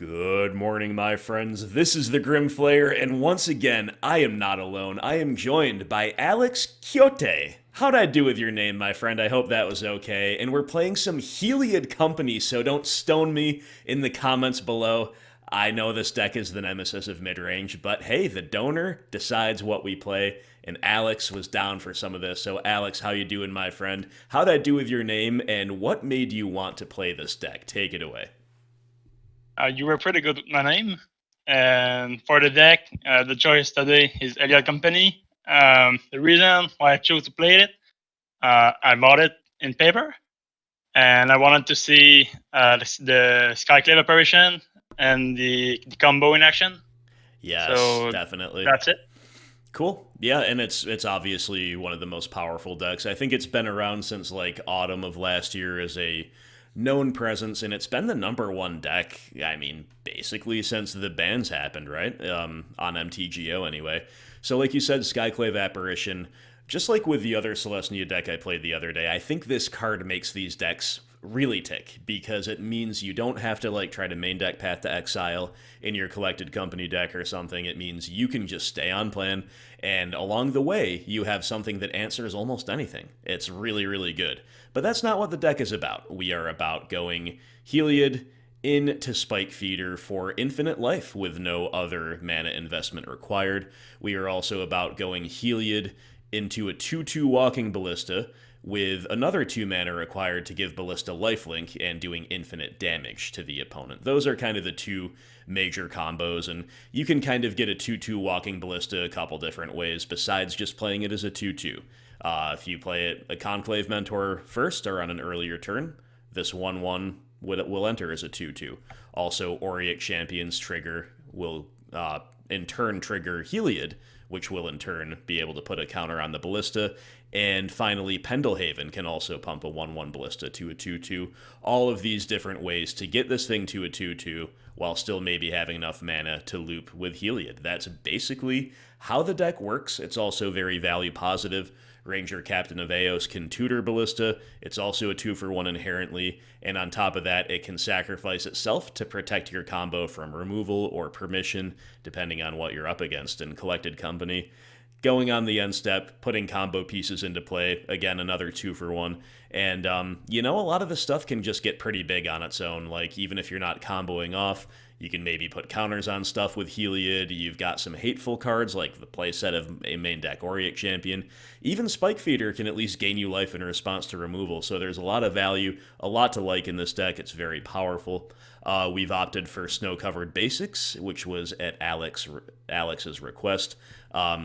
Good morning, my friends. This is the Grim Flayer, and once again, I am not alone. I am joined by Alex Kyote. How'd I do with your name, my friend? I hope that was okay. And we're playing some Heliod Company, so don't stone me in the comments below. I know this deck is the nemesis of mid-range, but hey, the donor decides what we play, and Alex was down for some of this. So Alex, how you doing, my friend? How'd I do with your name, and what made you want to play this deck? Take it away. You were pretty good with my name. And for the deck, the choice today is Heliod Company. The reason why I chose to play it, I bought it in paper, and I wanted to see the Skyclave Apparition and the combo in action. Yes, So definitely. that's it. Cool. Yeah, and it's obviously one of the most powerful decks. I think it's been around since like autumn of last year as a known presence, and it's been the number one deck, I mean, basically since the bans happened, right? On MTGO anyway. So like you said, Skyclave Apparition, just like with the other Celestia deck I played the other day, I think this card makes these decks really tick because it means you don't have to like try to main deck Path to Exile in your collected company deck or something. It means you can just stay on plan, and along the way you have something that answers almost anything. It's really, really good. But that's not what the deck is about. We are about going Heliod into Spike Feeder for infinite life with no other mana investment required. We are also about going Heliod into a 2/2 Walking Ballista with another 2 mana required to give Ballista lifelink and doing infinite damage to the opponent. Those are kind of the two major combos, and you can kind of get a 2/2 Walking Ballista a couple different ways besides just playing it as a 2/2. If you play it a Conclave Mentor first or on an earlier turn, this 1/1 will enter as a 2/2. Also, Auriok Champion's trigger will in turn trigger Heliod, which will in turn be able to put a counter on the Ballista. And finally, Pendelhaven can also pump a 1/1 Ballista to a 2/2. All of these different ways to get this thing to a 2/2 while still maybe having enough mana to loop with Heliod. That's basically how the deck works. It's also very value positive. Ranger-Captain of Eos can tutor Ballista. It's also a 2-for-1 inherently, and on top of that, it can sacrifice itself to protect your combo from removal or permission, depending on what you're up against in Collected Company. Going on the end step, putting combo pieces into play, again, another 2-for-1. And, a lot of this stuff can just get pretty big on its own. Like, even if you're not comboing off, you can maybe put counters on stuff with Heliod. You've got some hateful cards, like the playset of a main deck Auriok Champion. Even Spike Feeder can at least gain you life in response to removal, so there's a lot of value, a lot to like in this deck. It's very powerful. We've opted for snow-covered basics, which was at Alex's request.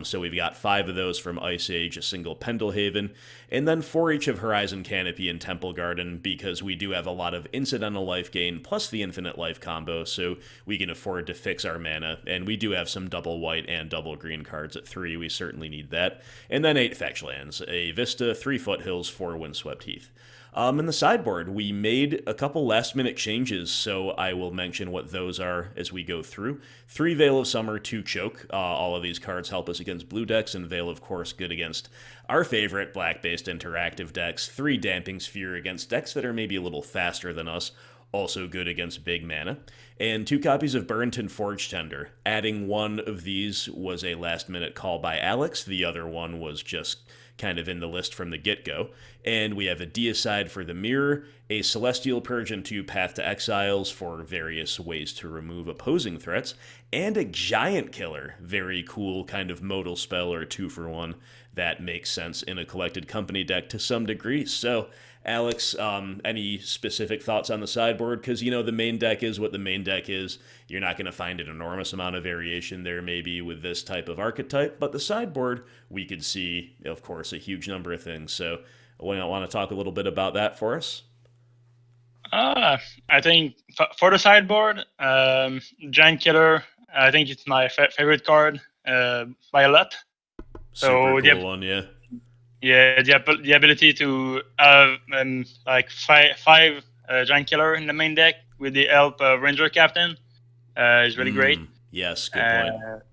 So we've got 5 of those from Ice Age, a single Pendelhaven, and then 4 each of Horizon Canopy and Temple Garden, because we do have a lot of incidental life gain plus the infinite life combo, so we can afford to fix our mana, and we do have some double white and double green cards at 3. We certainly need that. And then 8 fetch lands, a Vista, 3 Foothills, 4 Windswept Heath. In the sideboard, we made a couple last-minute changes, so I will mention what those are as we go through. 3 Veil of Summer, 2 Choke. All of these cards help us against blue decks, and Veil, of course, good against our favorite black-based interactive decks. 3 Damping Sphere against decks that are maybe a little faster than us, also good against big mana. And 2 copies of Burrenton Forge-Tender. Adding one of these was a last-minute call by Alex. The other one was just kind of in the list from the get-go. And we have a Deicide for the Mirror, a Celestial Purge, and 2 Path to Exiles for various ways to remove opposing threats, and a Giant Killer, very cool kind of modal spell or 2-for-1 that makes sense in a Collected Company deck to some degree. So, Alex, any specific thoughts on the sideboard? Because, the main deck is what the main deck is. You're not going to find an enormous amount of variation there maybe with this type of archetype, but the sideboard, we could see, of course, a huge number of things. So, I want to talk a little bit about that for us? I think for the sideboard, Giant Killer, I think it's my favorite card by a lot. Super cool one, yeah. Yeah, the ability to have like five Giant Killer in the main deck with the help of Ranger-Captain is really great. Yes, good point.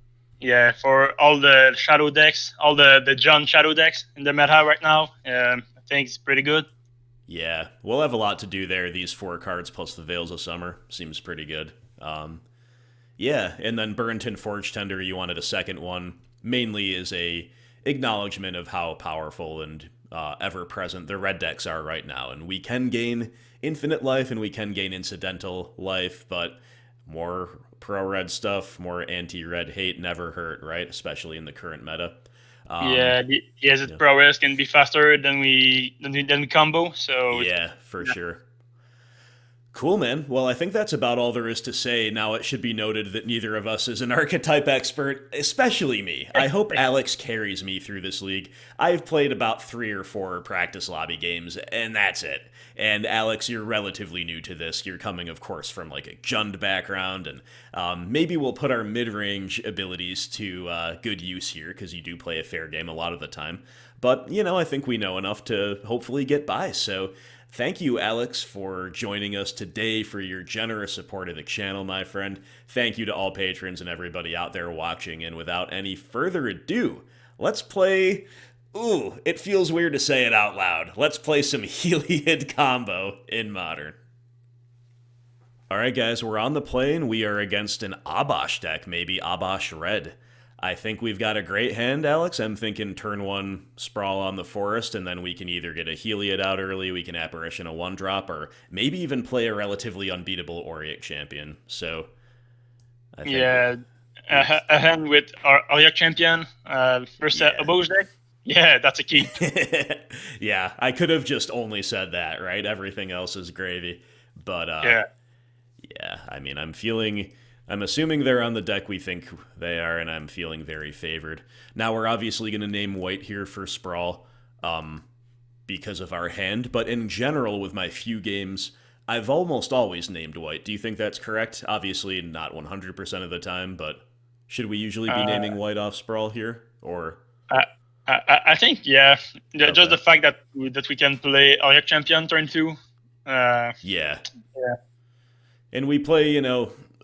Yeah, for all the shadow decks, all the John shadow decks in the meta right now, I think it's pretty good. Yeah, we'll have a lot to do there. These 4 cards plus the Veils of Summer seems pretty good. Yeah, and then Burrenton Forge-Tender, you wanted a second one, mainly is a acknowledgement of how powerful and ever-present the red decks are right now. And we can gain infinite life and we can gain incidental life, but more pro-red stuff, more anti-red hate never hurt, right? Especially in the current meta. The Exit prowess can be faster than we combo, so... Yeah, for sure. Cool, man. Well, I think that's about all there is to say. Now, it should be noted that neither of us is an archetype expert, especially me. I hope Alex carries me through this league. I've played about 3 or 4 practice lobby games, and that's it. And Alex, you're relatively new to this. You're coming, of course, from like a Jund background, and maybe we'll put our mid-range abilities to good use here, because you do play a fair game a lot of the time. But, I think we know enough to hopefully get by, so... Thank you, Alex, for joining us today, for your generous support of the channel, my friend. Thank you to all patrons and everybody out there watching. And without any further ado, let's play... Ooh, it feels weird to say it out loud. Let's play some Heliod combo in Modern. Alright, guys, we're on the plane. We are against an Obosh deck, maybe Obosh Red. I think we've got a great hand, Alex. I'm thinking turn 1 Sprawl on the Forest, and then we can either get a Heliod out early, we can Apparition a 1-drop, or maybe even play a relatively unbeatable Auriok Champion. So, I think a hand with Auriok Champion versus Obosh deck. Yeah, that's a key. Yeah, I could have just only said that, right? Everything else is gravy. But, yeah, I mean, I'm assuming they're on the deck we think they are, and I'm feeling very favored. Now, we're obviously going to name white here for Sprawl because of our hand, but in general, with my few games, I've almost always named white. Do you think that's correct? Obviously, not 100% of the time, but should we usually be naming white off Sprawl here? Or I think, yeah. Okay. Just the fact that we can play Auriok Champion turn 2. Yeah. And we play,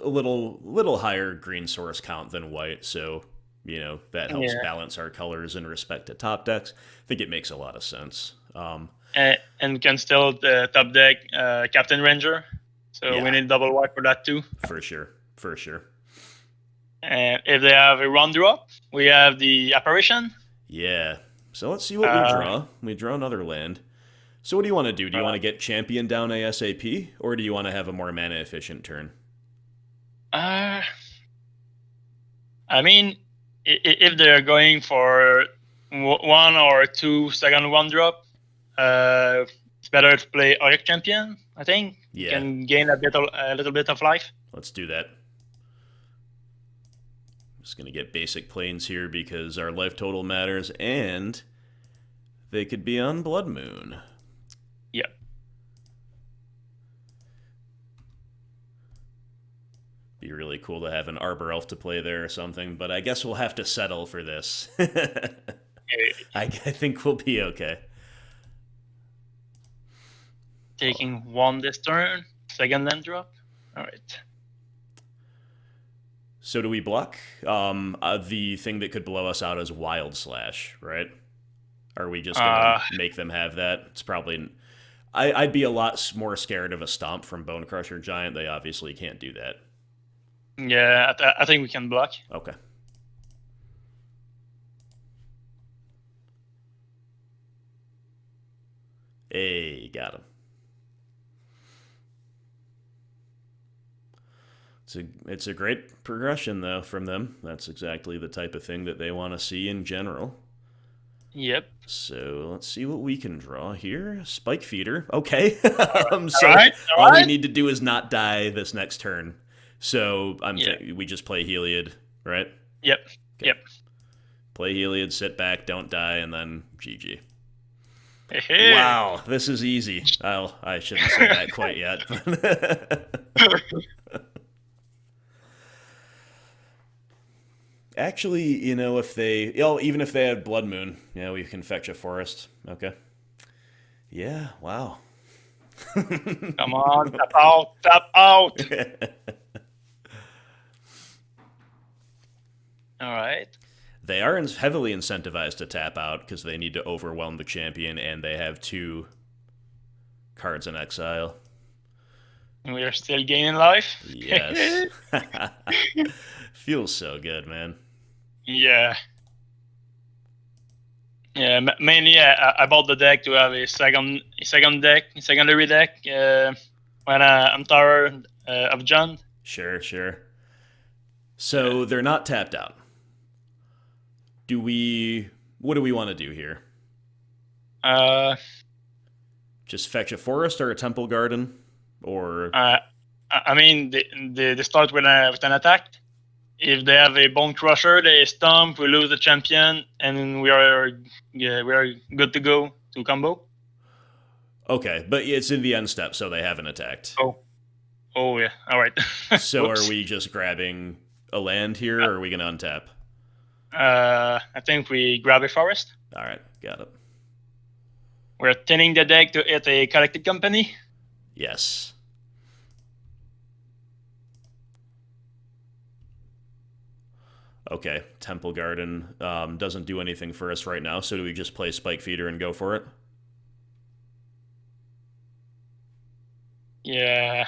a little higher green source count than white, so that helps balance our colors in respect to top decks. I think it makes a lot of sense. And can still top deck Captain Ranger, so we need double white for that too. For sure. And if they have a 1-drop, we have the Apparition. Yeah. So let's see what we draw. We draw another land. So what do you want to do? Do you want to get Champion down ASAP, or do you want to have a more mana efficient turn? I mean, if they're going for 1 or 2 second 1-drop, it's better to play Auriok Champion, I think. Yeah. You can gain a little bit of life. Let's do that. I'm just going to get basic planes here because our life total matters, and they could be on Blood Moon. Yep. Be really cool to have an Arbor Elf to play there or something, but I guess we'll have to settle for this. I think we'll be okay. Taking 1 this turn, second land drop. All right. So do we block? The thing that could blow us out is Wild Slash, right? Are we just gonna make them have that? It's probably... I'd be a lot more scared of a Stomp from Bone Crusher Giant. They obviously can't do that. Yeah, I think we can block. Okay. Hey, got him. It's a great progression, though, from them. That's exactly the type of thing that they want to see in general. Yep. So let's see what we can draw here. Spike Feeder. Okay. All we need to do is not die this next turn. So we just play Heliod, right? Yep. Okay. Yep. Play Heliod, sit back, don't die, and then GG. Hey. Wow, this is easy. I shouldn't say that quite yet. Actually, even if they had Blood Moon, we can fetch a forest. Okay. Yeah, wow. Come on, tap out. All right. They are heavily incentivized to tap out because they need to overwhelm the champion, and they have 2 cards in exile. We are still gaining life. Yes. Feels so good, man. Yeah. Yeah, mainly I bought the deck to have a secondary deck when I'm tired of John. Sure, sure. So they're not tapped out. What do we want to do here? Just fetch a forest or a temple garden? Or I mean, they start with an attack. If they have a Bone Crusher, they stomp, we lose the champion, and we are good to go to combo. okay, but it's in the end step, so they haven't attacked. Oh yeah, all right. So are we just grabbing a land here, or are we gonna untap? I think we grab a forest. All right, got it. We're thinning the deck to hit a collected company. Yes. Okay, Temple Garden doesn't do anything for us right now, so do we just play Spike Feeder and go for it? Yeah.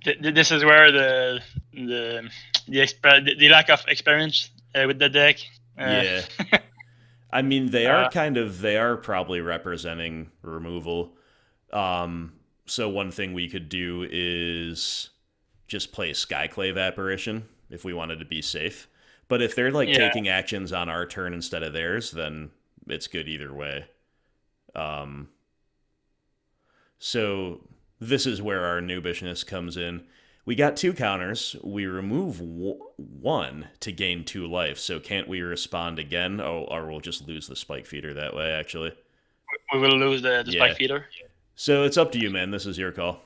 This is where the lack of experience with the deck. Yeah. I mean, they are probably representing removal. So one thing we could do is just play Skyclave Apparition if we wanted to be safe. But if they're taking actions on our turn instead of theirs, then it's good either way. So this is where our noobishness comes in. We got 2 counters. We remove 1 to gain 2 life. So can't we respond again? Oh, or we'll just lose the Spike Feeder that way, actually. We will lose the Spike Feeder. So it's up to you, man. This is your call.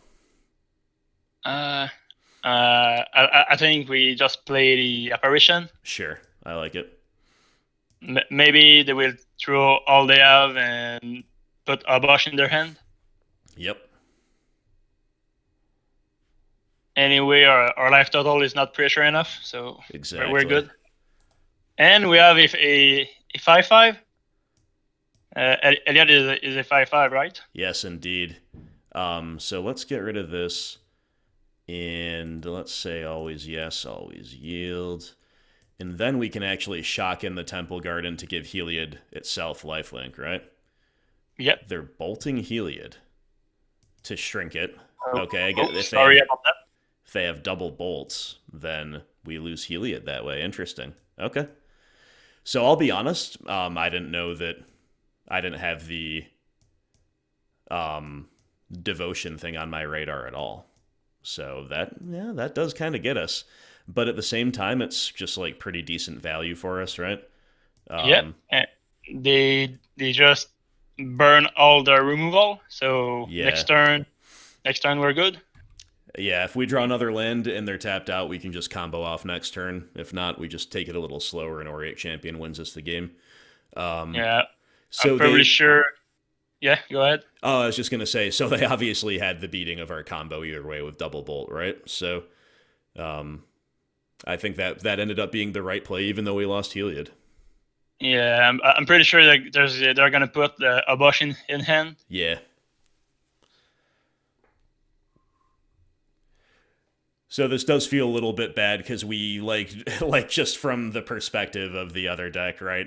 I think we just play the Apparition. Sure, I like it. Maybe they will throw all they have and put Obosh in their hand. Yep. Anyway, our life total is not pressure enough, so exactly. We're good. And we have a 5/5. Heliod is a 5/5, right? Yes, indeed. So let's get rid of this. And let's say always yes, always yield. And then we can actually shock in the Temple Garden to give Heliod itself lifelink, right? Yep. They're bolting Heliod to shrink it. Oh, okay, sorry about that. If they have double bolts, then we lose Heliod that way. Interesting. Okay. So I'll be honest, I didn't know that I didn't have the devotion thing on my radar at all. So that does kind of get us. But at the same time, it's just pretty decent value for us, right? Yeah. They just burn all their removal. So next turn we're good. Yeah, if we draw another land and they're tapped out, we can just combo off next turn. If not, we just take it a little slower and Auriok Champion wins us the game. Yeah. So I'm pretty sure. Yeah, go ahead. Oh, I was just going to say, so they obviously had the beating of our combo either way with double bolt, right? So I think that ended up being the right play, even though we lost Heliod. Yeah, I'm pretty sure that they're going to put the Obosh in hand. Yeah. So this does feel a little bit bad because we just from the perspective of the other deck, right?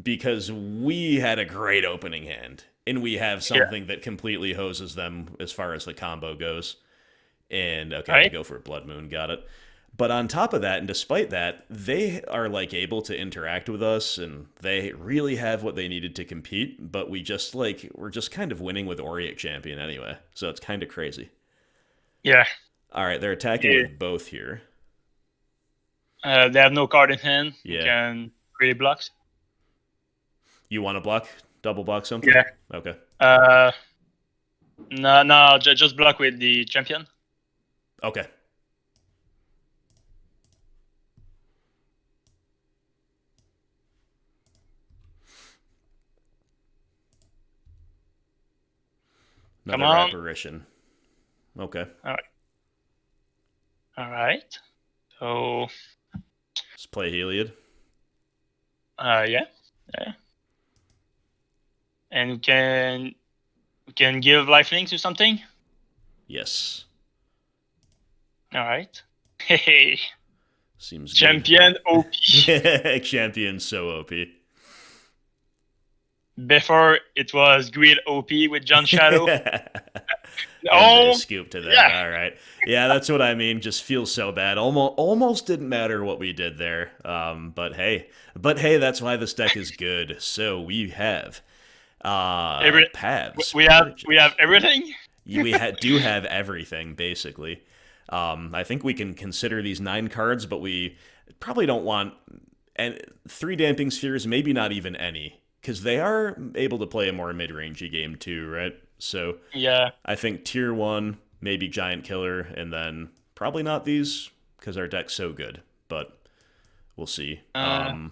Because we had a great opening hand, and we have something that completely hoses them as far as the combo goes. And okay, right. I go for Blood Moon, got it. But on top of that, and despite that, they are able to interact with us, and they really have what they needed to compete. But we just we're just kind of winning with Auriok Champion anyway, so it's kind of crazy. Yeah. All right, they're attacking with both here. They have no card in hand. Yeah. You can really block. You want to block? Double block something? Yeah. Okay. No, just block with the champion. Okay. Another apparition. Okay. All right. So let's play Heliod. Yeah. And we We can give lifelink to something. Yes. All right. Hey, Seems champion OP. good. Champion so OP. Before it was Greed OP with John Shadow. And the scoop to that. Yeah. All right. Yeah, that's what I mean. Just feels so bad. Almost didn't matter what we did there. But hey, that's why this deck is good. So we have Pavs. We have everything. Do have everything basically. I think we can consider these 9 cards, but we probably don't want 3 Damping Spheres, maybe not even any. Because they are able to play a more mid-rangey game too, right? So yeah, I think tier 1, maybe Giant Killer, and then probably not these because our deck's so good. But we'll see. I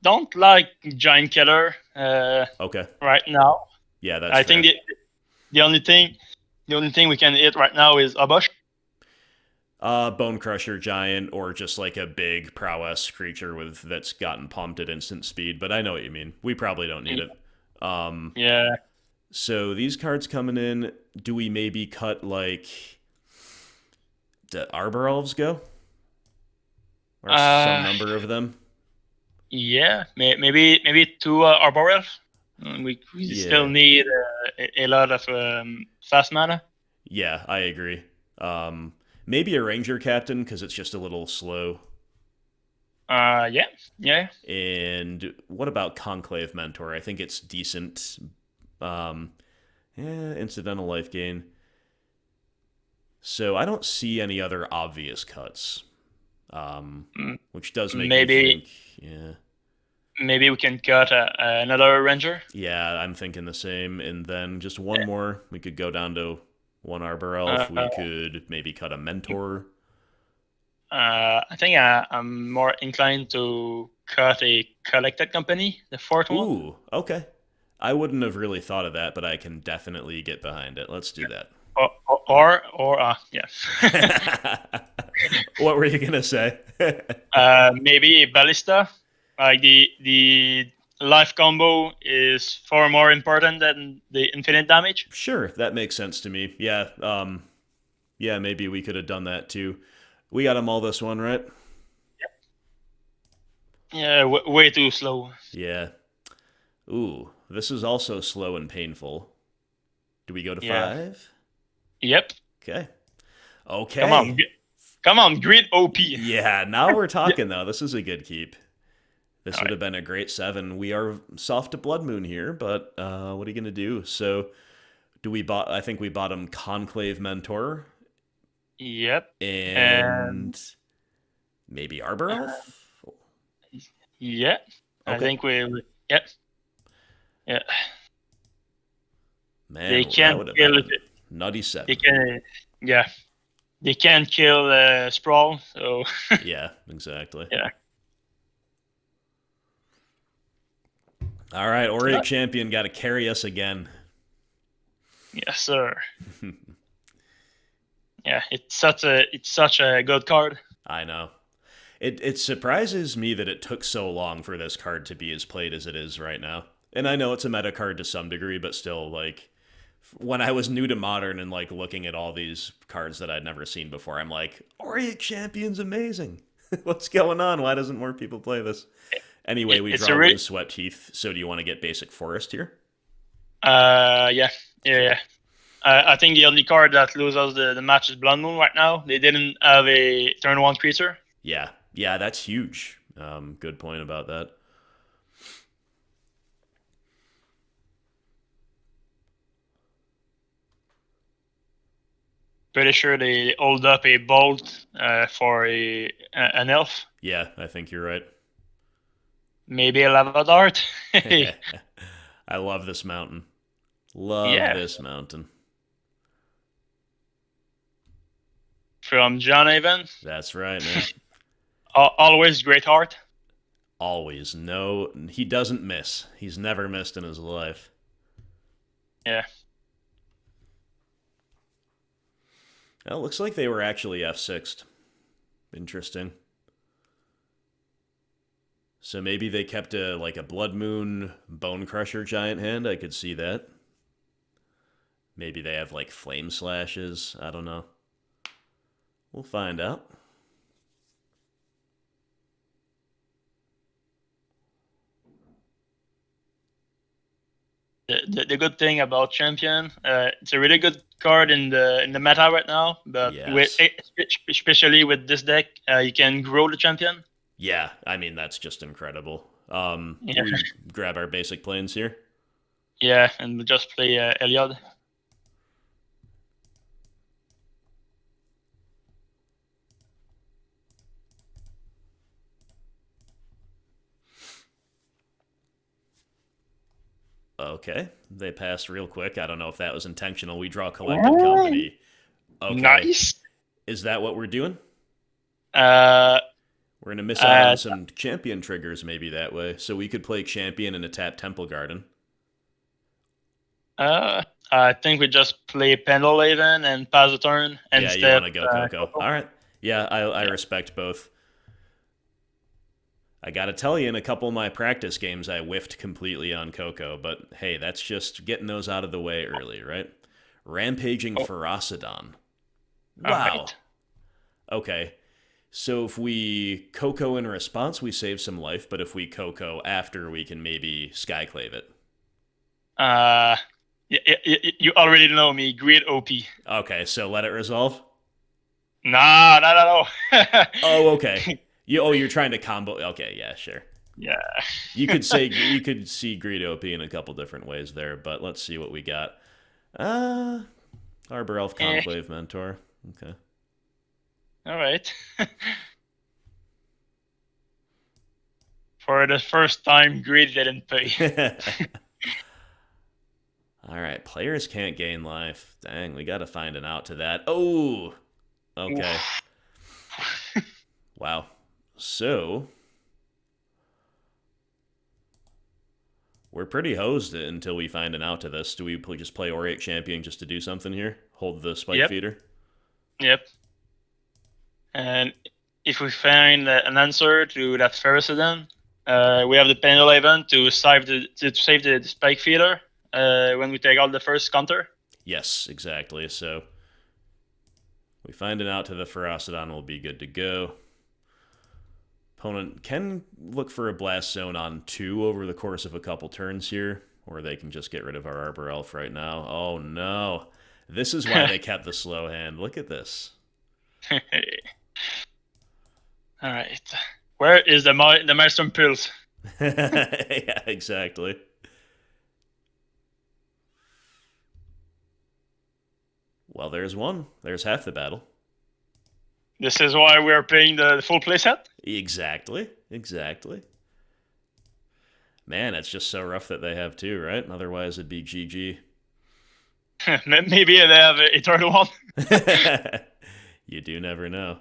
don't like Giant Killer. Okay. Right now. Yeah, that's. I think the only thing we can hit right now is Obosh. Bone Crusher Giant, or just like a big prowess creature that's gotten pumped at instant speed. But I know what you mean. We probably don't need it. Yeah. So these cards coming in, do we maybe cut like the Arbor Elves go? Or some number of them? Yeah, maybe 2 Arbor Elf. We still need a lot of fast mana. Yeah, I agree. Maybe a Ranger-Captain because it's just a little slow. Yeah. And what about Conclave Mentor? I think it's decent. Incidental life gain. So I don't see any other obvious cuts. Which does make me think, yeah. Maybe we can cut another Ranger. Yeah, I'm thinking the same. And then just one more. We could go down to 1 Arbor Elf. We could maybe cut a Mentor. I think I'm more inclined to cut a Collected Company, the 4th one. Ooh, okay. I wouldn't have really thought of that, but I can definitely get behind it. Let's do that. Yeah. What were you gonna say? Maybe a Ballista. Like the life combo is far more important than the infinite damage. Sure, that makes sense to me. Yeah, yeah, maybe we could have done that too. We got them all this one, right? Yep. Yeah, way too slow. Yeah. Ooh, this is also slow and painful. Do we go to 5? Yep. Okay. Come on, Greed OP. Yeah, now we're talking though. This is a good keep. This would have been a great 7. We are soft to Blood Moon here, but what are you gonna do? So, I think we bought him Conclave Mentor. Yep. And maybe Arbor Elf. Yeah. Okay. I think we. Yep. Yeah. Man, they can't kill it. Nutty 7. They can. Yeah. They can't kill Sprawl. So. Yeah. Exactly. Yeah. All right, Auriok Champion got to carry us again. Yes, sir. Yeah, it's such a good card. I know. It surprises me that it took so long for this card to be as played as it is right now. And I know it's a meta card to some degree, but still, like, when I was new to Modern and like looking at all these cards that I'd never seen before, I'm like, Auriok Champion's amazing. What's going on? Why doesn't more people play this? Anyway, we draw Windswept Heath, so do you want to get basic forest here? Yeah. I think the only card that loses the match is Blood Moon right now. They didn't have a turn 1 creature. Yeah, that's huge. Good point about that. Pretty sure they hold up a bolt for an elf. Yeah, I think you're right. Maybe a lava dart. I love this mountain. This mountain. From John Haven. That's right, man. Always great heart. Always. No, he doesn't miss. He's never missed in his life. Yeah. Well, it looks like they were actually F6'd. Interesting. So maybe they kept a Blood Moon Bone Crusher giant hand. I could see that. Maybe they have like flame slashes. I don't know. We'll find out. The good thing about Champion, it's a really good card in the meta right now. But Yes. especially with this deck, you can grow the Champion. Yeah, I mean that's just incredible. Yeah. We grab our basic planes here. Yeah, and we just play Heliod. Okay, they passed real quick. I don't know if that was intentional. We draw Collected Company. Okay. Nice. Is that what we're doing? Uh, We're going to miss out on some champion triggers maybe that way. So we could play champion and a tap Temple Garden. I think we just play Pendelhaven and pass the turn. Yeah, you want to go Coco. All right. Yeah, I respect both. I got to tell you, in a couple of my practice games, I whiffed completely on Coco. But hey, that's just getting those out of the way early, right? Rampaging Ferocidon. Wow. Right. Okay. So if we Coco in response, we save some life. But if we Coco after, we can maybe Skyclave it. You already know me. Great OP. Okay, so let it resolve? Nah, no. Oh, okay. You're trying to combo. Okay, yeah, sure. Yeah. You could see Greed OP in a couple different ways there, but let's see what we got. Arbor Elf Conclave Mentor. Okay. All right. For the first time, Greed didn't pay. All right, players can't gain life. Dang, we got to find an out to that. Oh, okay. Wow. So we're pretty hosed until we find an out to this. Do we just play Auriok Champion just to do something here? Hold the spike feeder? Yep. And if we find an answer to that Ferocidon, we have the Pendelhaven to save the spike feeder when we take out the first counter. Yes, exactly. So we find an out to the Ferocidon, we'll be good to go. Opponent can look for a blast zone on 2 over the course of a couple turns here, or they can just get rid of our Arbor Elf right now. Oh no. This is why they kept the slow hand. Look at this. All right. Where is the Maelstrom Pulse? Yeah, exactly. Well, there's one. There's half the battle. This is why we're playing the full playset? Exactly. Man, it's just so rough that they have 2, right? Otherwise, it'd be GG. Maybe they have a third one. You do never know.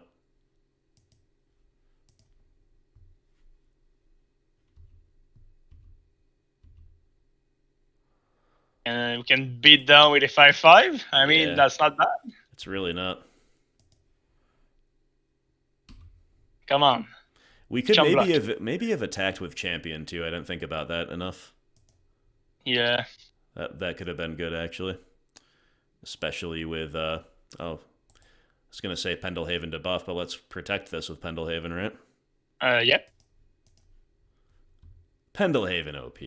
And we can beat down with a 5/5. I mean, that's not bad. It's really not. Come on. We could maybe have attacked with Champion too. I didn't think about that enough. Yeah. That could have been good actually. Especially with I was gonna say Pendelhaven to buff, but let's protect this with Pendelhaven, right? Yep. Pendelhaven OP.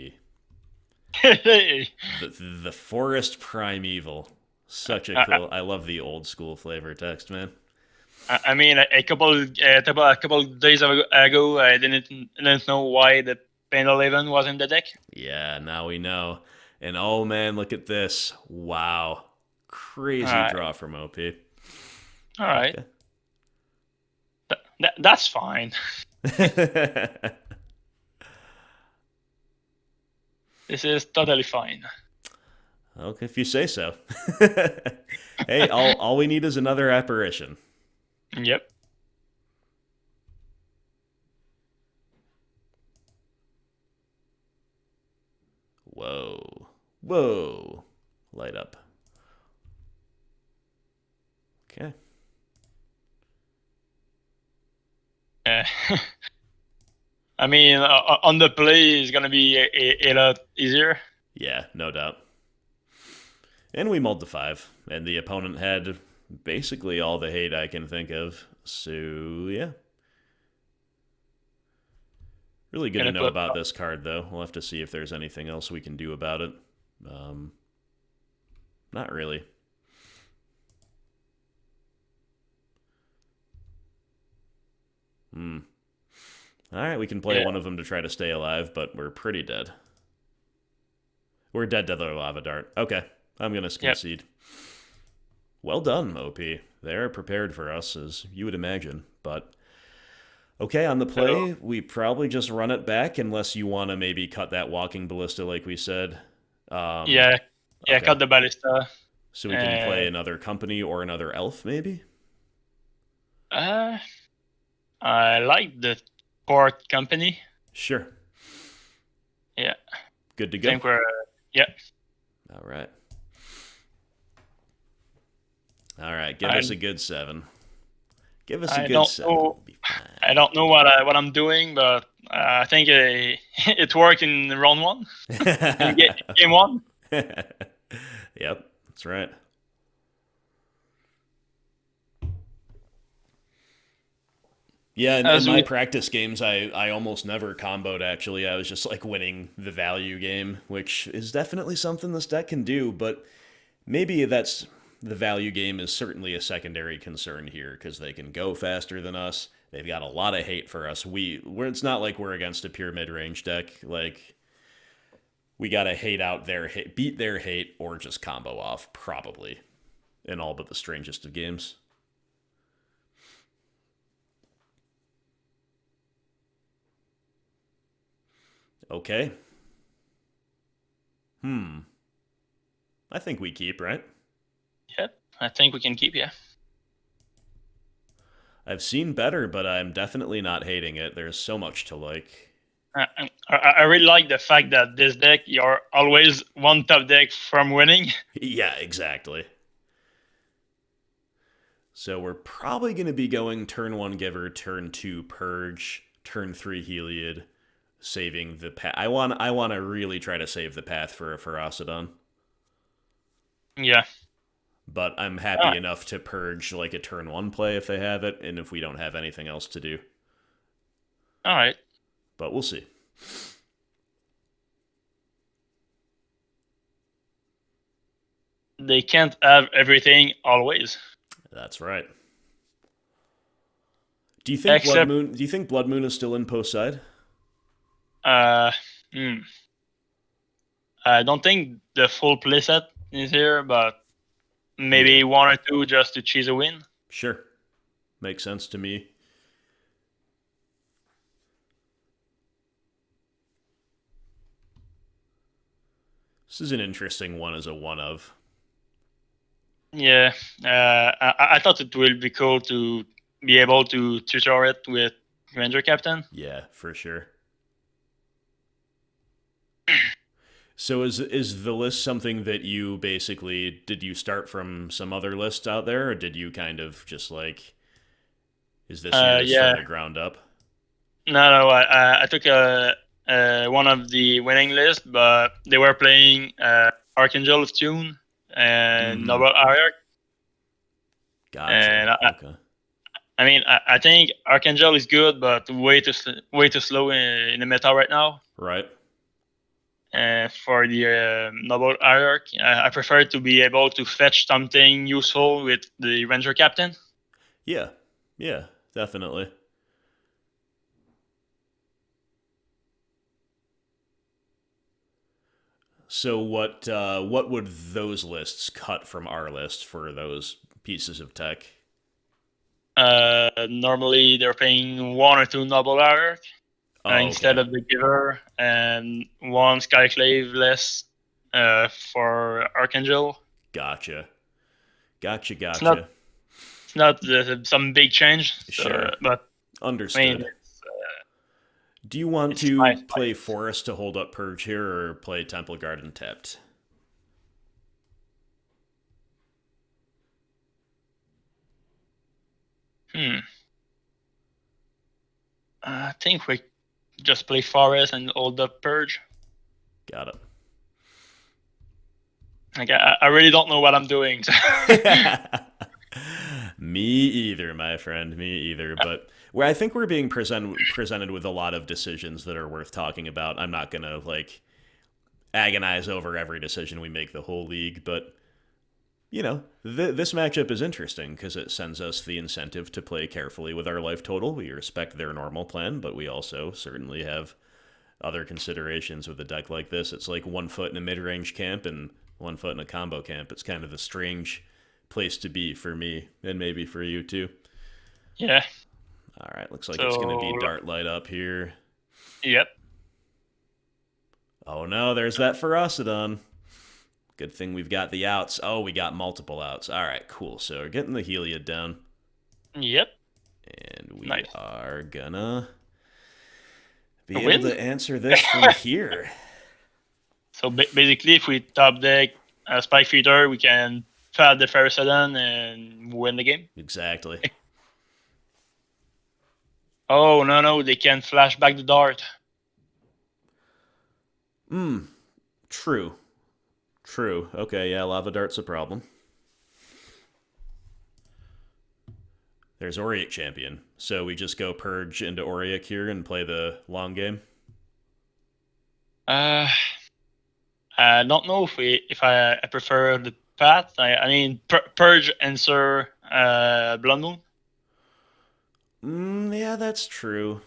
the Forest Primeval. Such a cool. I love the old school flavor text, man. I mean, a couple days ago, I didn't know why the Pendelhaven was in the deck. Yeah, now we know. And oh man, look at this! Wow, crazy draw from OP. All right, okay. That's fine. This is totally fine. Okay, if you say so. Hey, all we need is another apparition. Yep. Whoa. Light up. Okay. I mean, on the play is going to be a lot easier. Yeah, no doubt. And we mulled the 5, and the opponent had basically all the hate I can think of. So, yeah. Really good to know about this card, though. We'll have to see if there's anything else we can do about it. Not really. Alright, we can play one of them to try to stay alive, but we're pretty dead. We're dead to their Lava Dart. Okay, I'm going to concede. Well done, OP. They're prepared for us, as you would imagine. But, okay, on the play, we probably just run it back, unless you want to maybe cut that Walking Ballista like we said. Okay. Cut the Ballista. So we can play another company or another elf, maybe? I like the port company. Sure. Yeah. Good to go? I think we're... All right. All right, give us a good 7. Give us a good 7. I don't know what I'm doing, but I think it worked in round 1. Game 1. Yep, that's right. Yeah, in my practice games, I almost never comboed, actually. I was just, like, winning the value game, which is definitely something this deck can do, but maybe that's... The value game is certainly a secondary concern here, because they can go faster than us. They've got a lot of hate for us. It's not like we're against a pure mid-range deck. Like, we gotta hate out their hate, beat their hate, or just combo off, probably, in all but the strangest of games. Okay. I think we keep, right? Yep, I think we can keep, yeah. I've seen better, but I'm definitely not hating it. There's so much to like. I really like the fact that this deck, you're always one top deck from winning. Yeah, exactly. So we're probably going to be going turn 1 Giver, turn 2 Purge, turn 3 Heliod, saving the path. I want to really try to save the path for a Ferocidon. Yeah. But I'm happy enough to Purge like a turn 1 play if they have it, and if we don't have anything else to do. All right. But we'll see. They can't have everything always. That's right. Do you think Blood Moon? Do you think Blood Moon is still in post side? I don't think the full playset is here, but maybe 1 or 2 just to cheese a win. Sure, makes sense to me. This is an interesting one as a one of. Yeah, I thought it would be cool to be able to tutor it with Ranger-Captain. Yeah, for sure. So is the list something that you basically, did you start from some other lists out there, or did you kind of just like, is this yours from the ground up? No, I took one of the winning lists, but they were playing Archangel of Tune and Noble Auriok. Gotcha. And okay. I mean, I think Archangel is good, but way too slow in the meta right now. Right. For the Noble Auriok, I prefer to be able to fetch something useful with the Ranger-Captain. Yeah, definitely. So what would those lists cut from our list for those pieces of tech? Normally they're paying 1 or 2 Noble Auriok instead of the Giver, and 1 Skyclave less for Archangel. Gotcha. It's not some big change. Sure. But understood. I mean, do you want to play Forest to hold up Purge here, or play Temple Garden tapped? I think we just play Forest and hold up Purge. Got it. Like I really don't know what I'm doing. So. Me either, my friend. Me either. But where I think we're being presented with a lot of decisions that are worth talking about. I'm not gonna like agonize over every decision we make the whole league, but you know, this matchup is interesting because it sends us the incentive to play carefully with our life total. We respect their normal plan, but we also certainly have other considerations with a deck like this. It's like 1 foot in a mid-range camp and 1 foot in a combo camp. It's kind of a strange place to be for me and maybe for you too. Yeah. All right, looks like it's going to be Dart Light up here. Yep. Oh no, there's that Ferocidon. Good thing we've got the outs. Oh, we got multiple outs. All right, cool. So we're getting the Heliod down. Yep. And we are gonna be able win? to answer this from here. So basically, if we top deck Spike Feeder, we can fat the Ferocidon and win the game. Exactly. Oh, no, they can flash back the dart. True. Okay, yeah, Lava Dart's a problem. There's Auriok Champion. So we just go Purge into Auriok here and play the long game? I don't know if I prefer the path. I mean, Purge answer Blood Moon. Yeah, that's true.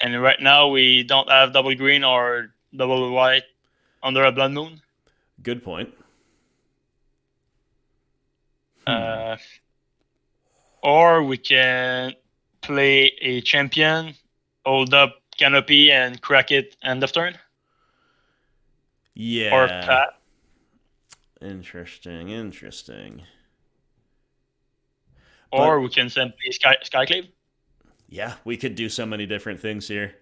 And right now we don't have double green or double white under a Blood Moon. Good point. Or we can play a champion, hold up Canopy, and crack it end of turn. Yeah. Or pat. Interesting. Or we can simply Skyclave. Yeah, we could do so many different things here.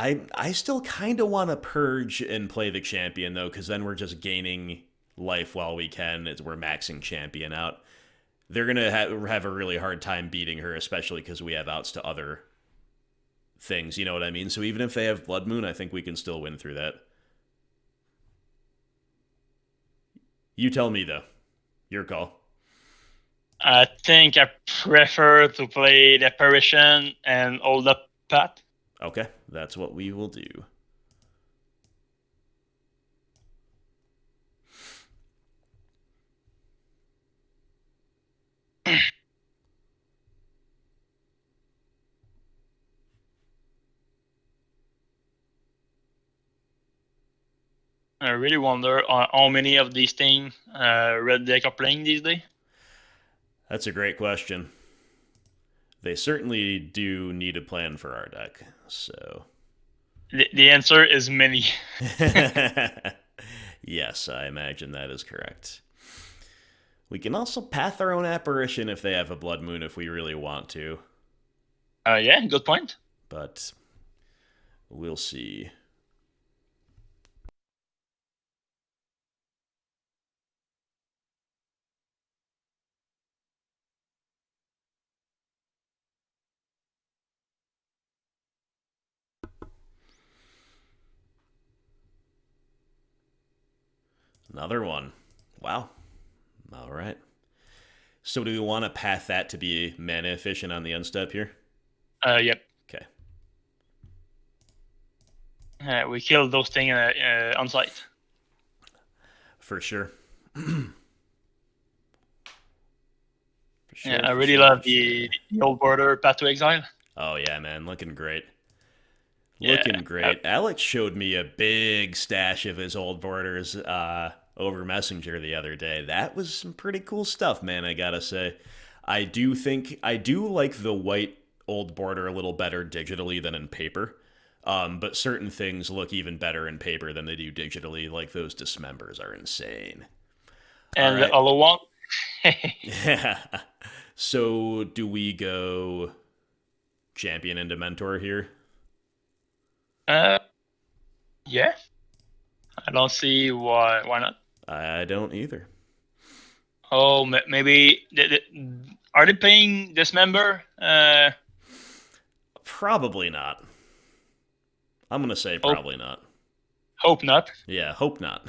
I still kind of want to Purge and play the champion, though, because then we're just gaining life while we can as we're maxing champion out. They're going to have a really hard time beating her, especially because we have outs to other things, you know what I mean? So even if they have Blood Moon, I think we can still win through that. You tell me, though. Your call. I think I prefer to play the Apparition and hold up Pat. Okay, that's what we will do. I really wonder how many of these things Red Deck are playing these days. That's a great question. They certainly do need a plan for our deck, so... The answer is many. Yes, I imagine that is correct. We can also path our own Apparition if they have a Blood Moon if we really want to. Yeah, good point. But we'll see. Another one. Wow. All right. So do we want to path that to be mana efficient on the end step here? Yep. Okay. We killed those things on site. For sure. I really love the old border Path to Exile. Oh, yeah, man. Looking great. Looking great. Alex showed me a big stash of his old borders over Messenger the other day. That was some pretty cool stuff, man, I gotta say. I do like the white old border a little better digitally than in paper. But certain things look even better in paper than they do digitally, like those dismembers are insane. And the other one? Yeah. So do we go champion into mentor here? Yeah. I don't see why not. I don't either. Oh, maybe are they paying Dismember? Probably not. I'm going to say probably not. Hope not. Yeah, hope not.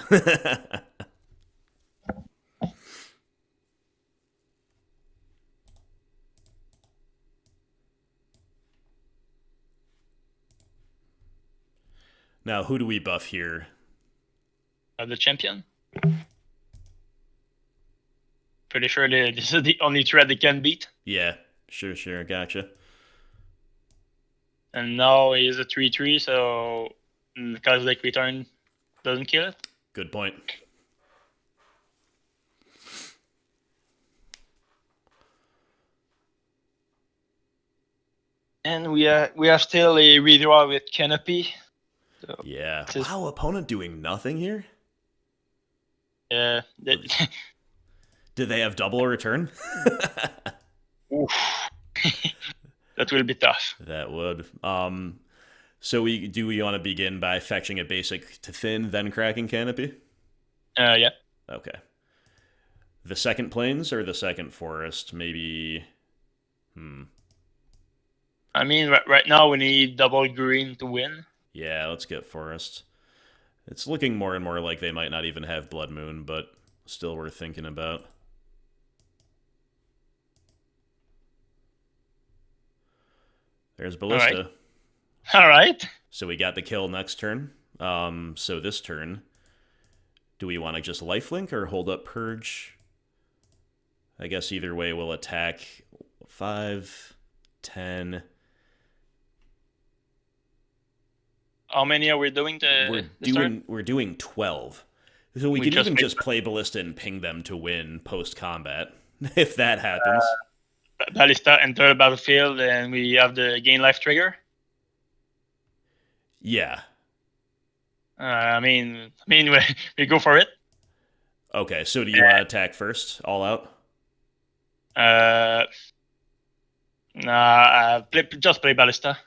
Now, who do we buff here? The champion. Pretty sure this is the only threat they can beat. Yeah, sure, gotcha. And now he is a 3/3, so Cosmic Return doesn't kill it. Good point. And we have still a redraw with Canopy. So yeah. Wow, opponent doing nothing here? Yeah. Do they have double return? Oof. That will be tough. That would. So we want to begin by fetching a basic to thin, then cracking Canopy? Yeah. Okay. The second plains or the second forest? Maybe. I mean, right now we need double green to win. Yeah, let's get forest. It's looking more and more like they might not even have Blood Moon, but still worth thinking about. There's Ballista. All right. So we got the kill next turn. So this turn, do we want to just lifelink or hold up Purge? I guess either way we'll attack 5, 10. How many are we doing? We're doing 12. So we can even just play Ballista and ping them to win post-combat, if that happens. Ballista enter the battlefield, and we have the gain life trigger. Yeah. I mean, we go for it. Okay, so do you want to attack first, all out? Just play Ballista.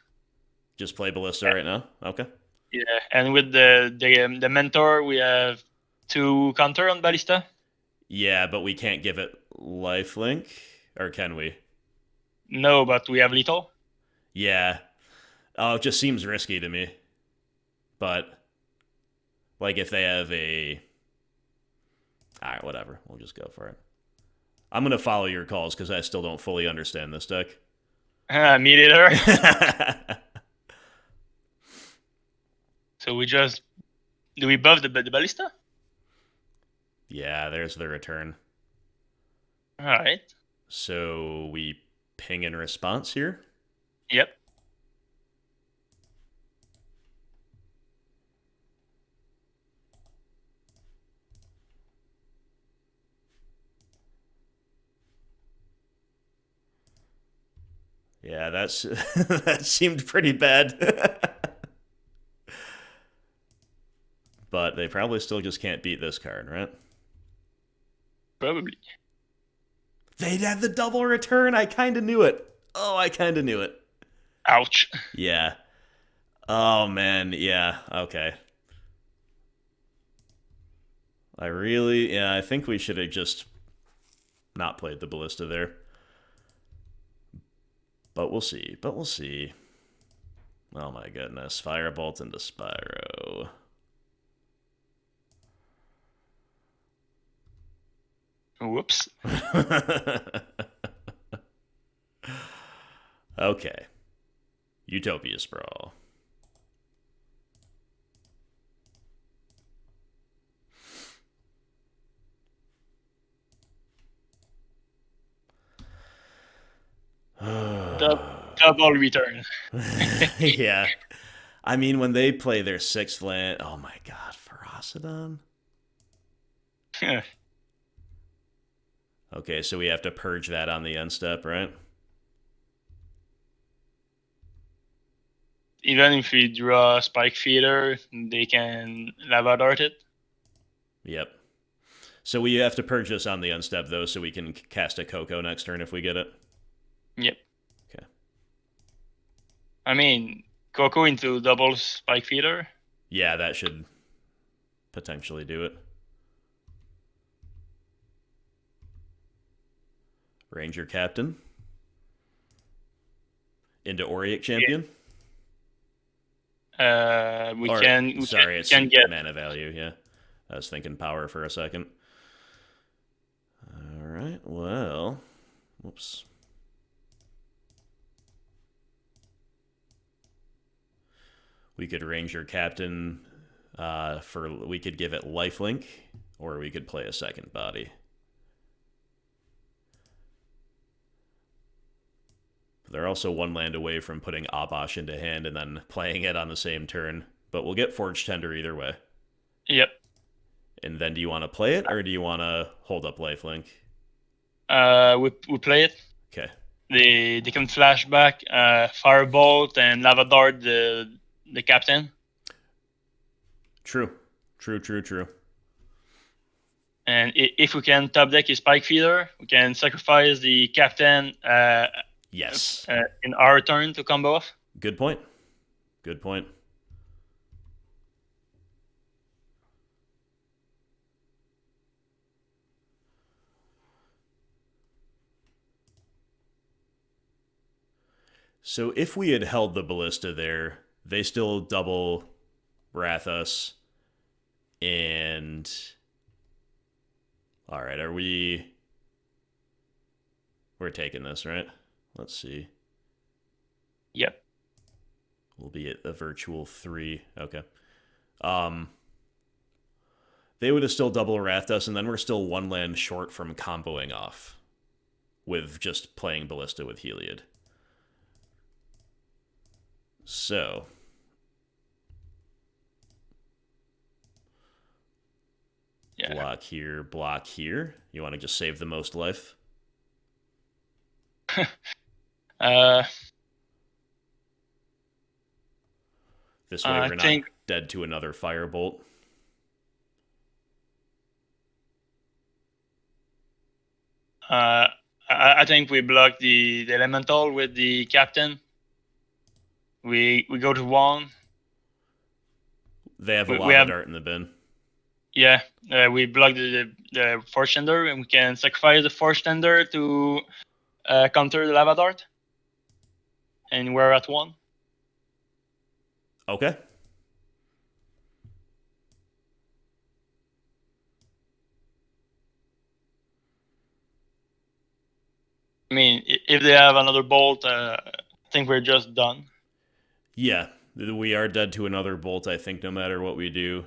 Just play Ballista right now? Okay. Yeah, and with the Mentor, we have 2 counter on Ballista. Yeah, but we can't give it lifelink, or can we? No, but we have lethal. Yeah. Oh, it just seems risky to me. But, like, if they have a... Alright, whatever. We'll just go for it. I'm going to follow your calls, because I still don't fully understand this deck. Mediator. So we just... Do we buff the Ballista? Yeah, there's the return. Alright. So we ping in response here? Yep. Yeah, that's that seemed pretty bad. But they probably still just can't beat this card, right? Probably. They'd have the double return. I kind of knew it. Oh, I kind of knew it. Ouch. Yeah. Oh, man. Yeah. Okay. I think we should have just not played the Ballista there. But we'll see. Oh, my goodness. Firebolt into Spyro. Whoops. Okay. Utopia Sprawl. Double return. Yeah. I mean, when they play their 6th land... Oh my god, Ferocidon? Okay, so we have to purge that on the end step, right? Even if we draw Spike Feeder, they can Lava Dart it. Yep. So we have to purge this on the end step, though, so we can cast a Coco next turn if we get it? Yep. Okay. I mean, Coco into double Spike Feeder? Yeah, that should potentially do it. We Or, can sorry, it's can get. mana value, yeah. I was thinking power for a second. Alright, well... Whoops. We could Ranger-Captain we could give it lifelink, or we could play a second body. They're also one land away from putting Obosh into hand and then playing it on the same turn. But we'll get Forge-Tender either way. Yep. And then do you want to play it, or do you want to hold up lifelink? We play it. Okay. They can flashback Firebolt and Lava Dart the captain. True. And if we can top deck his Spike Feeder, we can sacrifice the captain Yes. In our turn to combo off. Good point. So if we had held the Ballista there, they still double Wrath us. And... Alright, we're taking this, right? Let's see. Yep. We'll be at a virtual 3. Okay. They would have still double wrathed us, and then we're still one land short from comboing off with just playing Ballista with Heliod. So... Yeah. Block here. You want to just save the most life? This way we're not dead to another Firebolt. I think we block the Elemental with the Captain. We go to 1. They have a Lava Dart in the bin. Yeah, we block the Forge-Tender, and we can sacrifice the Forge-Tender to counter the Lava Dart. And we're at 1. Okay. I mean, if they have another bolt, I think we're just done. Yeah, we are dead to another bolt, I think, no matter what we do.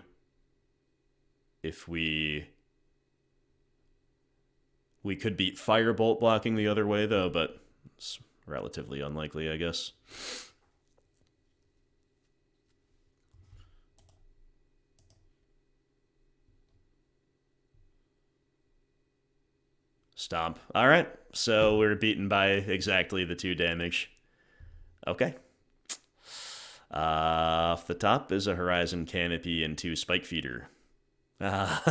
If we could beat Firebolt blocking the other way, though, but it's relatively unlikely, I guess. Stomp. All right, so we're beaten by exactly the 2 damage. Okay. Off the top is a Horizon Canopy and 2 Spike Feeder. Oh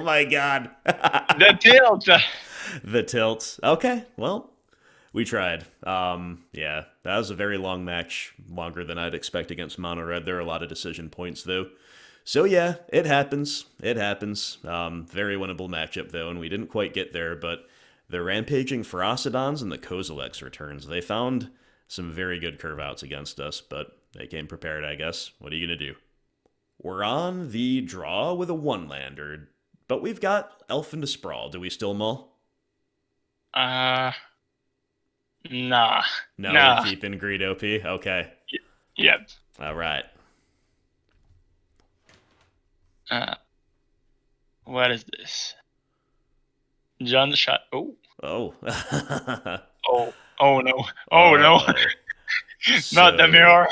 my god. The tilt. The tilt. Okay, well, we tried. Yeah, that was a very long match, longer than I'd expect against Mono Red. There are a lot of decision points, though. So yeah, it happens. Very winnable matchup, though, and we didn't quite get there, but the Rampaging Ferocidons and the Kozilek's returns, they found some very good curve outs against us, but they came prepared, I guess. What are you going to do? We're on the draw with a 1-lander, but we've got Elf into Sprawl. Do we still mull? Nah. No, we're keeping Greed OP? Okay. Yep. All right. What is this? John the Shot. Oh. Oh. Oh no. Oh no. Not the mirror.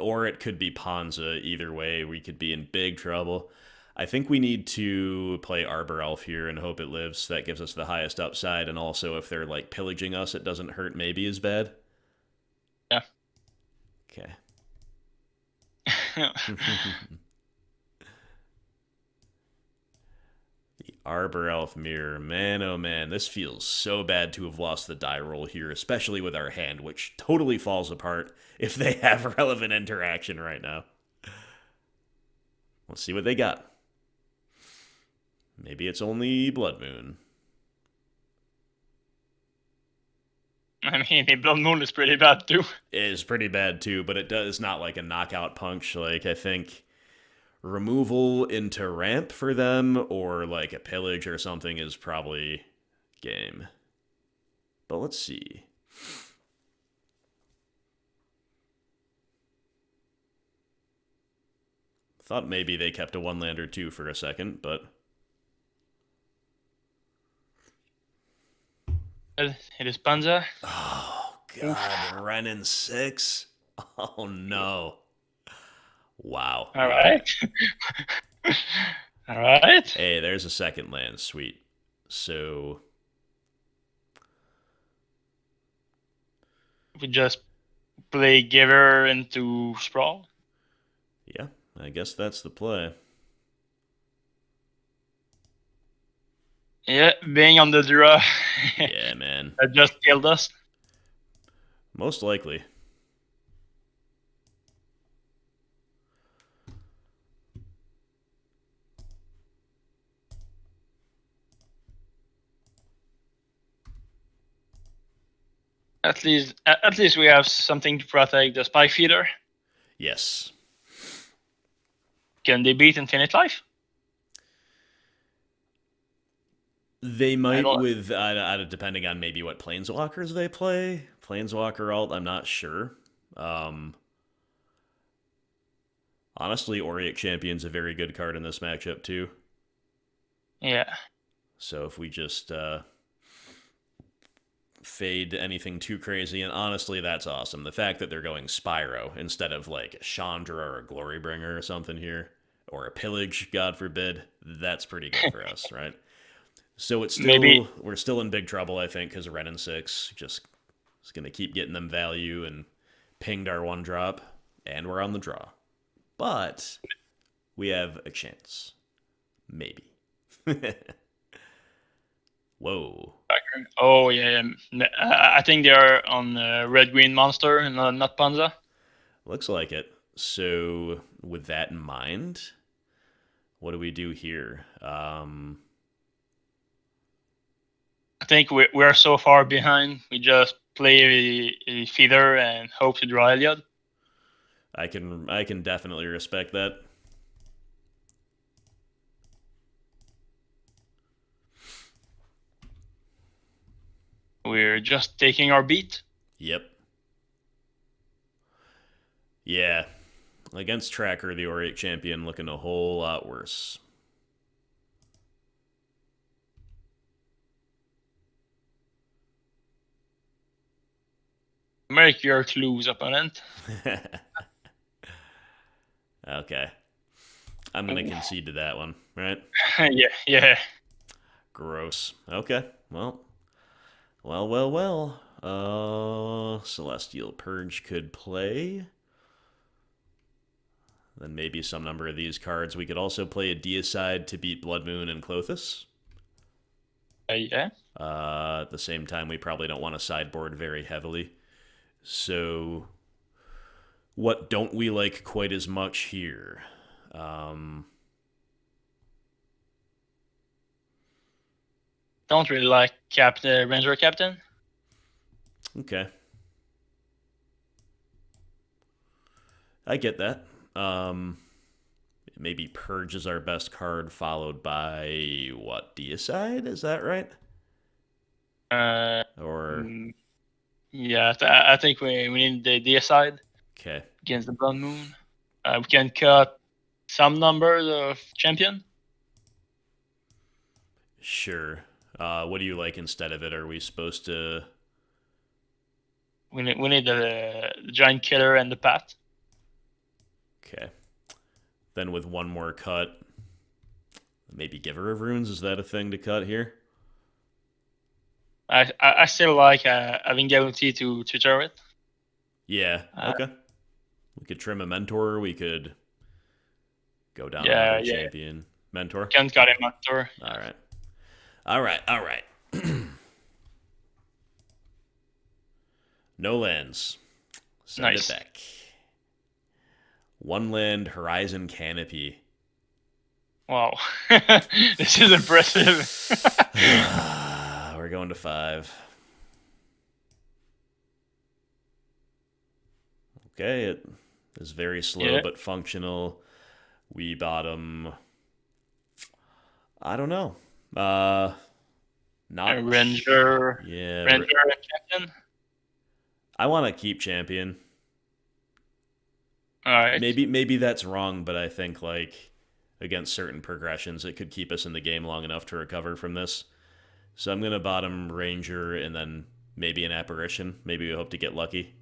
Or it could be Ponza. Either way, we could be in big trouble. I think we need to play Arbor Elf here and hope it lives. That gives us the highest upside, and also if they're like pillaging us, it doesn't hurt maybe as bad. Yeah. Okay. The Arbor Elf mirror. Man, oh man, this feels so bad to have lost the die roll here, especially with our hand, which totally falls apart if they have relevant interaction right now. Let's see what they got. Maybe it's only Blood Moon. I mean, the Blood Moon is pretty bad too. It is pretty bad too, but it does not like a knockout punch. Like, I think removal into ramp for them or like a pillage or something is probably game. But let's see. Thought maybe they kept a one land or two for a second, but It is Ponza. oh god, Renin 6. Oh no. Wow. All right. All right. Hey, there's a second land. Sweet. So We just play Giver into Sprawl. yeah, I guess that's the play. Yeah, being on the draw. Yeah, man. That just killed us. Most likely. At least we have something to protect the Spike Feeder. Yes. Can they beat Infinite Life? They might with, depending on maybe what Planeswalkers they play. Planeswalker alt, I'm not sure. Honestly, Auriok Champion's a very good card in this matchup, too. Yeah. So if we just fade anything too crazy, and honestly, that's awesome. The fact that they're going Spyro instead of like Chandra or a Glorybringer or something here, or a Pillage, God forbid, that's pretty good for us, right? So it's still we're still in big trouble, I think, because Renin 6 just is going to keep getting them value and pinged our one drop, and we're on the draw. But we have a chance. Maybe. Whoa. Oh, yeah. I think they are on Red-Green Monster and not Ponza. Looks like it. So with that in mind, what do we do here? I think we're so far behind. We just play a feeder and hope to draw Heliod. I can definitely respect that. We're just taking our beat. Yep. Yeah. Against Tracker, the Auriok Champion looking a whole lot worse. Make your clues, opponent. Okay. I'm going to concede to that one, right? Yeah. Gross. Okay. Well. Celestial Purge could play. Then maybe some number of these cards. We could also play a Deicide to beat Blood Moon and Klothys. Yeah. At the same time, we probably don't want to sideboard very heavily. So, what don't we like quite as much here? Don't really like Ranger-Captain. Okay. I get that. Maybe Purge is our best card, followed by what? Deicide? Is that right? Or yeah, I think we need the Deicide. Okay. Against the Blood Moon. We can cut some numbers of champion. Sure. What do you like instead of it? Are we supposed to? We need the Giant Killer and the Pat. Okay. Then with one more cut, maybe Giver of Runes. Is that a thing to cut here? I still like having guarantee to tutor it. Yeah. Okay. We could trim a Mentor. We could go down another champion. Mentor? Can't cut a Mentor. All right. No lands. Send it back. One land, Horizon Canopy. Wow. This is impressive. We're going to 5. Okay, it is very slow but functional. We bottom. I don't know. Not a Ranger. Yeah. Ranger-Captain. I want to keep champion. All right. Maybe that's wrong, but I think like against certain progressions, it could keep us in the game long enough to recover from this. So I'm gonna bottom Ranger and then maybe an Apparition. Maybe we hope to get lucky.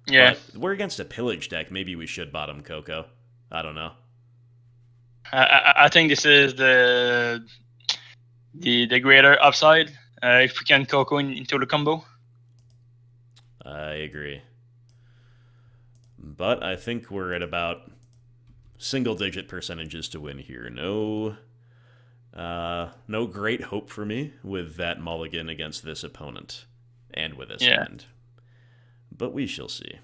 Yeah. But we're against a pillage deck. Maybe we should bottom Coco. I don't know. I think this is the greater upside if we can Coco into the combo. I agree. But I think we're at about single-digit percentages to win here. No great hope for me with that mulligan against this opponent and with this hand. But we shall see.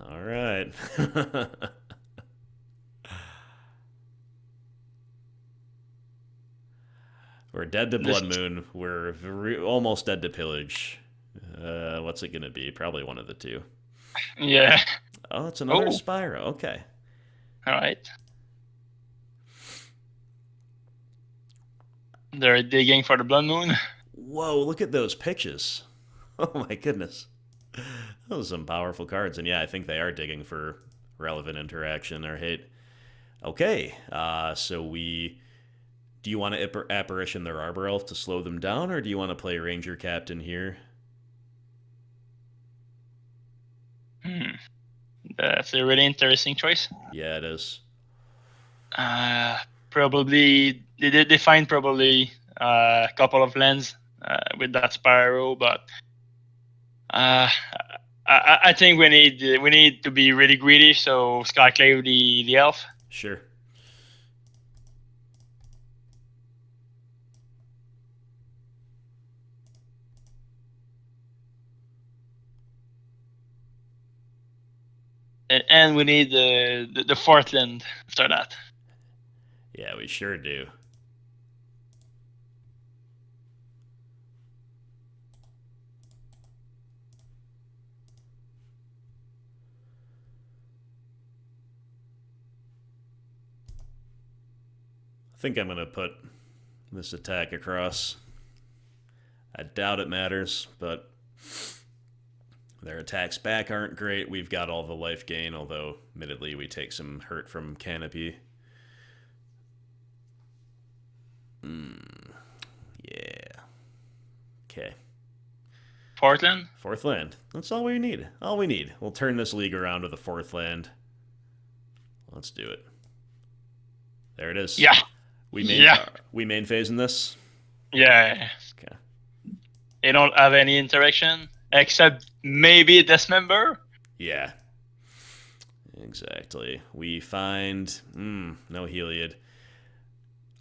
All right. We're dead to Blood Moon. We're almost dead to Pillage. What's it going to be? Probably one of the two. Yeah. Oh, it's another Spyro. Okay. All right. They're digging for the Blood Moon. Whoa, look at those pitches. Oh my goodness. Those are some powerful cards. And yeah, I think they are digging for relevant interaction or hate. Okay, so we... Do you want to Apparition their Arbor Elf to slow them down, or do you want to play Ranger-Captain here? That's a really interesting choice. Yeah, it is. Probably they find probably a couple of lands with that Spyro, but I think we need to be really greedy. So Skyclave the elf. Sure. And we need the fourth land after that. Yeah, we sure do. I think I'm going to put this attack across. I doubt it matters, but their attacks back aren't great. We've got all the life gain, although admittedly we take some hurt from Canopy. Yeah. Okay. Fourth land? Fourth land. That's all we need. All we need. We'll turn this league around with a fourth land. Let's do it. There it is. Yeah. We main phase in this? Yeah. Okay. They don't have any interaction except maybe Dismember. Yeah. Exactly. We find no Heliod.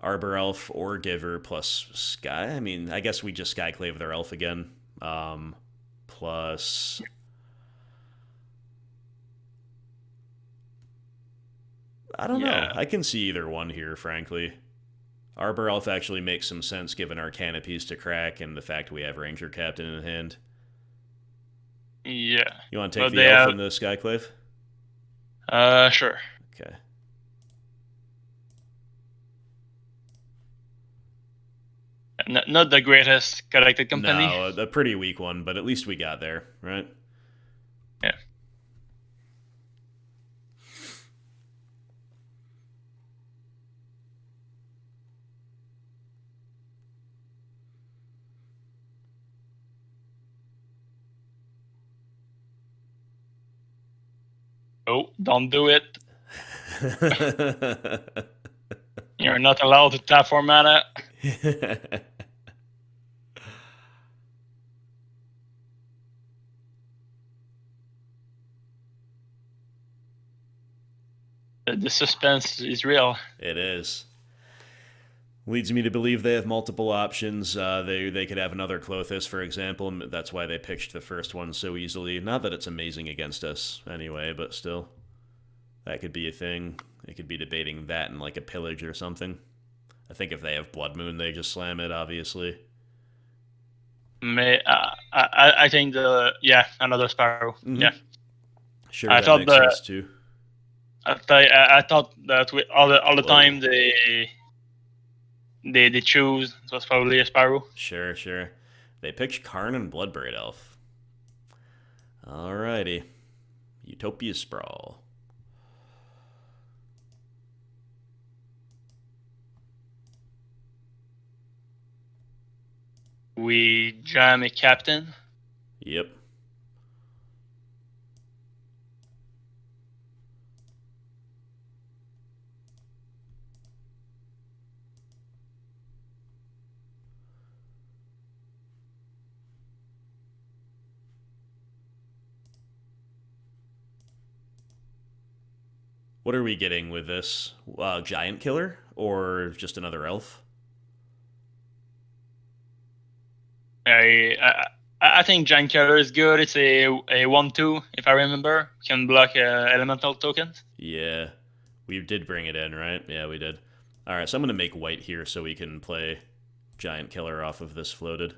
Arbor Elf or Giver plus Sky. I mean, I guess we just Skyclave their Elf again. Plus... I don't know. I can see either one here, frankly. Arbor Elf actually makes some sense given our canopies to crack and the fact we have Ranger-Captain in hand. Yeah. You want to take the Elf and the Skyclave? Sure. Okay. Not the greatest collected company. No, a pretty weak one, but at least we got there, right? Yeah. Oh, don't do it. You're not allowed to tap for mana. The suspense is real. It is. Leads me to believe they have multiple options. They could have another Clothis, for example, and that's why they pitched the first one so easily. Not that it's amazing against us anyway, but still. That could be a thing. They could be debating that in like a pillage or something. I think if they have Blood Moon, they just slam it, obviously. I think another Sparrow. Mm-hmm. Yeah. Sure, that makes sense too. I thought that all the time they choose, it was probably a Sparrow. Sure. They picked Karn and Bloodbraid Elf. Alrighty. Utopia Sprawl. We jam a Captain. Yep. What are we getting with this? Giant Killer or just another elf? I think Giant Killer is good. It's a 1/2, if I remember. Can block elemental tokens. Yeah. We did bring it in, right? Yeah, we did. Alright, so I'm going to make white here so we can play Giant Killer off of this floated.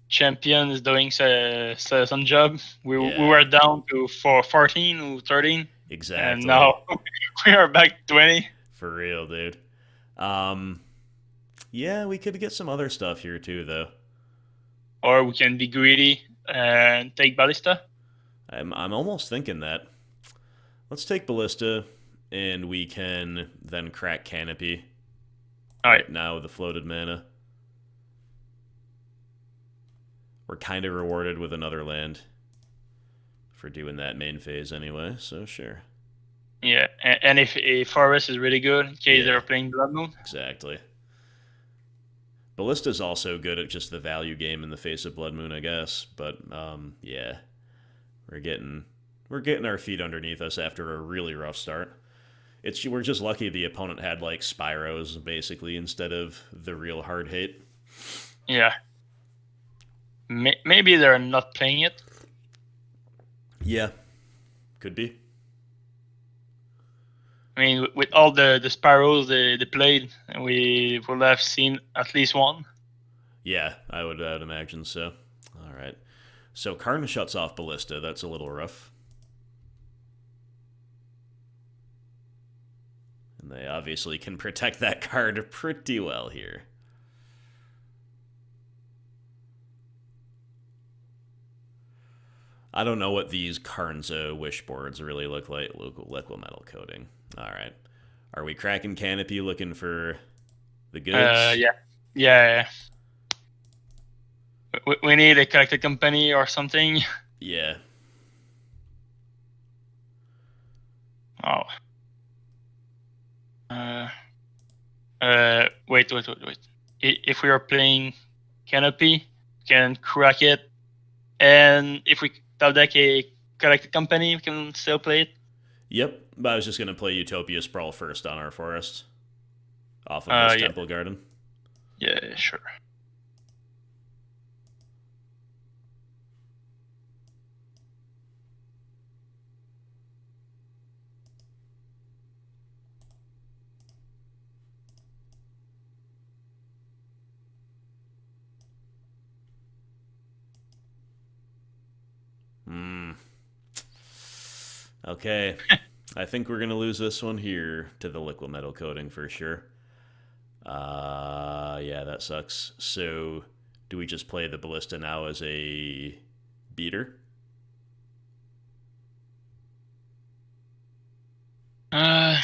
Champion is doing some job. We were down to 14 or 13. Exactly. And now we are back to 20. For real, dude. Yeah, we could get some other stuff here too, though. Or we can be greedy and take Ballista. I'm almost thinking that. Let's take Ballista, and we can then crack Canopy. All right. Now with the floated mana. We're kind of rewarded with another land for doing that main phase anyway, so sure. Yeah, and if a forest is really good, in case they're playing Blood Moon. Exactly. Ballista's also good at just the value game in the face of Blood Moon, I guess. But yeah, we're getting our feet underneath us after a really rough start. We're just lucky the opponent had like Spyros basically instead of the real hard hate. Yeah. Maybe they're not playing it. Yeah, could be. I mean, with all the Sparrows they played, we would have seen at least one. Yeah, I would imagine so. All right. So Karn shuts off Ballista. That's a little rough. And they obviously can protect that card pretty well here. I don't know what these Karnza wish boards really look like. Liquid metal coating. All right. Are we cracking Canopy looking for the goods? Yeah. We need a collected company or something. Yeah. Oh. Wait. If we are playing Canopy, we can crack it. And if we top deck a collected company, we can still play it. Yep, but I was just going to play Utopia Sprawl first on our forest. Off of this Temple Garden. Yeah, sure. Okay. I think we're going to lose this one here to the liquid metal coating for sure. Yeah, that sucks. So, do we just play the Ballista now as a beater? I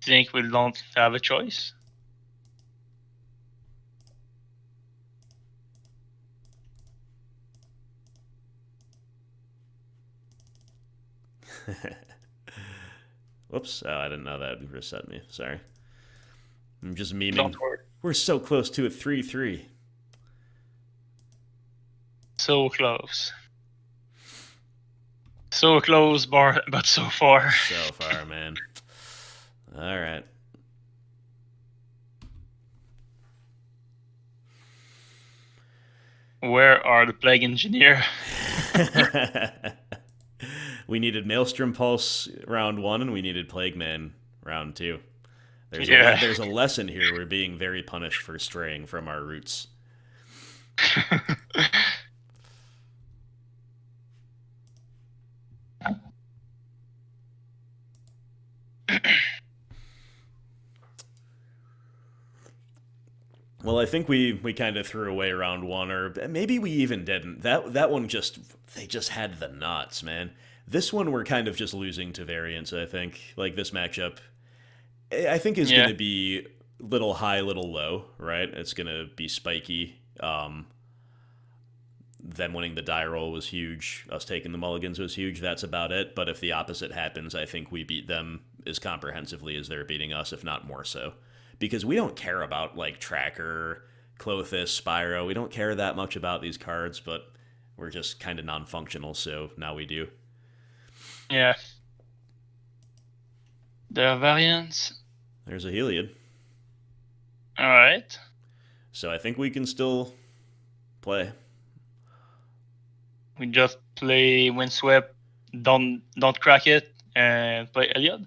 think we don't have a choice. Whoops. Oh, I didn't know that would reset me. Sorry. I'm just memeing. Don't worry. We're so close to a 3-3. So close. So close, but so far. So far, man. All right. Where are the Plague Engineer? We needed Maelstrom Pulse round 1, and we needed Plague Man round 2. There's a lesson here. We're being very punished for straying from our roots. Well, I think we kind of threw away round 1, or maybe we even didn't. That one they just had the nuts, man. This one we're kind of just losing to variance, I think. Like, this matchup, I think is going to be little high, little low, right? It's going to be spiky. Them winning the die roll was huge. Us taking the mulligans was huge. That's about it. But if the opposite happens, I think we beat them as comprehensively as they're beating us, if not more so. Because we don't care about, like, Tracker, Clothis, Spyro. We don't care that much about these cards, but we're just kind of non-functional, so now we do. Yeah. There are variants. There's a Heliod. Alright. So I think we can still play. We just play Windswept, don't crack it, and play Heliod.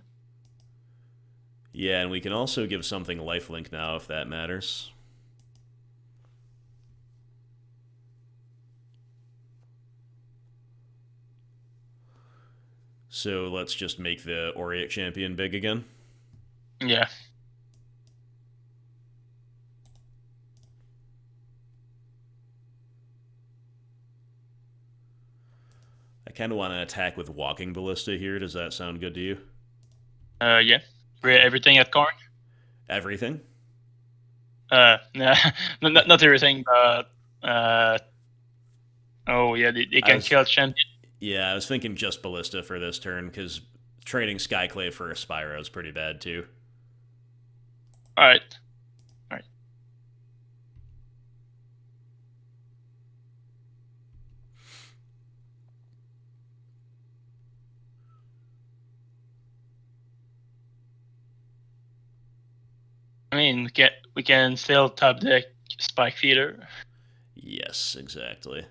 Yeah, and we can also give something lifelink now if that matters. So let's just make the Auriok Champion big again. Yeah. I kind of want to attack with Walking Ballista here. Does that sound good to you? Yeah. Everything at Corn? Everything? Nah, not everything, but oh yeah, they can kill Champion. Yeah, I was thinking just Ballista for this turn, because trading Skyclave for a Spyro is pretty bad, too. Alright. I mean, we can still top deck Spike Feeder. Yes, exactly.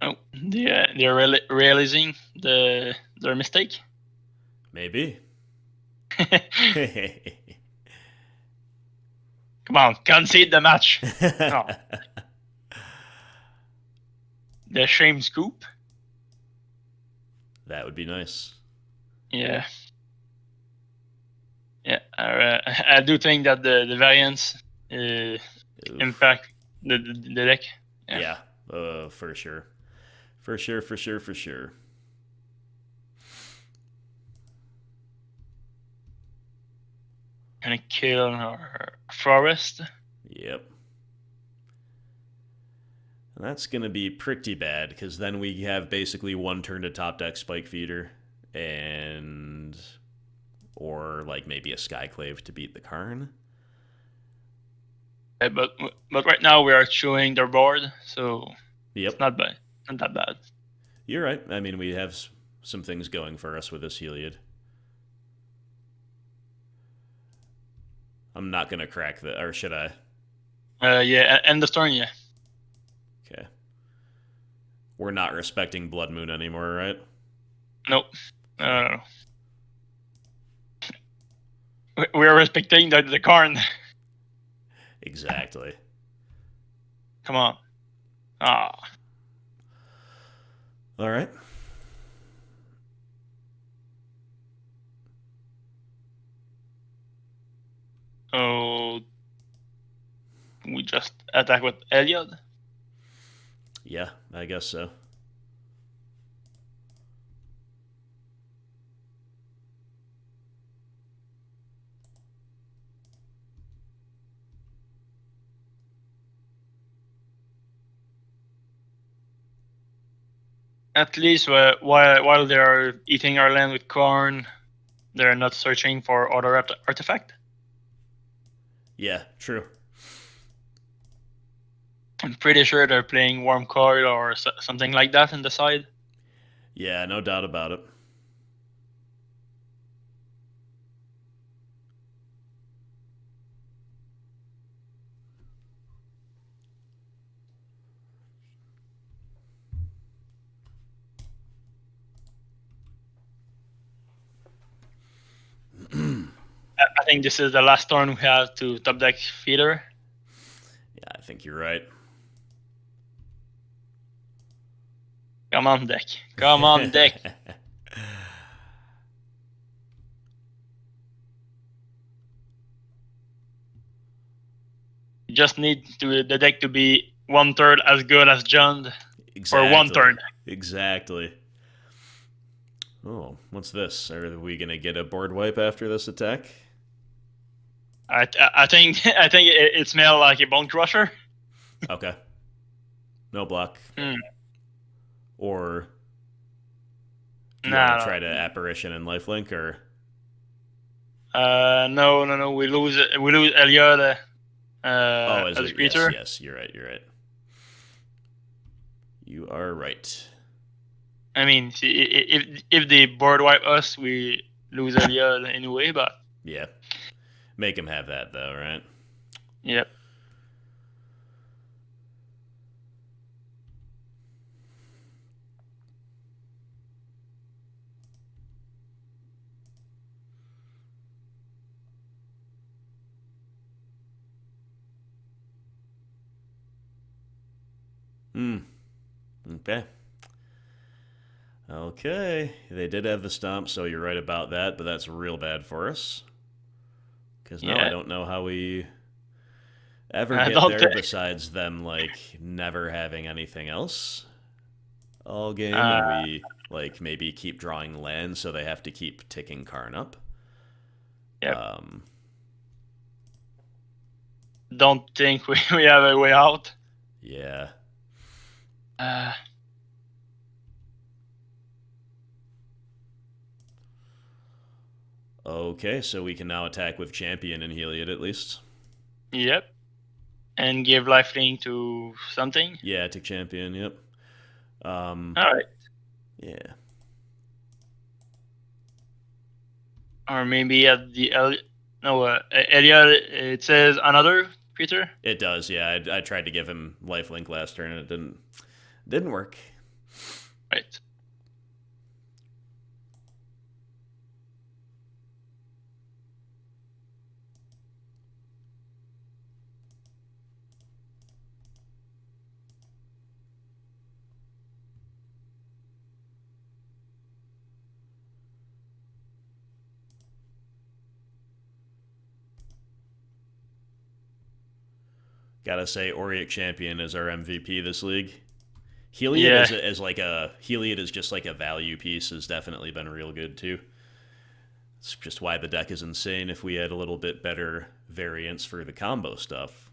Oh, they're realizing their mistake. Maybe. Come on, concede the match. Oh. The shame scoop. That would be nice. Yeah. Yeah, I do think that the variants impact the deck. Yeah, for sure. For sure. Gonna kill our forest. Yep. And that's gonna be pretty bad, because then we have basically one turn to top deck Spike Feeder, or like maybe a Skyclave to beat the Karn. But right now we are chewing their board, so yep. It's not bad. Not that bad. You're right. I mean, we have some things going for us with this Heliod. I'm not gonna crack the, or should I? Yeah, end the turn, yeah. Okay. We're not respecting Blood Moon anymore, right? Nope. We're respecting the Karn. Exactly. Come on. Ah. All right. Oh, we just attack with Heliod? Yeah, I guess so. At least while they are eating our land with corn, they're not searching for other artifact. Yeah, true. I'm pretty sure they're playing Warm Coil or something like that in the side. Yeah, no doubt about it. I think this is the last turn we have to top deck Feeder. Yeah, I think you're right. Come on, deck. Come on, deck. You just need the deck to be 1/3 as good as John for 1 turn. Exactly. Oh, what's this? Are we gonna get a board wipe after this attack? I think it smells like a Bone Crusher. Okay. No block. Or do you want to try to Apparition and Lifelink, or? No. We lose Heliod as a creature. Yes, you're right. You are right. I mean, if they board wipe us, we lose Heliod anyway, but... Yeah. Make him have that, though, right? Yep. Okay. They did have the stomp, so you're right about that, but that's real bad for us. Because now I don't know how we ever get there besides them, like, never having anything else all game, and we, like, maybe keep drawing land, so they have to keep ticking Karn up. Yep. Don't think we have a way out. Yeah. Okay, so we can now attack with Champion and Heliod at least. Yep. And give lifelink to something? Yeah, to Champion, yep. Alright. Yeah. Or maybe at the Heliod, it says another creature? It does, yeah. I tried to give him lifelink last turn and it didn't work. Right. Gotta say, Auriok Champion is our MVP this league. Heliod Heliod is just like a value piece, has definitely been real good too. It's just why the deck is insane. If we had a little bit better variance for the combo stuff,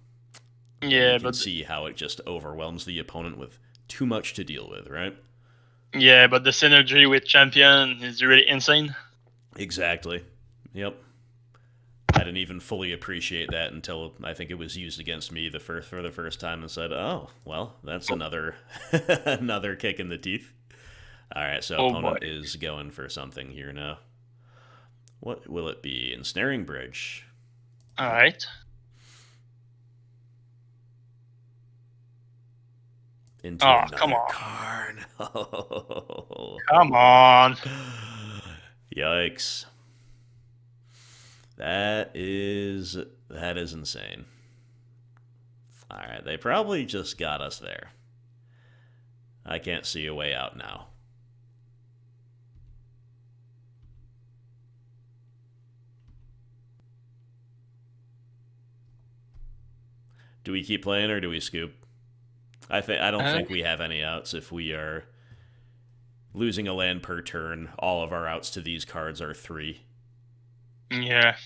yeah, you can see how it just overwhelms the opponent with too much to deal with, right? Yeah, but the synergy with Champion is really insane. Exactly. Yep. I didn't even fully appreciate that until I think it was used against me for the first time and said, "Oh, well, that's another another kick in the teeth." All right, so opponent is going for something here now. What will it be? Ensnaring Bridge. All right. Into come on. Karn. Oh. Come on. Yikes. That is insane. All right, they probably just got us there. I can't see a way out now. Do we keep playing or do we scoop? I don't think we have any outs if we are losing a land per turn. All of our outs to these cards are 3. Yeah.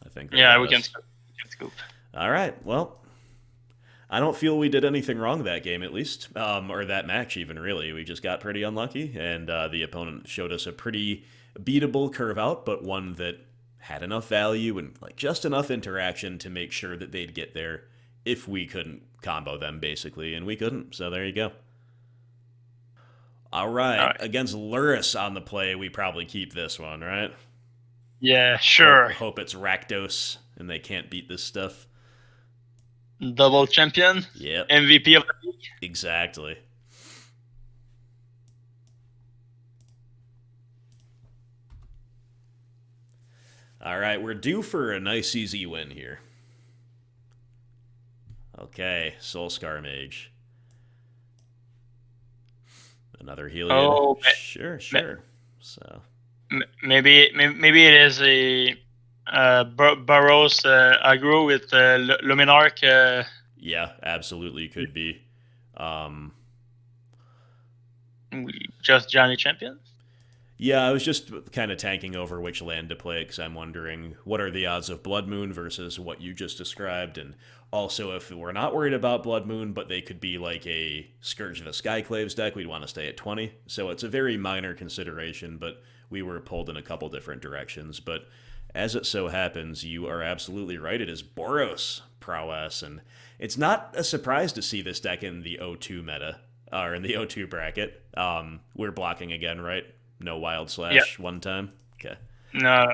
I think. Yeah, we can scoop. All right. Well, I don't feel we did anything wrong that game, at least, or that match even. Really, we just got pretty unlucky, and the opponent showed us a pretty beatable curve out, but one that had enough value and like just enough interaction to make sure that they'd get there if we couldn't combo them, basically, and we couldn't. So there you go. All right, against Luris on the play, we probably keep this one, right? Yeah, sure. Hope it's Rakdos and they can't beat this stuff. Double champion. Yep. MVP of the league. Exactly. All right, we're due for a nice easy win here. Okay, Soulscar Mage. Another Heliod. Oh, sure. So maybe it is a Boros Aggro with Luminarch. Yeah, absolutely could be. Just Johnny Champion? Yeah, I was just kind of tanking over which land to play because I'm wondering what are the odds of Blood Moon versus what you just described, and also if we're not worried about Blood Moon, but they could be like a Scourge of the Skyclaves deck, we'd want to stay at 20. So it's a very minor consideration, but we were pulled in a couple different directions. But as it so happens, you are absolutely right. It is Boros Prowess, and it's not a surprise to see this deck in the O2 meta, or in the O2 bracket. We're blocking again, right? No Wild Slash one time? Okay. No.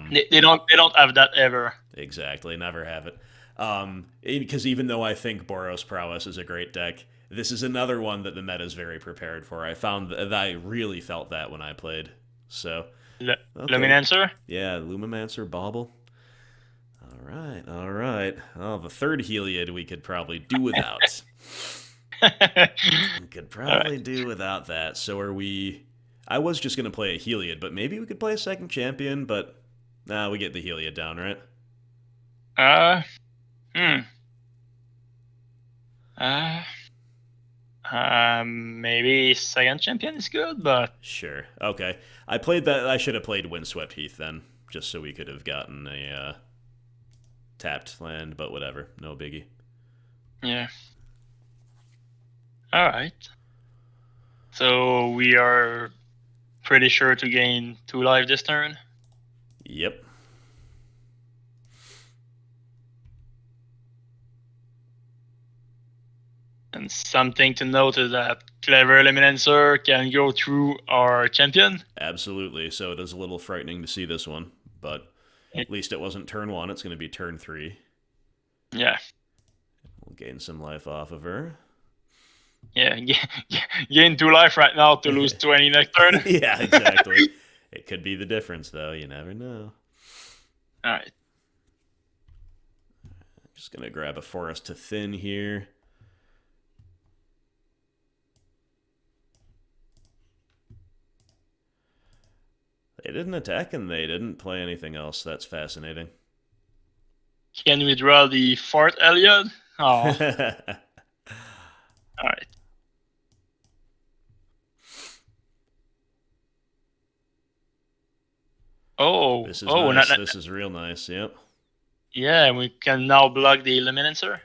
They don't have that ever. Exactly, never have it. Because even though I think Boros Prowess is a great deck, this is another one that the meta is very prepared for. I found that I really felt that when I played. So, Luminancer? Yeah, Lumimancer, Bauble. All right. Oh, the third Heliod we could probably do without. We could probably do without that. So are we... I was just going to play a Heliod, but maybe we could play a second champion, but we get the Heliod down, right? Maybe second champion is good, but... Sure. Okay. I played that. I should have played Windswept Heath then, just so we could have gotten a tapped land, but whatever. No biggie. Yeah. Alright. So we are pretty sure to gain 2 life this turn? Yep. And something to note is that Clever Luminancer can go through our champion. Absolutely. So it is a little frightening to see this one, but at least it wasn't turn 1. It's going to be turn 3. Yeah. We'll gain some life off of her. Yeah, gain 2 life right now to lose 20 next turn. Yeah, exactly. It could be the difference, though. You never know. All right. Just going to grab a Forest to Thin here. They didn't attack and they didn't play anything else. That's fascinating. Can we draw the 4th Heliod? Oh. All right. Oh, this is nice. This is real nice. Yep. Yeah, we can now block the Luminancer.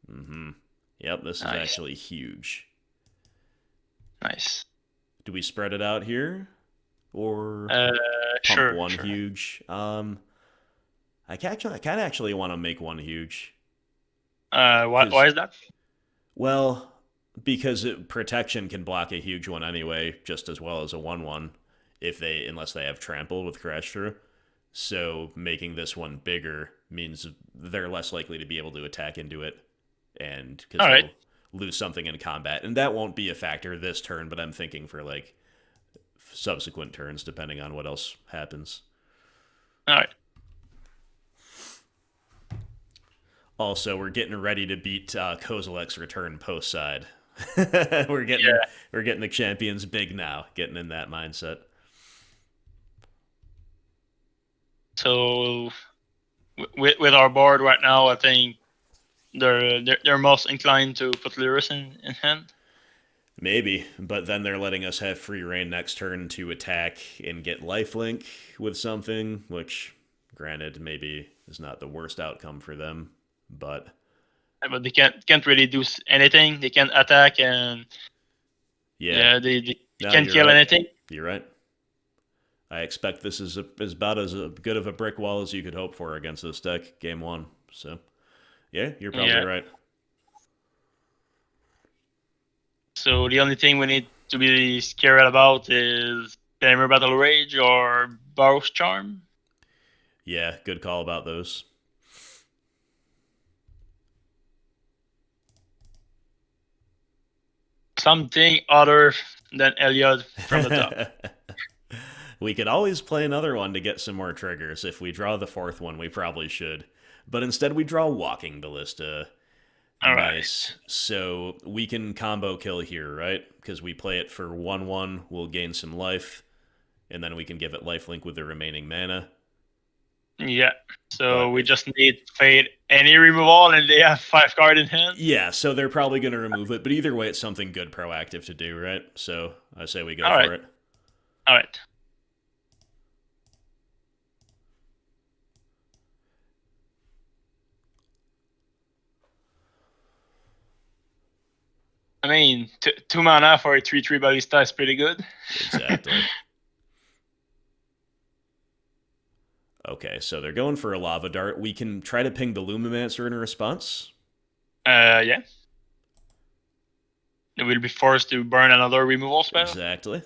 Mm-hmm. Yep, this is actually huge. Nice. Do we spread it out here, or pump one huge? I kind of actually want to make one huge. Why is that? Well, because protection can block a huge one anyway, just as well as a 1/1 unless they have trample with crash through. So making this one bigger means they're less likely to be able to attack into it, and because they'll lose something in combat, and that won't be a factor this turn. But I'm thinking for like subsequent turns, depending on what else happens. All right. Also, we're getting ready to beat Kozilek's return post side. we're getting the champions big now, getting in that mindset. So, with our board right now, I think they're most inclined to put Lyris in hand. Maybe, but then they're letting us have free reign next turn to attack and get lifelink with something, which, granted, maybe is not the worst outcome for them, but but they can't really do anything. They can't attack, and they can't kill anything. You're right. I expect this is about as good of a brick wall as you could hope for against this deck, game one. So, yeah, you're probably right. So the only thing we need to be scared about is Tamer Battle Rage or Boros Charm. Yeah, good call about those. Something other than Heliod from the top. We could always play another one to get some more triggers. If we draw the fourth one, we probably should. But instead we draw Walking Ballista. Nice. Right. So we can combo kill here, right? Because we play it for 1/1, we'll gain some life, and then we can give it lifelink with the remaining mana. Yeah. So we just need Fade any removal, and they have 5 cards in hand. Yeah, so they're probably going to remove it, but either way, it's something good proactive to do, right? So I say we go for it. All right. I mean, 2 mana for a 3/3 Ballista is pretty good. Exactly. Okay, so they're going for a Lava Dart. We can try to ping the Lumimancer in a response. Yeah. They will be forced to burn another removal spell. Exactly.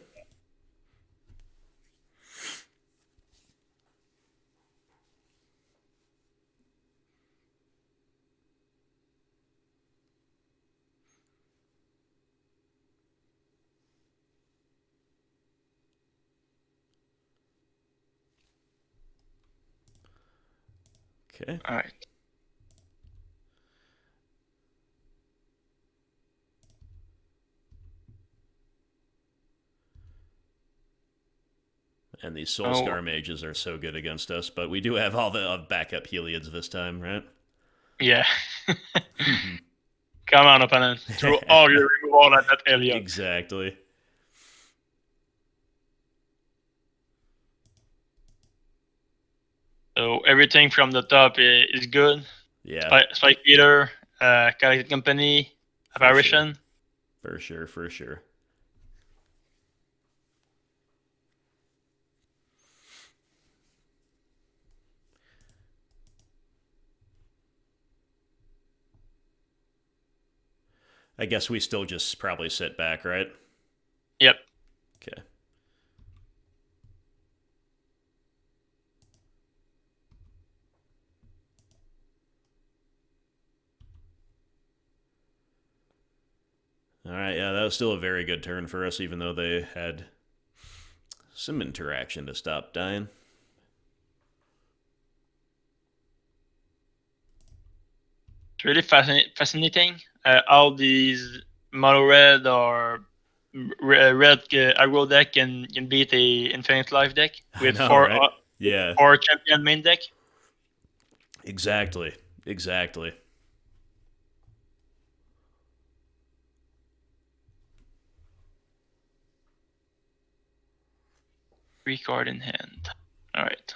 Okay. All right. And these Soulscar mages are so good against us, but we do have all the backup Heliods this time, right? Yeah. Come on, opponent. Throw all your removal at that Heliod. Exactly. So everything from the top is good. Yeah. Spike Peter, Skyclave Company, Apparition. For sure, for sure. I guess we still just probably sit back, right? Yep. Okay. All right, yeah, that was still a very good turn for us, even though they had some interaction to stop dying. It's really fascinating. All these mono red or red aggro deck can beat a infinite life deck with four champion main deck. Exactly. Exactly. Three card in hand. All right.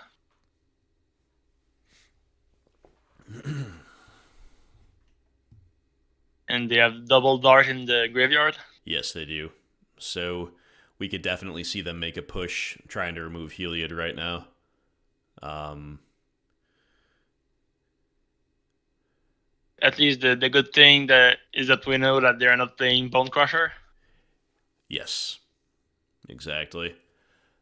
And they have double dart in the graveyard? Yes, they do. So we could definitely see them make a push trying to remove Heliod right now. At least the good thing is that we know that they're not playing Bone Crusher. Yes, exactly.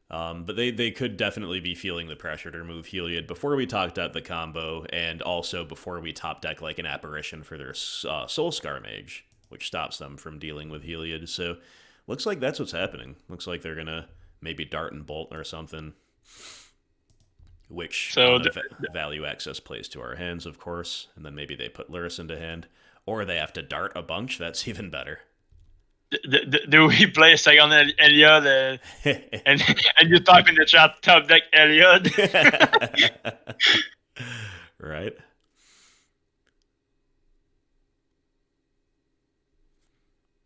But they could definitely be feeling the pressure to remove Heliod before we talked out the combo, and also before we top deck like an Apparition for their Soulscar Mage, which stops them from dealing with Heliod. So looks like that's what's happening. Looks like they're gonna maybe Dart and Bolt or something, which value access plays to our hands, of course, and then maybe they put Lurrus into hand, or they have to Dart a bunch. That's even better. Do we play a second Heliod and you type in the chat top deck Heliod? Right.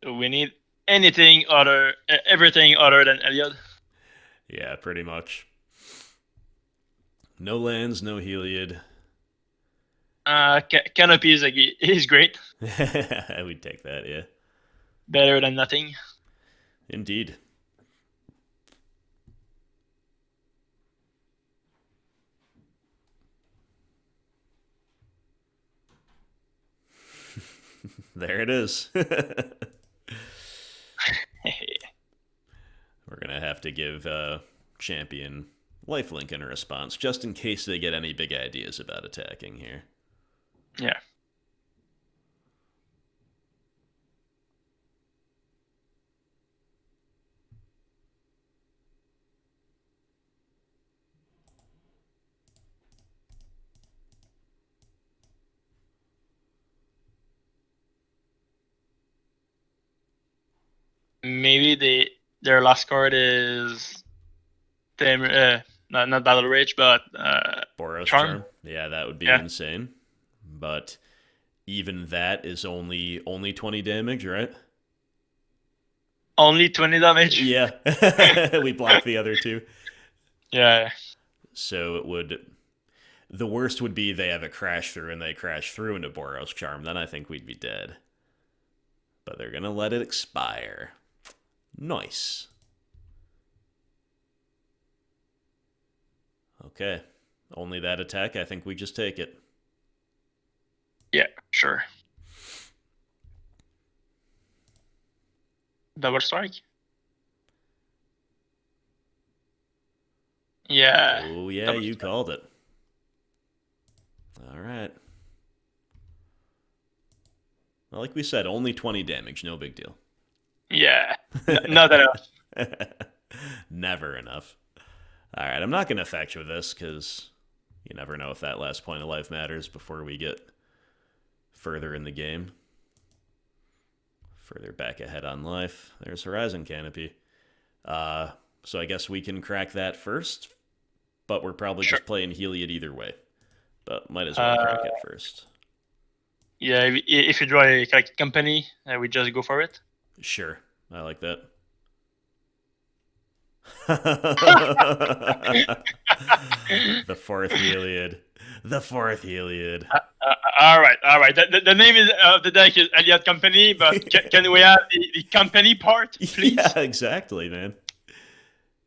So we need everything other than Heliod. Yeah, pretty much. No lands, no Heliod. Canopy is great. I would take that, yeah. Better than nothing. Indeed. There it is. We're going to have to give Champion lifelink in a response, just in case they get any big ideas about attacking here. Yeah. Maybe their last card is not Battle Rage, but Boros Charm. Yeah, that would be insane. But even that is only 20 damage, right? Only 20 damage? Yeah. We block the other two. Yeah. So it would... The worst would be they have a crash through and they crash through into Boros Charm. Then I think we'd be dead. But they're going to let it expire. Nice. Okay. Only that attack. I think we just take it. Yeah, sure. Double strike? Yeah. Oh, yeah, you called it. All right. Well, like we said, only 20 damage. No big deal. Yeah. Not enough. Never enough. All right, I'm not going to affect you with this because you never know if that last point of life matters before we get further in the game. Further back ahead on life. There's Horizon Canopy. So I guess we can crack that first, but we're probably just playing Heliod either way. But might as well crack it first. Yeah, if you draw a company, we just go for it. Sure, I like that. The fourth Heliod. The fourth Heliod. All right. The name of the deck is Heliod Company, but can we have the company part, please? Yeah, exactly, man.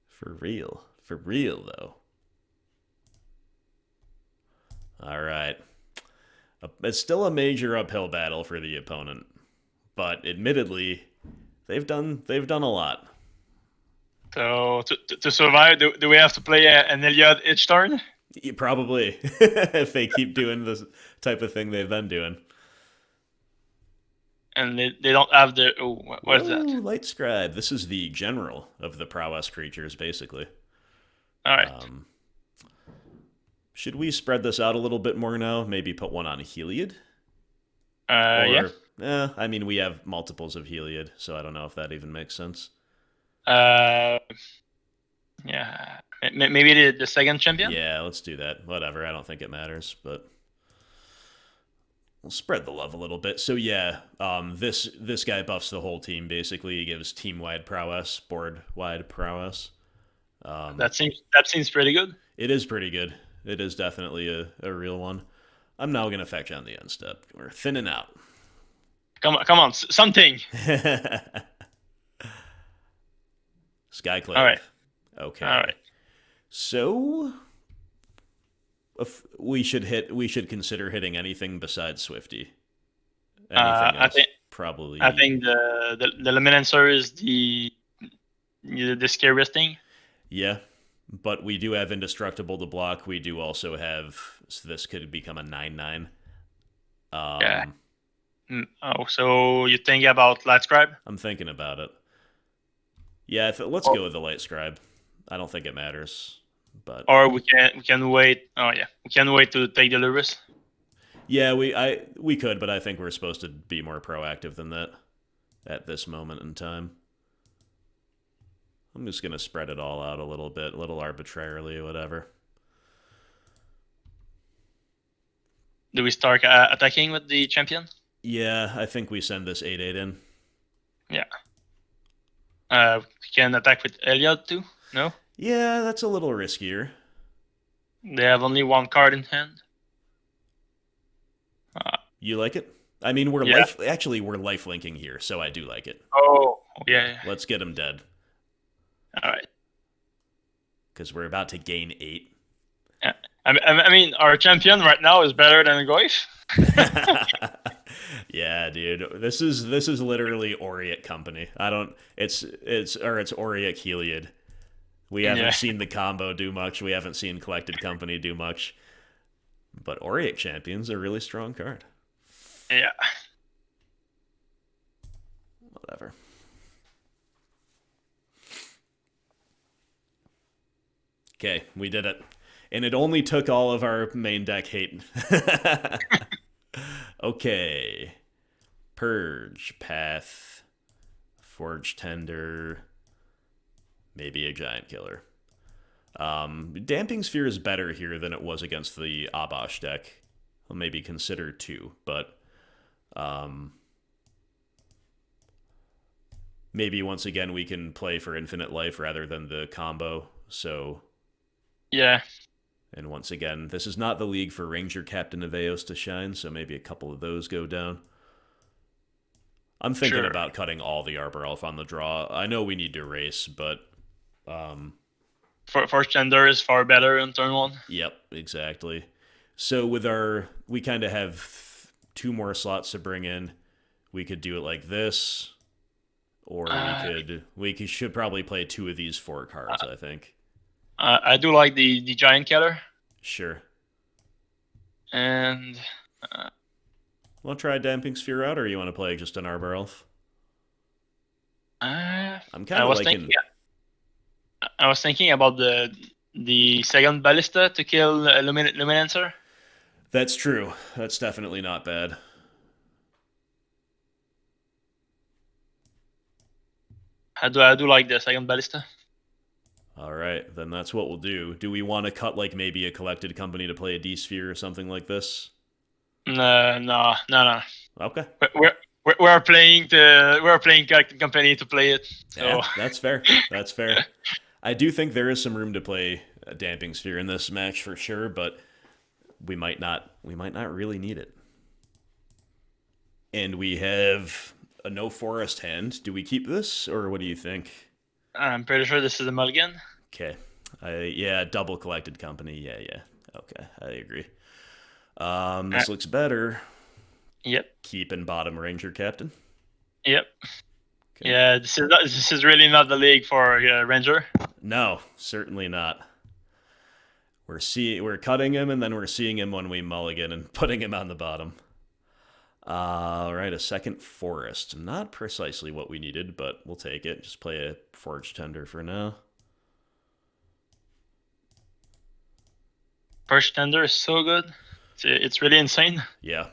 For real, though. All right. It's still a major uphill battle for the opponent, but admittedly, they've done a lot. So to survive, do we have to play an Heliod each turn? Probably, if they keep doing this type of thing they've been doing. And they don't have the... Oh, what is that? Light Scribe. This is the general of the prowess creatures, basically. All right. Should we spread this out a little bit more now? Maybe put one on Heliod? Yeah. I mean, we have multiples of Heliod, so I don't know if that even makes sense. Yeah. Maybe the second champion? Yeah, let's do that. Whatever, I don't think it matters, but we'll spread the love a little bit. So yeah, this guy buffs the whole team, basically. He gives team-wide prowess, board-wide prowess. That seems pretty good. It is pretty good. It is definitely a real one. I'm now going to fetch on the end step. We're thinning out. Come on, something. Skyclave. All right. Okay. All right. So if we should consider hitting anything besides Swifty. Anything else? Probably. I think the Luminancer is the scariest thing. Yeah. But we do have Indestructible to block. We do also have... So this could become a 9/9. Yeah. So you think about Light Scribe? I'm thinking about it. Yeah, let's go with the Light Scribe. I don't think it matters. But or we can wait. Oh yeah, we can wait to take the Lurus. Yeah, we could, but I think we're supposed to be more proactive than that at this moment in time. I'm just going to spread it all out a little bit, a little arbitrarily, whatever. Do we start attacking with the champion? Yeah, I think we send this 8/8 in. Yeah. We can attack with Heliod too? No? Yeah, that's a little riskier. They have only one card in hand. You like it? I mean, Yeah. we're life linking here, so I do like it. Oh, yeah. Let's get him dead. All right. Because we're about to gain 8. Yeah. I mean, our champion right now is better than Goif. Yeah, dude. This is literally Auriok Company. It's Auriok Heliod. We haven't seen the combo do much. We haven't seen Collected Company do much. But Auriok Champion's a really strong card. Yeah. Whatever. Okay, we did it. And it only took all of our main deck hate. Okay. Purge, Path, Forge-Tender, maybe a Giant Killer. Damping Sphere is better here than it was against the Obosh deck. I'll maybe consider 2, but maybe once again we can play for infinite life rather than the combo. So yeah. And once again, this is not the league for Ranger-Captain of Eos to shine, so maybe a couple of those go down. I'm thinking about cutting all the Arbor Elf on the draw. I know we need to race, but Forge-Tender is far better in turn 1. Yep, exactly. So we kind of have 2 more slots to bring in. We could do it like this, or we should probably play 2 of these 4 cards, I think. I do like the Giant Killer. Sure. And want to try Damping Sphere out, or you want to play just an Arbor Elf? I'm kind of liking... I was thinking about the second Ballista to kill Luminancer. That's true. That's definitely not bad. I do like the second Ballista. All right, then that's what we'll do. Do we want to cut like maybe a Collected Company to play a D-Sphere or something like this? No. Okay. We're playing Collected Company to play it. So. Yeah, that's fair. That's fair. I do think there is some room to play a Damping Sphere in this match for sure, but we might not really need it. And we have a no forest hand. Do we keep this, or what do you think? I'm pretty sure this is a mulligan. Okay. Yeah, double Collected Company. Yeah. Okay, I agree. This looks better. Yep. Keep in bottom Ranger-Captain. Yep. Okay. Yeah, this is really not the league for Ranger. No, certainly not. We're cutting him, and then we're seeing him when we mulligan and putting him on the bottom. All right, a second forest. Not precisely what we needed, but we'll take it. Just play a Forge-Tender for now. Forge-Tender is so good. It's really insane. Yeah.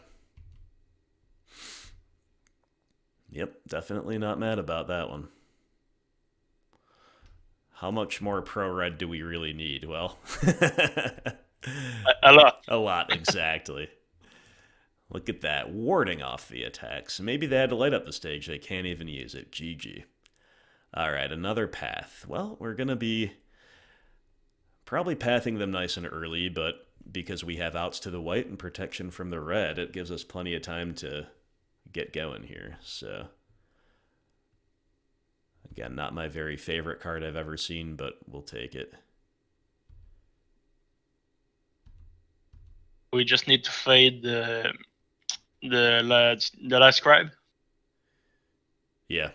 Yep, definitely not mad about that one. How much more pro-red do we really need? Well, a lot. A lot, exactly. Look at that, warding off the attacks. Maybe they had to light up the stage. They can't even use it. GG. All right, another path. Well, we're going to be probably pathing them nice and early, but because we have outs to the white and protection from the red, it gives us plenty of time to get going here. So, again, not my very favorite card I've ever seen, but we'll take it. We just need to fade the last scribe. Yeah.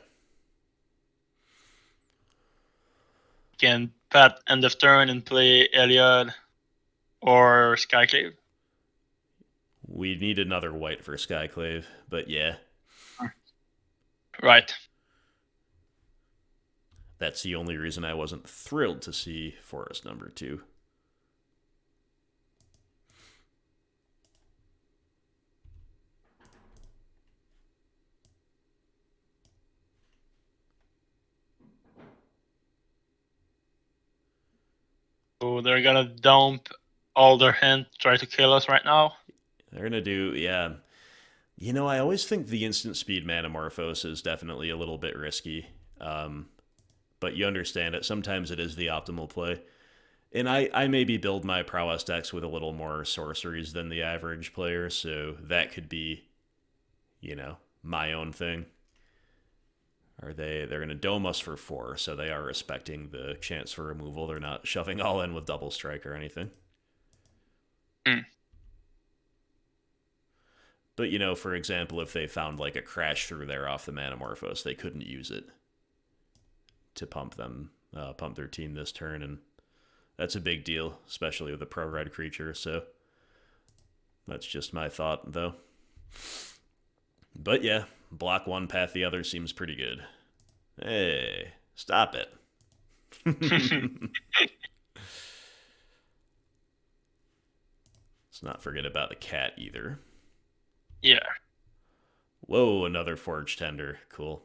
Can pat end of turn and play Heliod or Skyclave. We need another white for Skyclave, but yeah. Right. That's the only reason I wasn't thrilled to see Forest number 2. So they're gonna dump all their hand, try to kill us right now. They're gonna do, yeah. You know, I always think the instant speed Manamorphose is definitely a little bit risky. But you understand it. Sometimes it is the optimal play. And I maybe build my prowess decks with a little more sorceries than the average player, so that could be, my own thing. They're going to dome us for 4, so they are respecting the chance for removal. They're not shoving all in with double strike or anything. Mm. But, for example, if they found like a crash through there off the Manamorphose, they couldn't use it to pump their team this turn, and that's a big deal, especially with a pro-red creature, so that's just my thought, though. But yeah, block one, path the other seems pretty good. Hey, stop it. Let's not forget about the cat either. Yeah. Whoa, another Forge-Tender. Cool.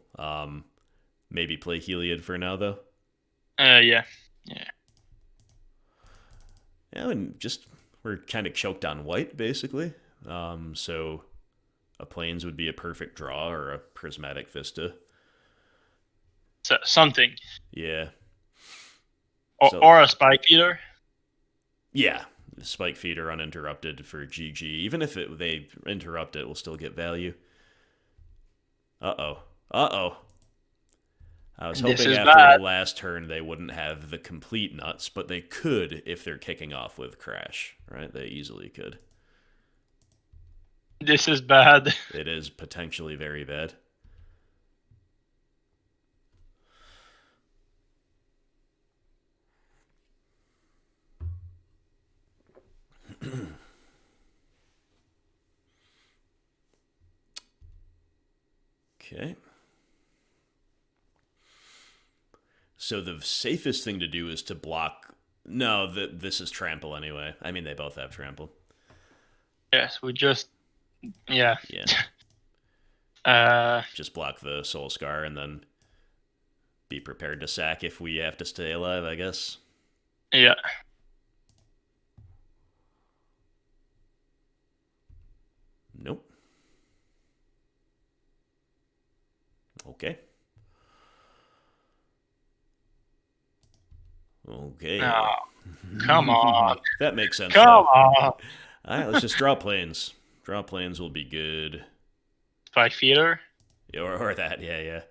Maybe play Heliod for now, though? Yeah. Yeah, and we're kind of choked on white, basically. So a Plains would be a perfect draw, or a Prismatic Vista. So, something. Yeah. Or a Spike Eater. Yeah. Spike Feeder uninterrupted for GG. Even if they interrupt it, we'll still get value. Uh-oh. I was hoping after the last turn they wouldn't have the complete nuts, but they could if they're kicking off with Crash, right? They easily could. This is bad. It is potentially very bad. Okay. So the safest thing to do is to block... No, this is trample anyway. I mean, they both have trample. Yes, we just... Yeah. Just block the Soul Scar and then be prepared to sack if we have to stay alive, I guess. Yeah. Nope. Okay. Okay. Oh, come on. That makes sense. Come on. All right, let's just draw Plains. Draw Plains will be good. Spike Feeder? Or that, yeah.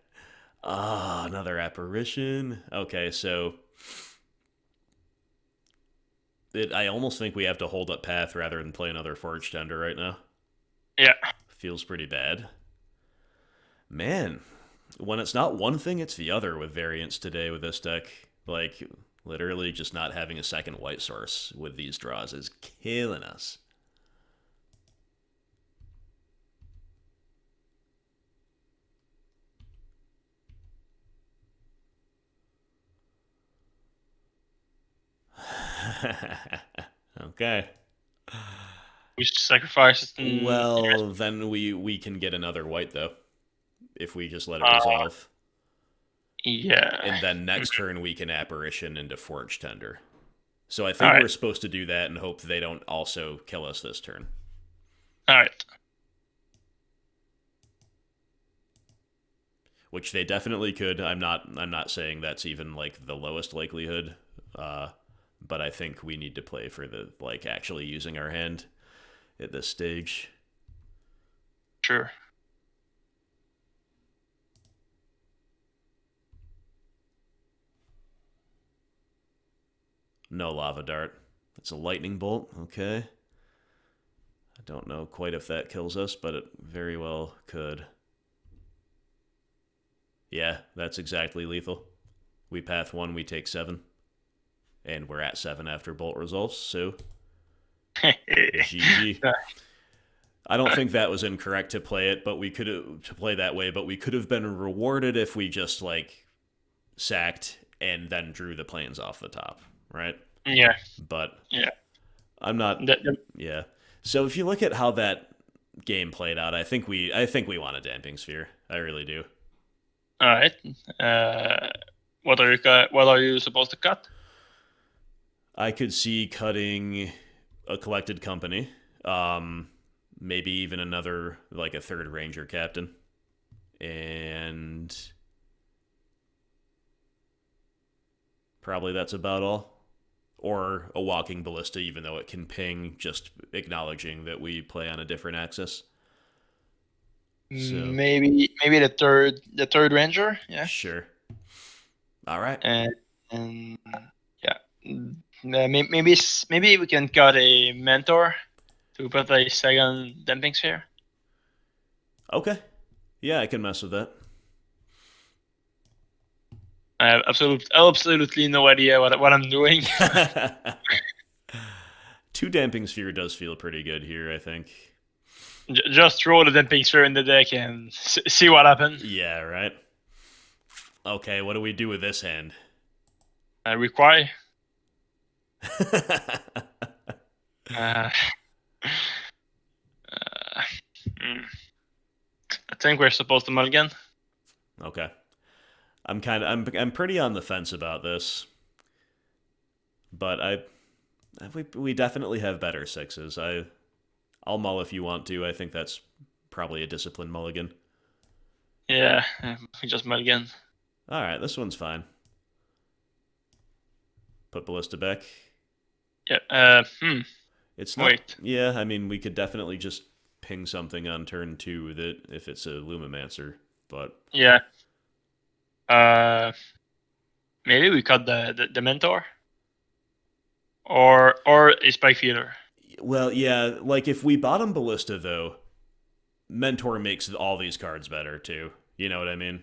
Another Apparition. Okay, so... I almost think we have to hold up path rather than play another Forge-Tender right now. Yeah. Feels pretty bad. Man, when it's not one thing, it's the other with variants today with this deck. Like, literally just not having a second white source with these draws is killing us. Okay. We should sacrifice it. Well, then we can get another white, though. If we just let it resolve. Yeah. And then next turn we can Apparition into Forge-Tender. So I think we're supposed to do that and hope they don't also kill us this turn. Alright. Which they definitely could. I'm not saying that's even like the lowest likelihood. But I think we need to play for the actually using our hand at this stage. Sure. No Lava Dart. It's a Lightning Bolt. Okay. I don't know quite if that kills us, but it very well could. Yeah, that's exactly lethal. We path 1, we take 7. And we're at 7 after Bolt resolves, so... GG. I don't think that was incorrect to play it, but we could to play that way, but we could have been rewarded if we just, sacked and then drew the Plains off the top, right? Yeah. But... Yeah. I'm not... Yeah. So if you look at how that game played out, I think we want a Damping Sphere. I really do. Alright. What are you supposed to cut? I could see cutting a Collected Company, maybe even another, a third Ranger-Captain, and probably that's about all. or a Walking Ballista, even though it can ping, just acknowledging that we play on a different axis. So Maybe the third Ranger, yeah. sure. All right. And yeah, maybe we can cut a mentor to put a second damping sphere. Okay. Yeah, I can mess with that. I have absolutely no idea what I'm doing. 2 Damping Sphere does feel pretty good here, I think. Just throw the damping sphere in the deck and see what happens. Yeah, right. Okay, what do we do with this hand? Require. I think we're supposed to mulligan. Okay. I'm pretty on the fence about this. But we definitely have better 6s. I'll mull if you want to. I think that's probably a disciplined mulligan. Yeah, we just mulligan. Alright, this one's fine. Put Ballista back. Yeah, It's not... Wait. Yeah, I mean, we could definitely just ping something on turn 2 with it if it's a Lumimancer, but... Yeah. Maybe we cut the Mentor? Or a Spike Feeder. Well, yeah, like if we bottom Ballista, though, Mentor makes all these cards better, too. You know what I mean?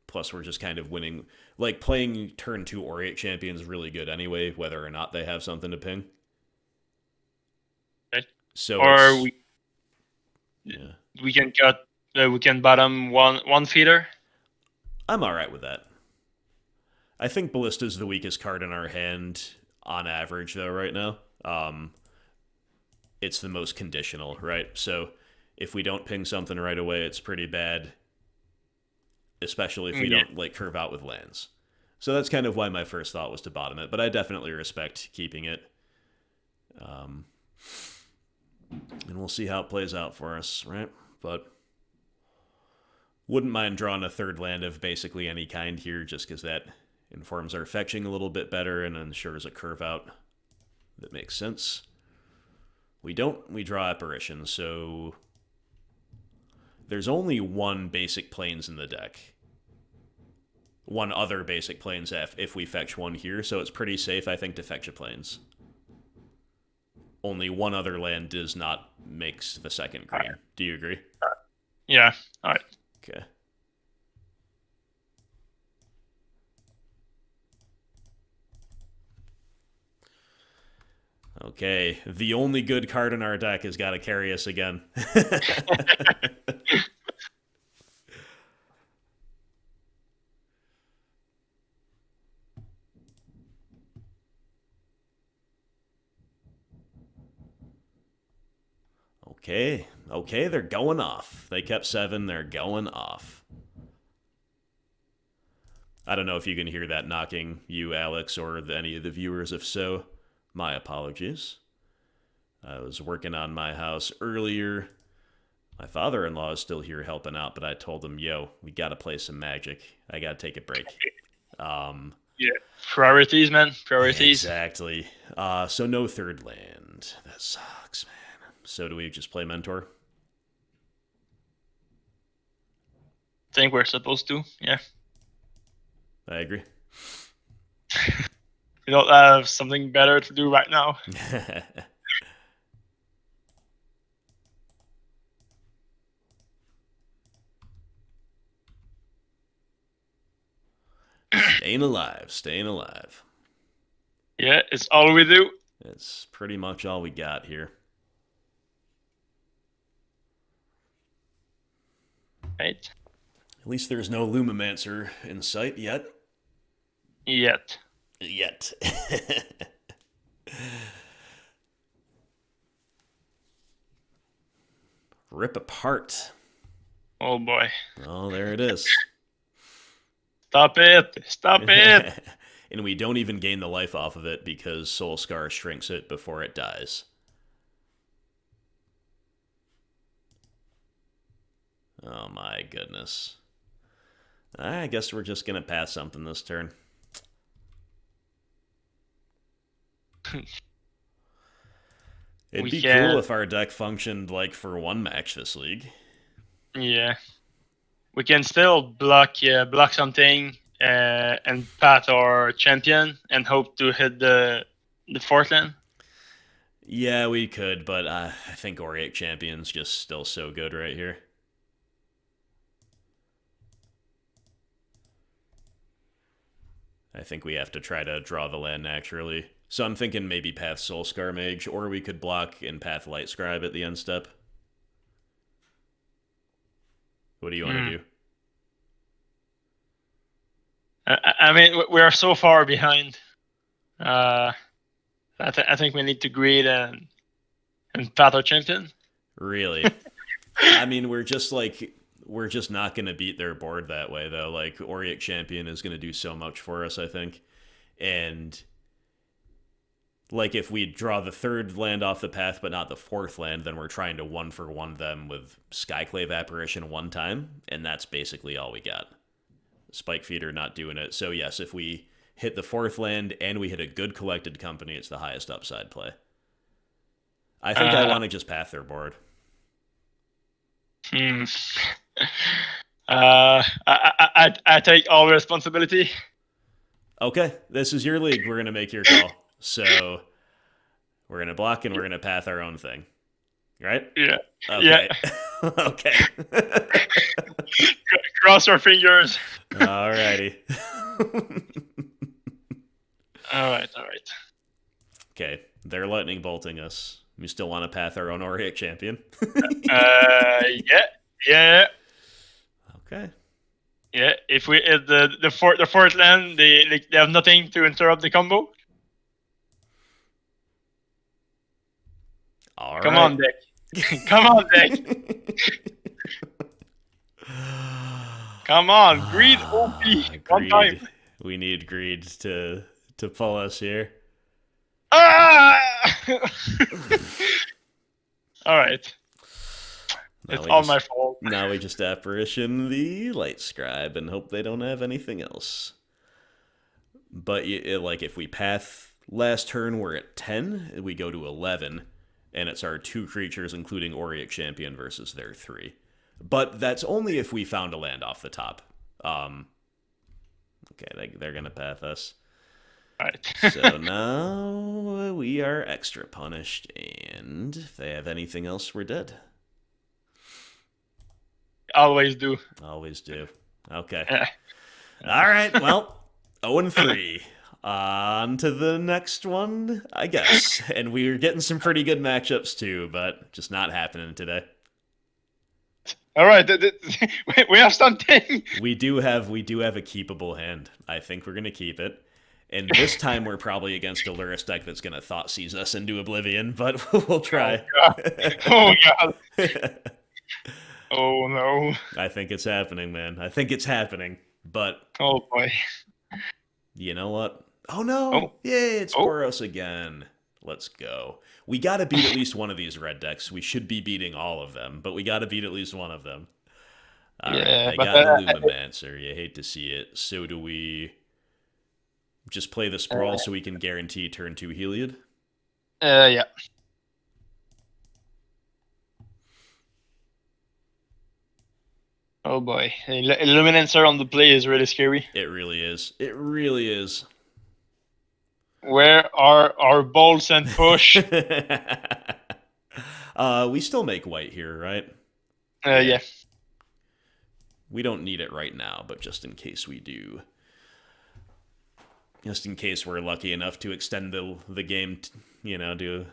Plus, we're just kind of winning. Like, playing turn 2 Auriok Champion is really good anyway, whether or not they have something to ping. Okay. So or we can cut. We can bottom one feeder. I'm alright with that. I think Ballista's the weakest card in our hand on average, though, right now. It's the most conditional, right? So if we don't ping something right away, it's pretty bad. Especially if we don't like curve out with lands. So that's kind of why my first thought was to bottom it, but I definitely respect keeping it. And we'll see how it plays out for us, right? But wouldn't mind drawing a third land of basically any kind here, just because that informs our fetching a little bit better and ensures a curve out that makes sense. We draw Apparition, so there's only one basic plains in the deck. One other basic plains if we fetch one here, so it's pretty safe, I think, to fetch a plains. Only one other land does not mix the second green. Right. Do you agree? Yeah. All right. Okay. Okay, the only good card in our deck has got to carry us again. Okay, they're going off. They kept 7, they're going off. I don't know if you can hear that knocking, you, Alex, or any of the viewers. If so, my apologies. I was working on my house earlier. My father-in-law is still here helping out, but I told him, yo, we got to play some Magic. I got to take a break. Yeah, priorities, man. Priorities. Exactly. So no third land. That sucks, man. So do we just play Mentor? I think we're supposed to, yeah. I agree. We don't have something better to do right now. Staying alive. Yeah, it's all we do. It's pretty much all we got here. Right. At least there's no Lumimancer in sight yet. Yet. Rip apart. Oh boy. Oh, there it is. Stop it. And we don't even gain the life off of it because Soul Scar shrinks it before it dies. Oh my goodness. I guess we're just going to pass something this turn. It'd be cool if our deck functioned like for one match this league. Yeah, we can still block something and path our champion and hope to hit the fourth land. Yeah, we could, but I think Auriok Champion's just still so good right here. I think we have to try to draw the land naturally. So I'm thinking maybe Path Soulscar Mage, or we could block in Path Light Scribe at the end step. What do you want to do? I mean, we are so far behind. I think we need to greed and path our champion. Really? I mean, we're just not going to beat their board that way, though. Like, Auriok Champion is going to do so much for us, I think. And, like, if we draw the third land off the path, but not the fourth land, then we're trying to 1-for-1 them with Skyclave Apparition one time, and that's basically all we got. Spike Feeder not doing it. So, yes, if we hit the fourth land and we hit a good Collected Company, it's the highest upside play. I think I want to just path their board. I take all responsibility. Okay, this is your league. We're going to make your call. So we're going to block and we're going to path our own thing. Right? Yeah. Okay. Yeah. Okay. Cross our fingers. Alrighty. All right. Okay, they're lightning bolting us. We still want to path our own Auriok Champion? Yeah. Okay. Yeah, if we hit the fourth land, they have nothing to interrupt the combo. All Come right. on, deck. Come on, deck. Come on, greed OP. One time. We need greed to pull us here. Ah! All right. It's all my fault. Now we just apparition the Light Scribe and hope they don't have anything else. But like if we path last turn, we're at 10. We go to 11, and it's our 2 creatures, including Auriok Champion, versus their 3. But that's only if we found a land off the top. Okay, they're gonna path us. All right. So now we are extra punished, and if they have anything else, we're dead. Always do. Always do. Okay. All right. Well, 0-3. On to the next one, I guess. And we're getting some pretty good matchups too, but just not happening today. All right. We have something. We do have a keepable hand. I think we're gonna keep it. And this time we're probably against a Lurrus deck that's gonna Thought Seize us into oblivion, but we'll try. Oh god. Oh no. I think it's happening, man. I think it's happening. But oh boy. You know what? Oh no. Yay, it's Boros again. Let's go. We gotta beat at least one of these red decks. We should be beating all of them, but we gotta beat at least one of them. Alright, I got the Lumimancer. You hate to see it. So do we just play the Sprawl so we can guarantee turn 2 Heliod? Yeah. Oh boy, Illuminancer on the play is really scary. It really is. It really is. Where are our bolts and push? We still make white here, right? Yeah. We don't need it right now, but just in case we do. Just in case we're lucky enough to extend the game, do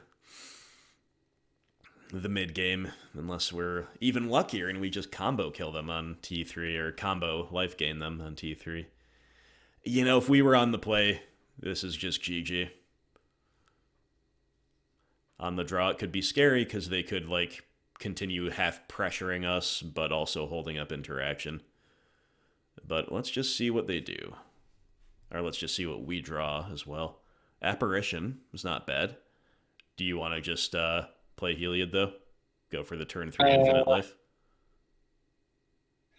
the mid game, unless we're even luckier and we just combo kill them on T3 or combo life gain them on T3. If we were on the play, this is just GG. On the draw, it could be scary because they could continue half pressuring us, but also holding up interaction. But let's just see what they do. Or let's just see what we draw as well. Apparition is not bad. Do you want to just play Heliod, though? Go for the turn 3 infinite life?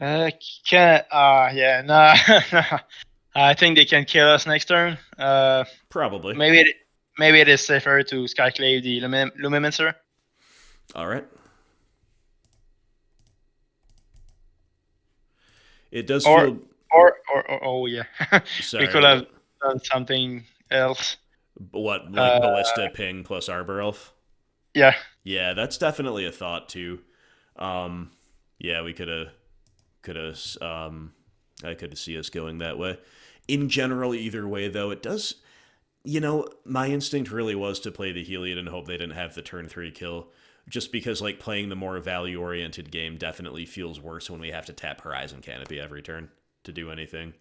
Yeah, nah. I think they can kill us next turn. Probably. Maybe maybe it is safer to Skyclave the Lumimancer. All right. It does feel... Or oh yeah. Sorry, we could have done something else. What, like Ballista Ping plus Arbor Elf? Yeah. Yeah, that's definitely a thought too. Yeah, we could have, I could see us going that way. In general, either way, though, it does, my instinct really was to play the Heliod and hope they didn't have the turn 3 kill, just because, like, playing the more value-oriented game definitely feels worse when we have to tap Horizon Canopy every turn to do anything.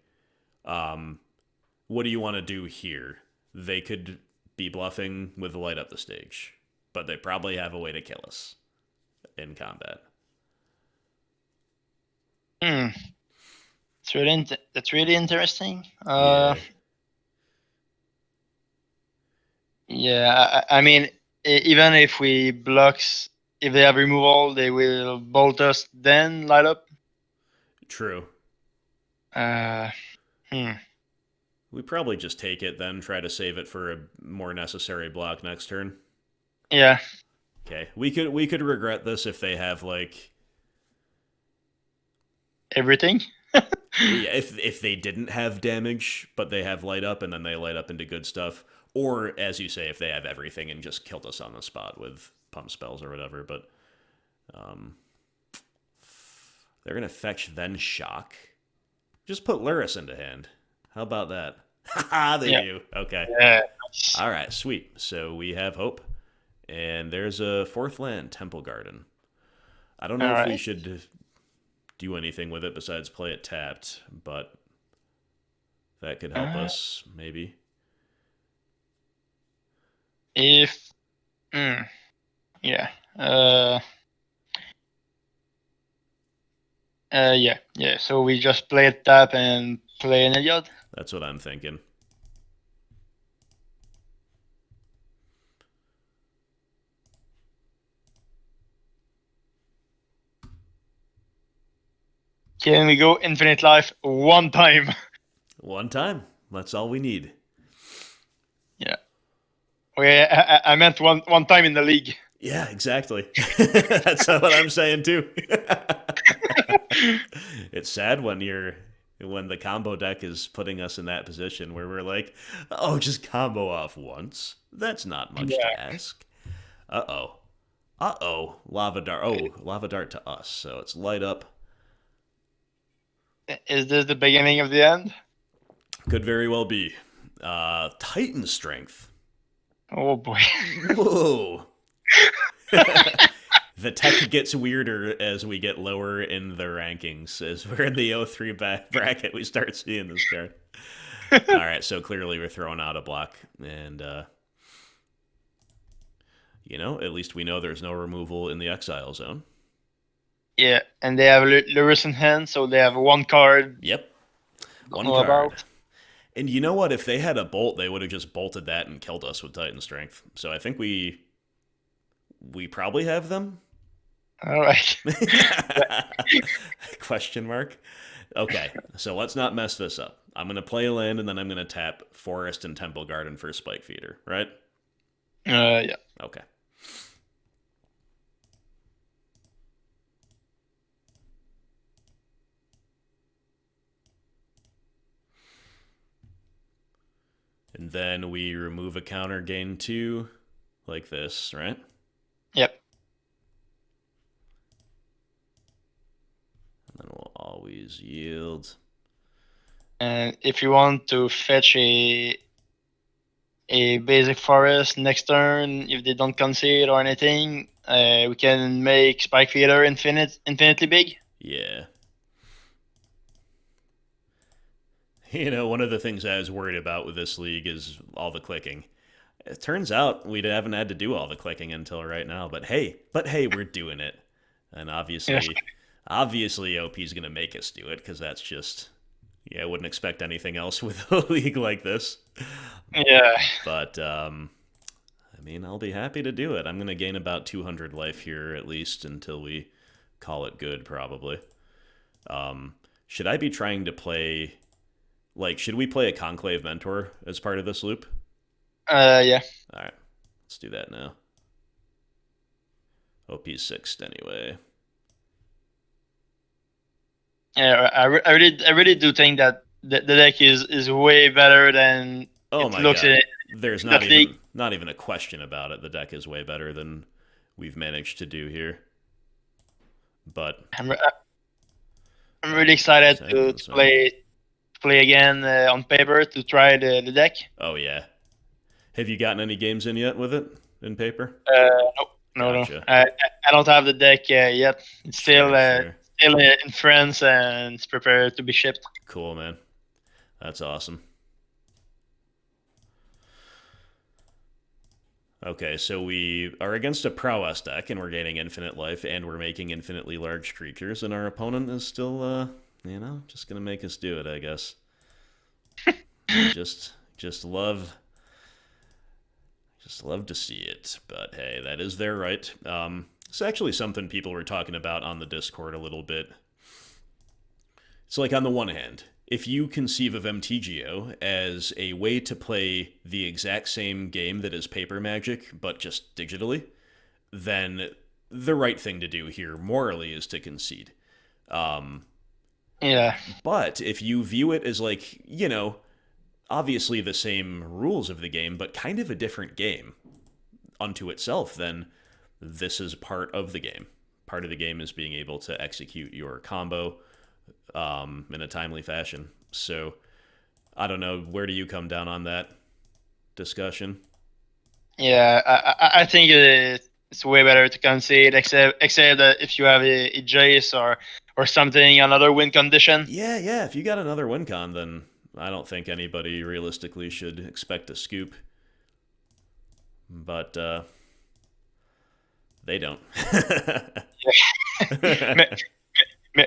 What do you want to do here? They could be bluffing with Light Up the Stage, but they probably have a way to kill us in combat. That's really interesting. Yeah, I mean, even if we blocks, if they have removal, they will bolt us, then light up. True. We probably just take it, then try to save it for a more necessary block next turn. Yeah. Okay, we could regret this if they have, like, everything. Yeah, if they didn't have damage, but they have light up, and then they light up into good stuff. Or, as you say, if they have everything and just killed us on the spot with pump spells or whatever. But they're going to fetch, then shock. Just put Luris into hand. How about that? Haha, they do. Okay. Yeah. All right, sweet. So we have hope. And there's a 4th land, Temple Garden. I don't know if we should do anything with it besides play it tapped, but that could help us, maybe. If... yeah. Yeah. So we just play it tap and play an Heliod? That's what I'm thinking. Can we go infinite life one time? One time. That's all we need. Yeah. Okay, I meant one time in the league. Yeah, exactly. That's what I'm saying too. It's sad when the combo deck is putting us in that position where we're like, oh, just combo off once. That's not much to ask. Uh-oh. Lava Dart. Oh, Lava Dart to us. So it's light up. Is this the beginning of the end? Could very well be. Titan Strength. Oh boy. Whoa. The tech gets weirder as we get lower in the rankings. As we're in the 03 bracket, we start seeing this card. All right, so clearly we're throwing out a block. And, at least we know there's no removal in the Exile zone. Yeah, and they have Luris in hand, so they have one card. Yep. One card. About. And you know what? If they had a bolt, they would have just bolted that and killed us with Titan Strength. So I think we probably have them. All right. Question mark. Okay, so let's not mess this up. I'm going to play a land, and then I'm going to tap Forest and Temple Garden for a Spike Feeder, right? Yeah. Okay. And then we remove a counter, gain 2, like this, right? Yep. And then we'll always yield. And if you want to fetch a basic forest next turn, if they don't concede or anything, we can make Spike Feeder infinitely big. Yeah. One of the things I was worried about with this league is all the clicking. It turns out we haven't had to do all the clicking until right now, but hey, we're doing it. And obviously OP's going to make us do it, because that's just, I wouldn't expect anything else with a league like this. Yeah. But, I'll be happy to do it. I'm going to gain about 200 life here, at least, until we call it good, probably. Should I be trying to play... should we play a Conclave Mentor as part of this loop? Yeah. All right, let's do that now. OP's 6th anyway. Yeah, I really do think that the deck is way better than Oh it my looks god. in There's that league. not even a question about it. The deck is way better than we've managed to do here. But I'm really excited to seconds, play again on paper to try the deck. Oh yeah. Have you gotten any games in yet with it in paper? No, Gotcha. I don't have the deck yet. It's still Sure. still in France and it's prepared to be shipped. Cool, man. That's awesome. Okay, so we are against a prowess deck, and we're gaining infinite life, and we're making infinitely large creatures, and our opponent is still, just gonna make us do it, I guess. just love to see it, but hey, that is their right. It's actually something people were talking about on the Discord a little bit. It's like, on the one hand, if you conceive of MTGO as a way to play the exact same game that is paper Magic, but just digitally, then the right thing to do here, morally, is to concede. Yeah. But if you view it as like, obviously the same rules of the game, but kind of a different game unto itself, then this is part of the game. Part of the game is being able to execute your combo in a timely fashion. So, I don't know, where do you come down on that discussion? Yeah, I think it's way better to concede, except that if you have a Jace or something, another win condition. Yeah, if you got another win con, then I don't think anybody realistically should expect a scoop. But, they don't.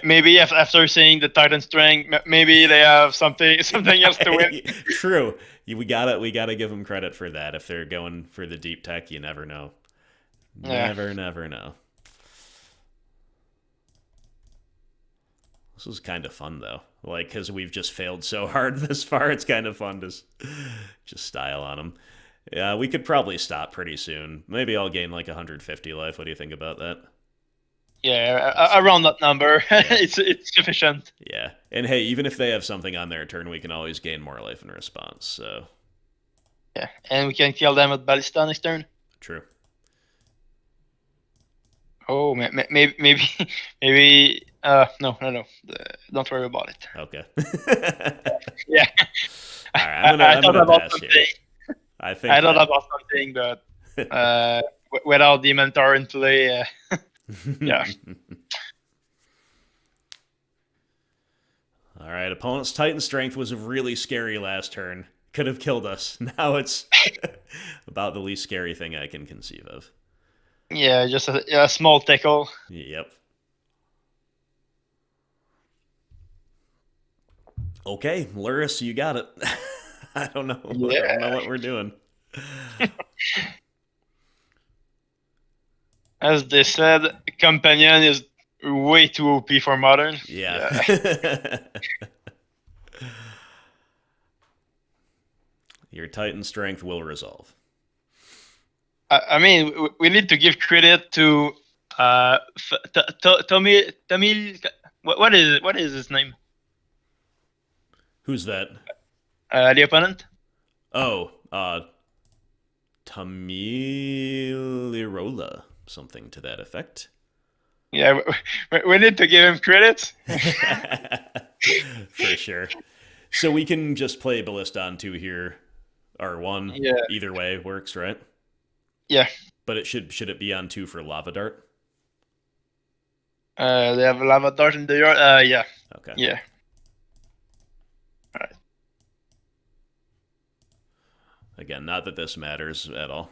Maybe after seeing the Titan strength, maybe they have something else to win. True. We gotta give them credit for that. If they're going for the deep tech, you never know. Never know. This is kind of fun though. Like, because we've just failed so hard this far, it's kind of fun to just style on them. Yeah, we could probably stop pretty soon. Maybe I'll gain like 150 life. What do you think about that? Yeah, around that number, Yeah. it's sufficient. Yeah, and hey, even if they have something on their turn, we can always gain more life in response. So yeah, and we can kill them with Ballista next turn. true. Oh, maybe. No. Don't worry about it. Okay. Yeah. All right, I'm gonna pass here. I thought about something, but without the Mentor in play, yeah. All right, opponent's Titan Strength was really scary last turn. Could have killed us. Now it's about the least scary thing I can conceive of. Yeah, just a small tickle. Yep. Okay, Luris, you got it. I don't know. Yeah. I don't know what we're doing. As they said, Companion is way too OP for Modern. Yeah. Your Titan Strength will resolve. I mean, we need to give credit to Tommy. What is his name? Who's that? The opponent? Oh, Tamilirola. Something to that effect. Yeah, we need to give him credit. For sure. So we can just play Ballista on 2 here, or 1. Yeah. Either way works, right? Yeah. But it should it be on 2 for Lava Dart? They have a Lava Dart in the yard. Yeah. Okay. Yeah. All right. Again, not that this matters at all.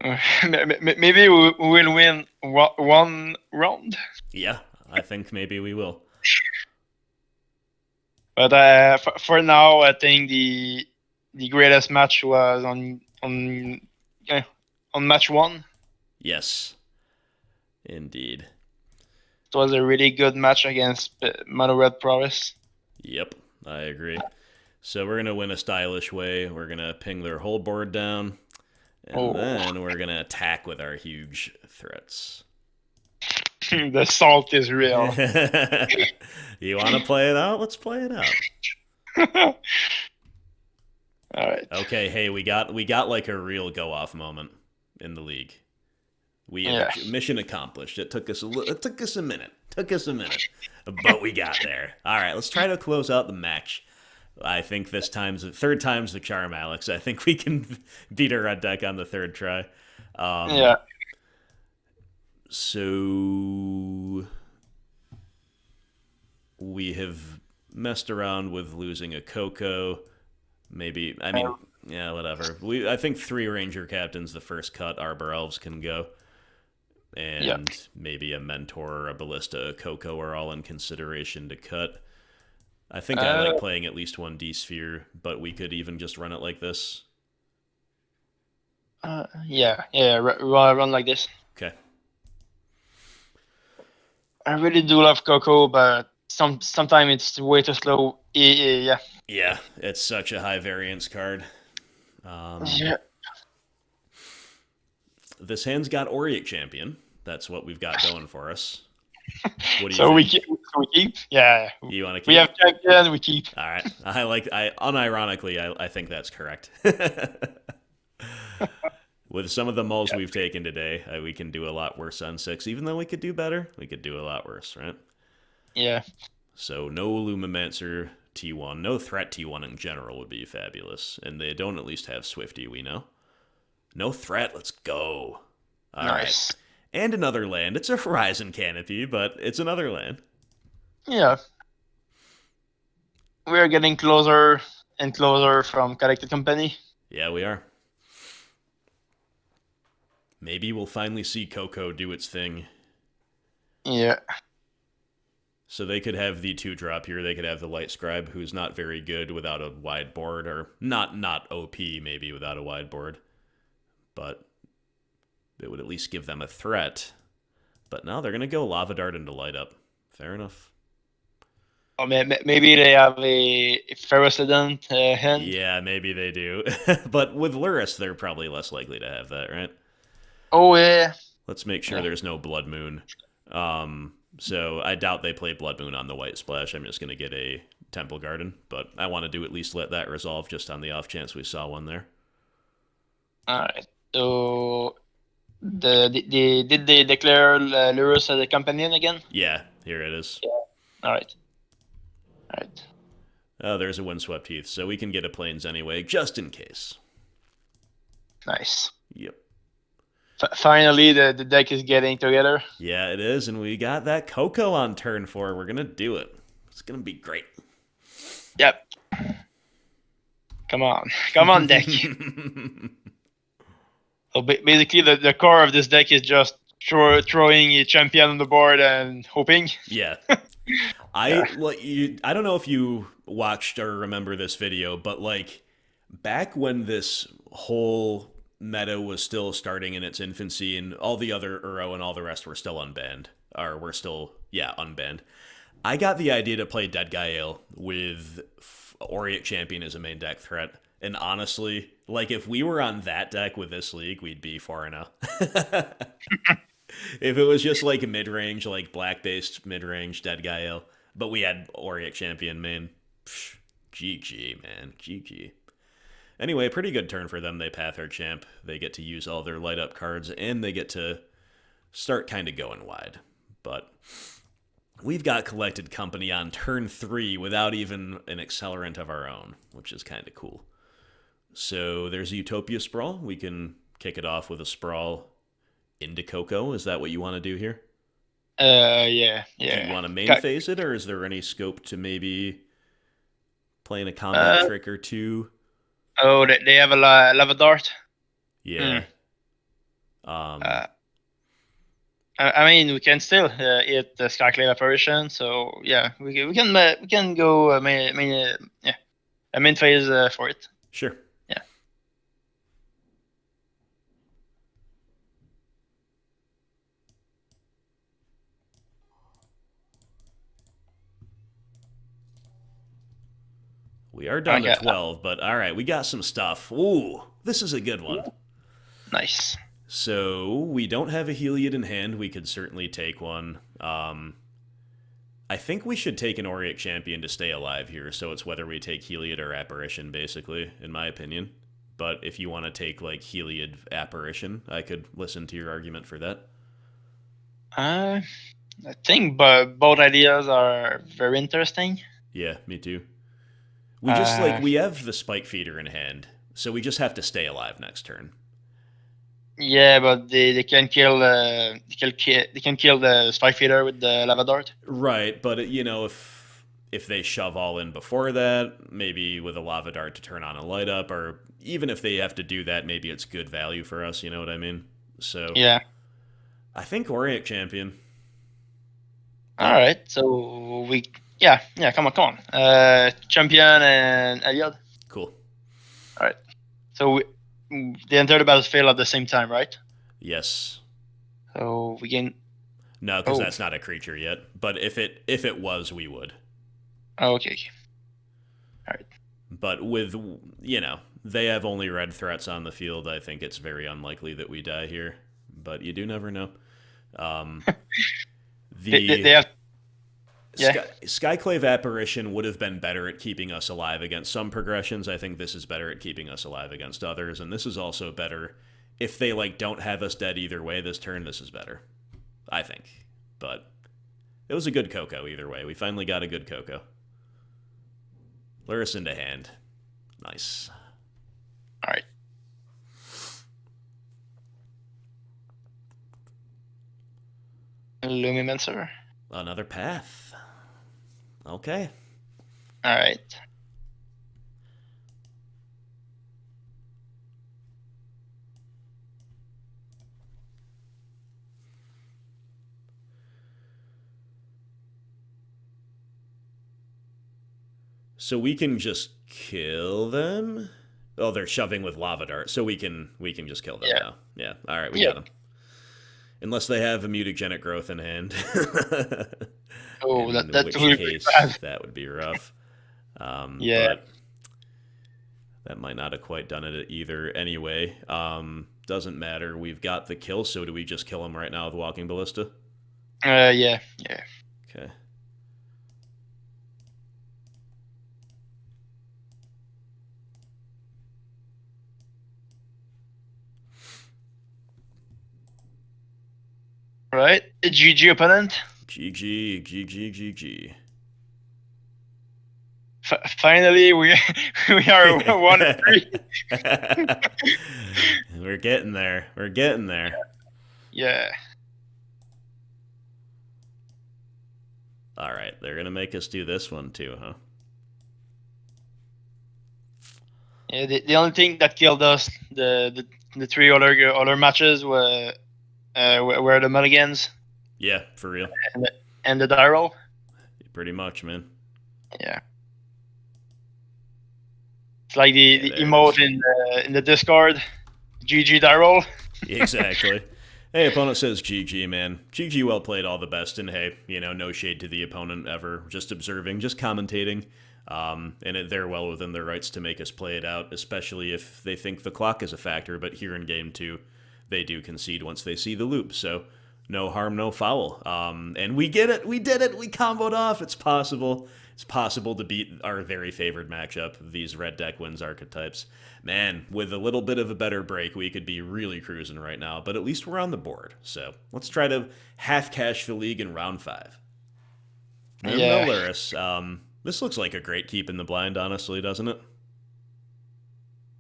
Maybe we will win one round. Yeah, I think maybe we will. But for now, I think the greatest match was on match 1. Yes, indeed. It was a really good match against Mono Red Prowess. Yep, I agree. So we're going to win a stylish way. We're going to ping their whole board down. And then we're going to attack with our huge threats. The salt is real. You want to play it out? Let's play it out. All right. Okay, hey, we got like a real go-off moment in the league. Mission accomplished. It took us a minute. But we got there. All right, let's try to close out the match. I think third time's the charm, Alex. I think we can beat a red deck on the third try. So we have messed around with losing a Coco. Maybe, I mean, yeah, whatever. I think 3 Ranger Captains, the first cut, Arbor Elves can go. And maybe a Mentor, a Ballista, a Coco are all in consideration to cut. I think I like playing at least 1 D-Sphere, but we could even just run it like this. Run like this. Okay. I really do love Coco, but sometimes it's way too slow. Yeah, it's such a high variance card. This hand's got Auriok Champion. That's what we've got going for us. What do you think? We keep? Yeah. You want to keep? We have champion, we keep. All right. Unironically, I think that's correct. With some of the mulls we've taken today, we can do a lot worse on 6. Even though we could do better, we could do a lot worse, right? Yeah. So no Lumimancer T1. No threat T1 in general would be fabulous. And they don't at least have Swifty, we know. No threat. Let's go. All nice. Right. And another land. It's a Horizon Canopy, but it's another land. Yeah. We're getting closer and closer from Collected Company. Yeah, we are. Maybe we'll finally see Coco do its thing. Yeah. So they could have the 2-drop here. They could have the Light Scribe, who's not very good without a wide board, or not OP maybe without a wide board. But it would at least give them a threat. But now they're going to go Lava Dart into Light Up. Fair enough. Oh, maybe they have a Ferocident hand. Yeah, maybe they do. But with Lurrus, they're probably less likely to have that, right? Oh, yeah. Let's make sure there's no Blood Moon. So I doubt they play Blood Moon on the White Splash. I'm just going to get a Temple Garden. But I wanted to at least let that resolve just on the off chance we saw one there. All right. So did they declare Lurrus as a companion again? Yeah, here it is. Yeah. All right. Oh, there's a Windswept Heath, so we can get a Plains anyway, just in case. Nice. Yep. Finally, the deck is getting together. Yeah, it is, and we got that Coco on turn 4. We're going to do it. It's going to be great. Yep. Come on, deck. So basically, the core of this deck is just throwing a champion on the board and hoping. Yeah. I don't know if you watched or remember this video, but like back when this whole meta was still starting in its infancy and all the other Uro and all the rest were still unbanned, unbanned. I got the idea to play Dead Guy Ale with Auriok Champion as a main deck threat. And honestly, like if we were on that deck with this league, we'd be 4-0. If it was just like a mid-range, like black-based mid-range Dead Guy Ale, but we had Auriok Champion main, GG, man, GG. Anyway, pretty good turn for them. They path our champ. They get to use all their light-up cards, and they get to start kind of going wide. But we've got Collected Company on turn 3 without even an accelerant of our own, which is kind of cool. So there's a Utopia Sprawl. We can kick it off with a Sprawl into Coco. Is that what you want to do here? Yeah. Do you want to main phase it, or is there any scope to maybe playing a combat trick or two? Oh, they have a Lava Dart? Yeah. I mean, we can still hit the Skyclave Apparition, so yeah, we can go a main phase for it. Sure. Yeah. We are down Okay. to 12, but all right, we got some stuff. Ooh, this is a good one. Nice. So we don't have a Heliod in hand. We could certainly take one. I think we should take an Auriok Champion to stay alive here, so it's whether we take Heliod or Apparition, basically, in my opinion. But if you want to take, like, Heliod Apparition, I could listen to your argument for that. I think both ideas are very interesting. Yeah, me too. We just, we have the Spike Feeder in hand, so we just have to stay alive next turn. Yeah, but they can kill they can kill the Spike Feeder with the Lava Dart. Right, but if they shove all in before that, maybe with a Lava Dart to turn on a light up, or even if they have to do that, maybe it's good value for us. You know what I mean? So yeah, I think Auriok Champion. All right, so come on. Champion and Heliod. Cool. All right, so they enter the battlefield at the same time, right? Yes. So we can. No, because that's not a creature yet. But if it was, we would. Oh, okay. All right. But with they have only red threats on the field. I think it's very unlikely that we die here. But you do never know. They have. Yeah. Skyclave Apparition would have been better at keeping us alive against some progressions. I think this is better at keeping us alive against others, and this is also better if they don't have us dead either way this turn. This is better, I think. But it was a good Coco either way. We finally got a good Coco. Lure us into hand. Nice. All right. Lumimancer. Another path. Okay. All right. So we can just kill them? Oh, they're shoving with Lava Dart, so we can just kill them now. Yeah. All right, we got them. Unless they have a mutagenic growth in hand. Oh, in that which would case, be bad. that would be rough. Yeah. But that might not have quite done it either. Anyway, doesn't matter. We've got the kill, so do we just kill him right now with Walking Ballista? Yeah. Okay. Right. GG opponent. GG. Finally, we are 1-3. We're getting there. Yeah. All right, they're gonna make us do this one too, huh? Yeah. The only thing that killed us the three other matches were the mulligans. Yeah, for real. And the die roll. Pretty much, man. Yeah. It's like the emote in the Discord. GG die roll. Exactly. Hey, opponent says GG, man. GG, well played, all the best. And hey, no shade to the opponent ever. Just observing, just commentating. And they're well within their rights to make us play it out, especially if they think the clock is a factor. But here in game 2, they do concede once they see the loop. So no harm, no foul. And we get it. We did it. We comboed off. It's possible. It's possible to beat our very favored matchup, these red deck wins archetypes. Man, with a little bit of a better break, we could be really cruising right now, but at least we're on the board. So let's try to half cash the league in round 5. Yeah. Luris, this looks like a great keep in the blind, honestly, doesn't it?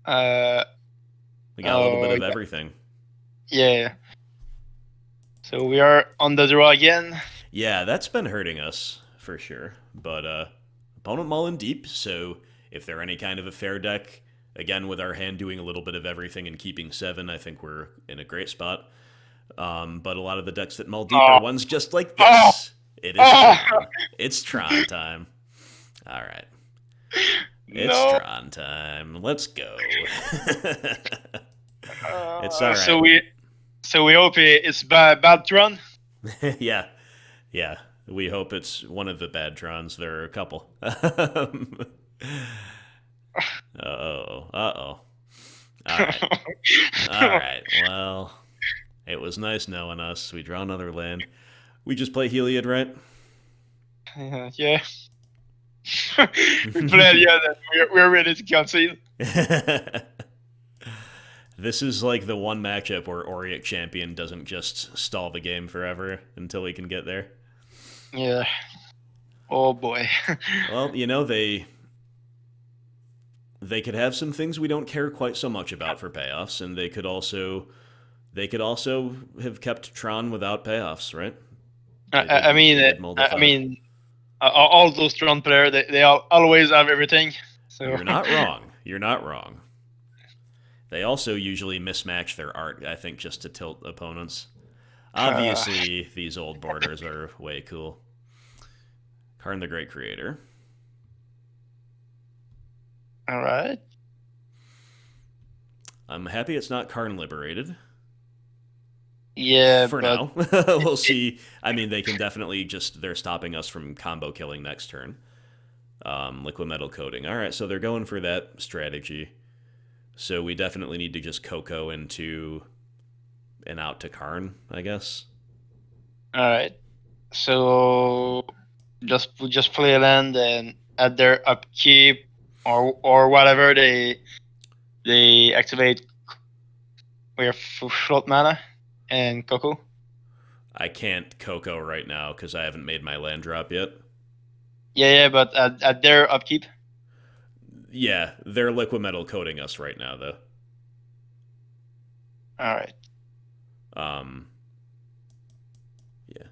We got a little bit of everything. Yeah. So we are on the draw again. Yeah, that's been hurting us for sure. But opponent mulling deep, so if they're any kind of a fair deck, again with our hand doing a little bit of everything and keeping 7, I think we're in a great spot. But a lot of the decks that mull deep are ones just like this. It is Tron. It's Tron time. All right. It's Tron time. Let's go. It's all right. So we hope it's bad Tron. Yeah. We hope it's one of the bad Trons. There are a couple. Uh-oh. Uh-oh. All right. All right. Well, it was nice knowing us. We draw another land. We just play Heliod, right? Yeah. We play Heliod and we're ready to concede. This is like the one matchup where Auriok Champion doesn't just stall the game forever until we can get there. Yeah. Oh boy. Well, they could have some things we don't care quite so much about for payoffs, and they could also have kept Tron without payoffs, right? I mean, all those Tron players, they always have everything. So. You're not wrong. You're not wrong. They also usually mismatch their art, I think, just to tilt opponents. Obviously, these old borders are way cool. Karn the Great Creator. All right. I'm happy it's not Karn Liberated. Yeah, for now. We'll see. I mean, they can definitely they're stopping us from combo killing next turn. Liquid Metal Coating. All right, so they're going for that strategy. So we definitely need to just Coco into and out to Karn, I guess. All right. So just play a land and at their upkeep or whatever they activate with float mana and Coco. I can't Coco right now because I haven't made my land drop yet. Yeah, but at their upkeep. Yeah, they're liquid metal coating us right now, though. All right. Yeah.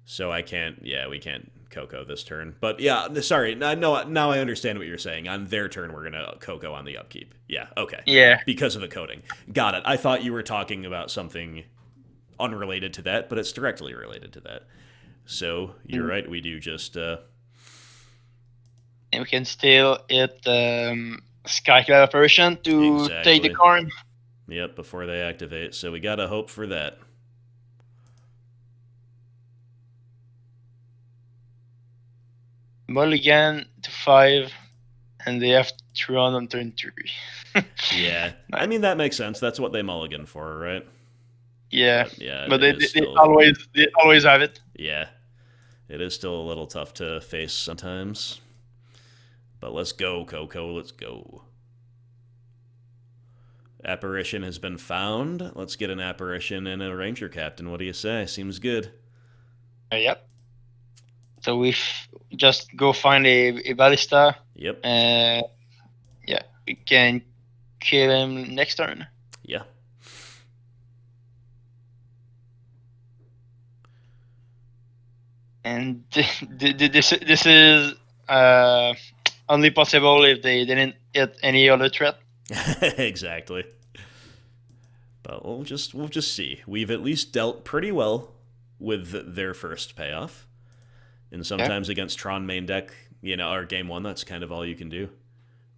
So I can't. Yeah, we can't Coco this turn. But yeah, sorry. No, now I understand what you're saying. On their turn, we're gonna Coco on the upkeep. Yeah. Okay. Yeah. Because of the coating. Got it. I thought you were talking about something unrelated to that, but it's directly related to that. So you're right. We do just. And we can still hit Skyclave Apparition to take the Karn. Yep, before they activate. So we gotta hope for that. Mulligan to 5, and they have Tron on turn 3. Yeah, I mean that makes sense. That's what they mulligan for, right? Yeah, but they still, always have it. Yeah, it is still a little tough to face sometimes. But let's go, Coco. Let's go. Apparition has been found. Let's get an Apparition and a Ranger-Captain. What do you say? Seems good. Yep. So we just go find a Ballista. Yep. And yeah, we can kill him next turn. Yeah. And this is only possible if they didn't hit any other threat. Exactly. But we'll just see. We've at least dealt pretty well with their first payoff. And sometimes against Tron main deck, or game 1, that's kind of all you can do.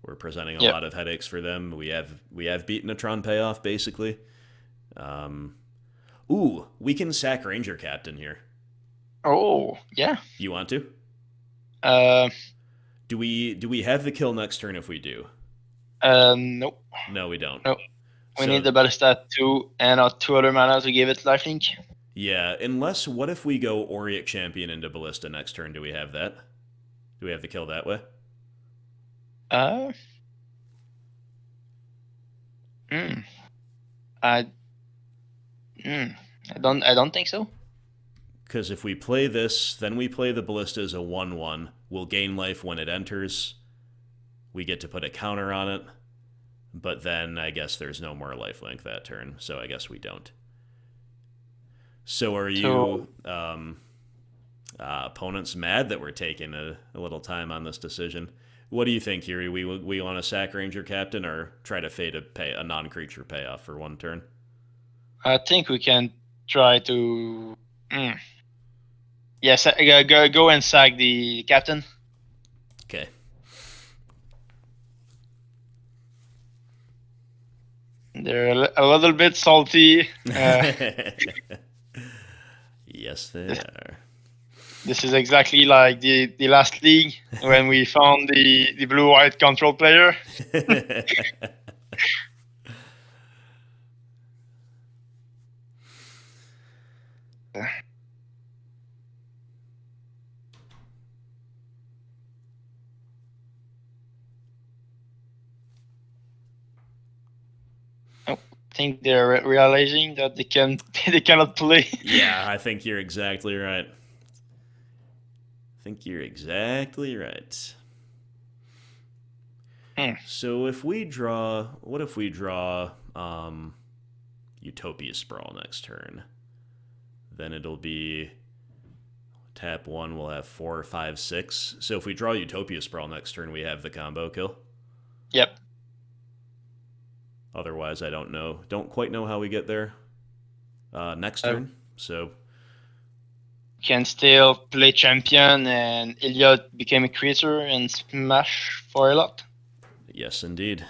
We're presenting a lot of headaches for them. We have beaten a Tron payoff, basically. Ooh, we can sack Ranger-Captain here. Oh, yeah. You want to? Do we have the kill next turn if we do? Nope. No, we don't. Nope. We need the Ballista 2 and our 2 other mana to give it lifelink. Yeah, unless, what if we go Auriok Champion into Ballista next turn? Do we have that? Do we have the kill that way? I don't think so. Because if we play this, then we play the Ballista as a 1/1. We'll gain life when it enters. We get to put a counter on it. But then I guess there's no more lifelink that turn, so I guess we don't. So are you opponents mad that we're taking a little time on this decision? What do you think, Yuri? We want to sack Ranger-Captain or try to fade a non-creature payoff for 1 turn? I think we can try to... Yes, go and sack the captain. Okay. They're a little bit salty. Yes, they are. This is exactly like the last league when we found the blue-white control player. I think they're realizing that they cannot play. Yeah, I think you're exactly right. So if we draw, what if we draw Utopia Sprawl next turn? Then it'll be tap 1, we'll have 4, 5, 6. So if we draw Utopia Sprawl next turn, we have the combo kill? Yep. Otherwise, I don't know. Don't quite know how we get there next turn. So can still play champion and Heliod became a creature and smash for a lot. Yes, indeed.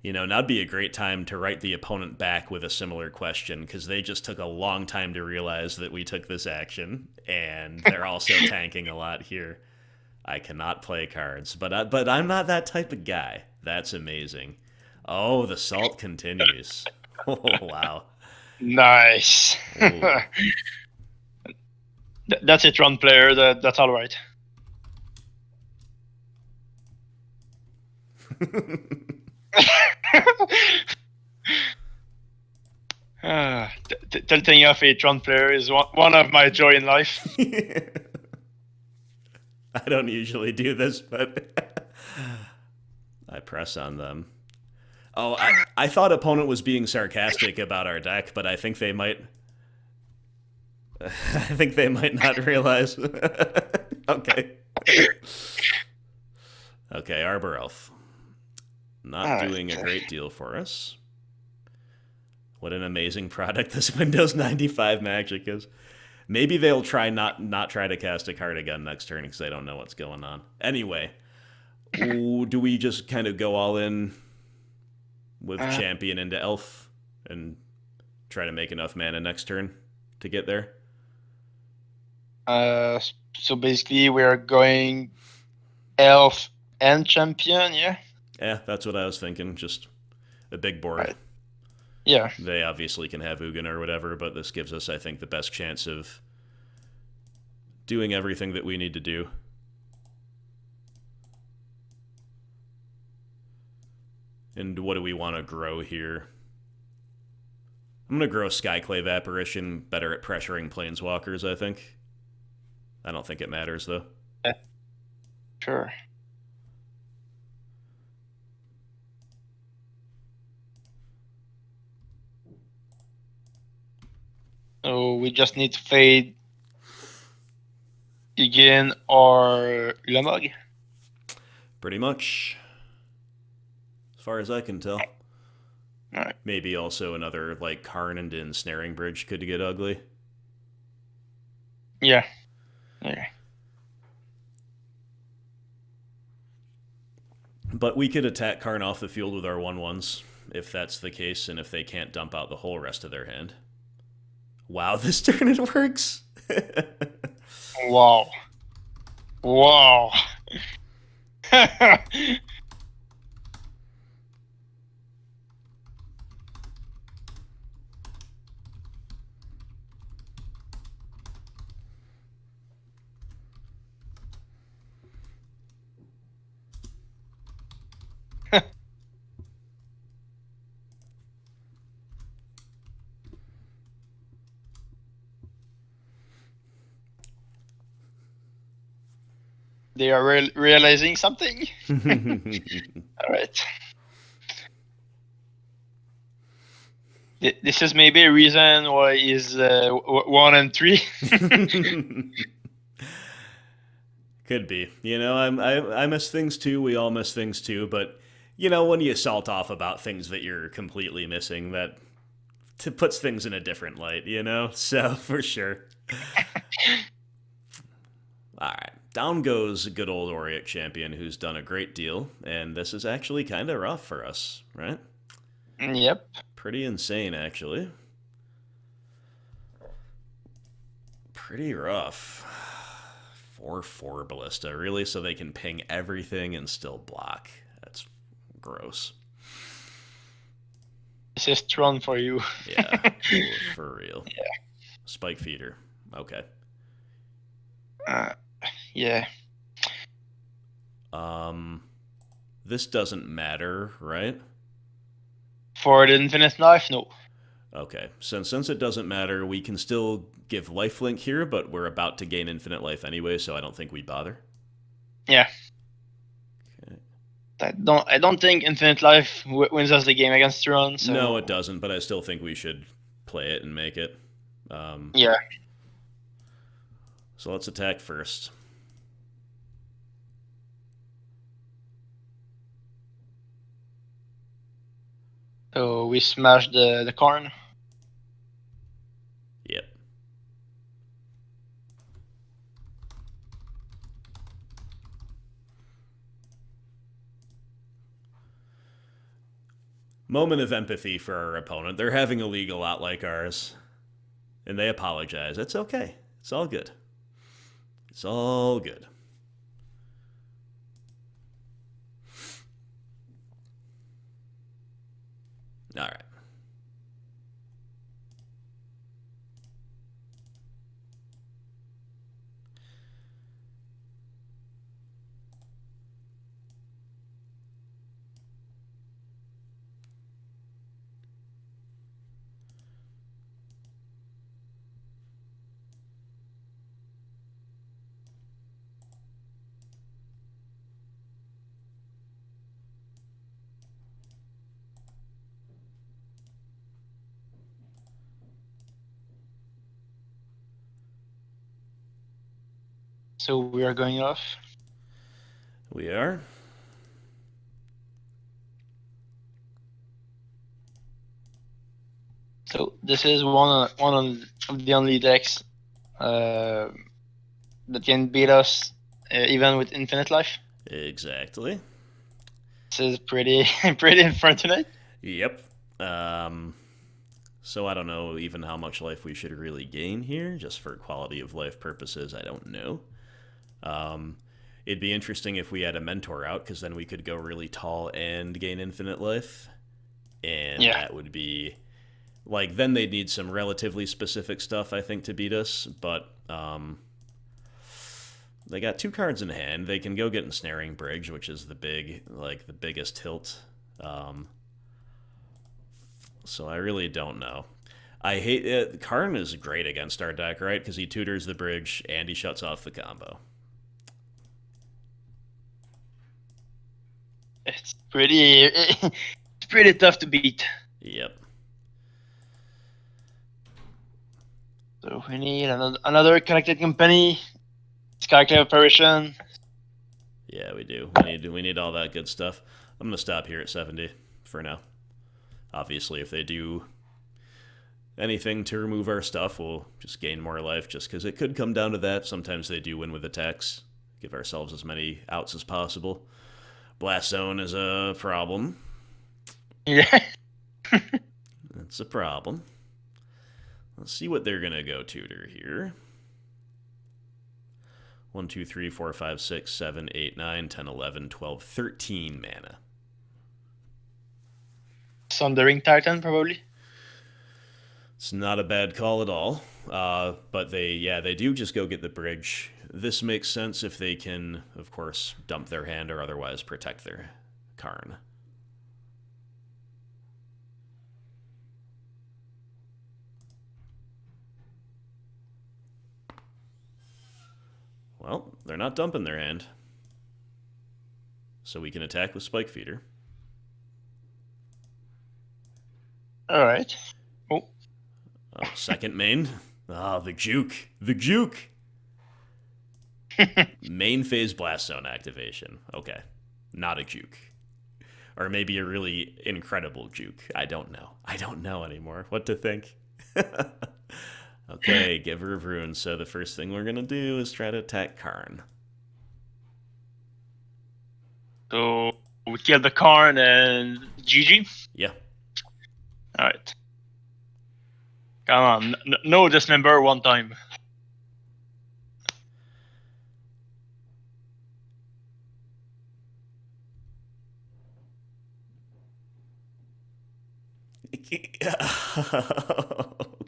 You know, now'd be a great time to write the opponent back with a similar question, because they just took a long time to realize that we took this action, and they're also tanking a lot here. I cannot play cards, but I'm not that type of guy. That's amazing. Oh, the salt continues. Oh, wow. Nice. That's a Tron player. That's all right. Tilting off a Tron player is one of my joy in life. I don't usually do this, but I press on them. Oh, I thought opponent was being sarcastic about our deck, but I think they might. I think they might not realize. Okay. Okay, Arbor Elf. Not doing a great deal for us. What an amazing product this Windows 95 Magic is. Maybe they'll try not try to cast a card again next turn because they don't know what's going on. Anyway, do we just kind of go all in with Champion into Elf and try to make enough mana next turn to get there? So basically we're going Elf and Champion, yeah? Yeah, that's what I was thinking. Just a big board. Right. Yeah. They obviously can have Ugin or whatever, but this gives us, I think, the best chance of doing everything that we need to do. And what do we want to grow here? I'm going to grow Skyclave Apparition, better at pressuring Planeswalkers, I think. I don't think it matters, though. Yeah. Sure. So we just need to fade Ugin or Ulamog? Pretty much. As far as I can tell. Alright. Maybe also another, like, Karn and Ensnaring Bridge could get ugly. Yeah. Okay. But we could attack Karn off the field with our 1/1s, if that's the case, and if they can't dump out the whole rest of their hand. Wow, this turn it works! Wow. Wow. They are realizing something. All right. This is maybe a reason why he's 1 and 3. Could be. You know, I miss things too. We all miss things too. But you know, when you salt off about things that you're completely missing, that puts things in a different light. You know, so for sure. All right. Down goes good old Auriok Champion, who's done a great deal, and this is actually kind of rough for us, right? Yep. Pretty insane, actually. pretty rough. 4/4 Ballista, really? So they can ping everything and still block. That's gross. This is Tron for you. Yeah, for real. Yeah. Spike feeder. Okay. Yeah. This doesn't matter, right? For the infinite life, no. Okay, since it doesn't matter, we can still give lifelink here, but we're about to gain infinite life anyway, so I don't think we bother. Yeah. Okay. I don't think infinite life wins us the game against Tron. So. No, it doesn't, but I still think we should play it and make it. Yeah. So let's attack first. So we smash the Karn. Yep. Moment of empathy for our opponent. They're having a league a lot like ours. And they apologize. It's okay. It's all good. It's all good. All right. So we are going off. We are. So this is one of the only decks that can beat us even with infinite life. Exactly. This is pretty unfortunate. Yep. So I don't know even how much life we should really gain here, just for quality of life purposes. I don't know. It'd be interesting if we had a mentor out, because then we could go really tall and gain infinite life. And that would be... Like, then they'd need some relatively specific stuff, I think, to beat us. But, they got 2 cards in hand. They can go get Ensnaring Bridge, which is the biggest tilt. So I really don't know. I hate it. Karn is great against our deck, right? Because he tutors the bridge and he shuts off the combo. It's pretty tough to beat. Yep. So we need another connected company, Skyclave Apparition. Yeah, we do. We need all that good stuff. I'm gonna stop here at 70 for now. Obviously, if they do anything to remove our stuff, we'll just gain more life, just because it could come down to that. Sometimes they do win with attacks. Give ourselves as many outs as possible. Blast Zone is a problem. Yeah. That's a problem. Let's see what they're going to go tutor here. 1, 2, 3, 4, 5, 6, 7, 8, 9, 10, 11, 12, 13 mana. Sundering Titan, probably. It's not a bad call at all. But they do just go get the bridge. This makes sense if they can, of course, dump their hand or otherwise protect their Karn. Well, they're not dumping their hand. So we can attack with Spike Feeder. Alright. Oh, second main. The juke. The juke! Main phase Blast Zone activation. Okay. Not a juke. Or maybe a really incredible juke. I don't know. I don't know anymore what to think. Okay, Giver of Runes. So the first thing we're going to do is try to attack Karn. so we kill the Karn and GG? Yeah. Alright. Come on, no dismember one time.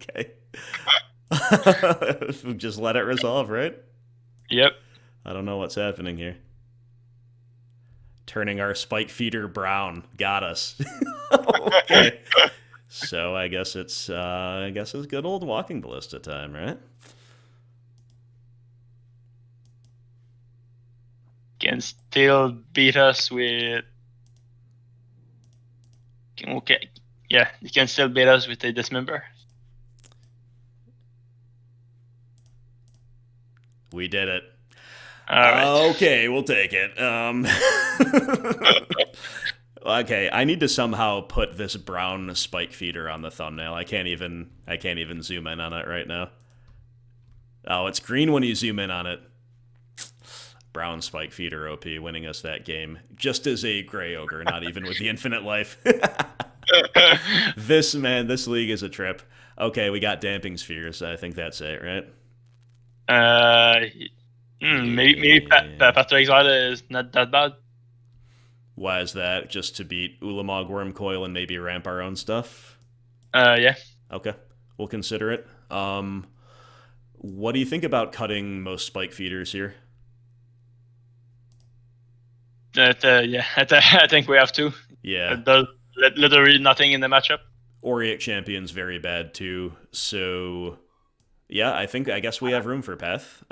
Okay. Just let it resolve, right? Yep. I don't know what's happening here. Turning our spike feeder brown. Got us. Okay. So I guess it's good old Walking Ballista time, right? Can still beat us with. Okay. Yeah, you can still beat us with a dismember. We did it. All right. Okay, we'll take it. Okay, I need to somehow put this brown spike feeder on the thumbnail. I can't even zoom in on it right now. Oh, it's green when you zoom in on it. Brown spike feeder OP winning us that game. Just as a gray ogre, not even with the infinite life. This league is a trip. Okay, we got damping spheres. I think that's it, right? Maybe Path to Exile is not that bad. Why is that? Just to beat Ulamog, Wormcoil, and maybe ramp our own stuff? Yeah. Okay, we'll consider it. What do you think about cutting most spike feeders here? Yeah, I think we have to. Yeah. It does literally nothing in the matchup. Auriok Champion's very bad too, so yeah, I guess we have room for Path.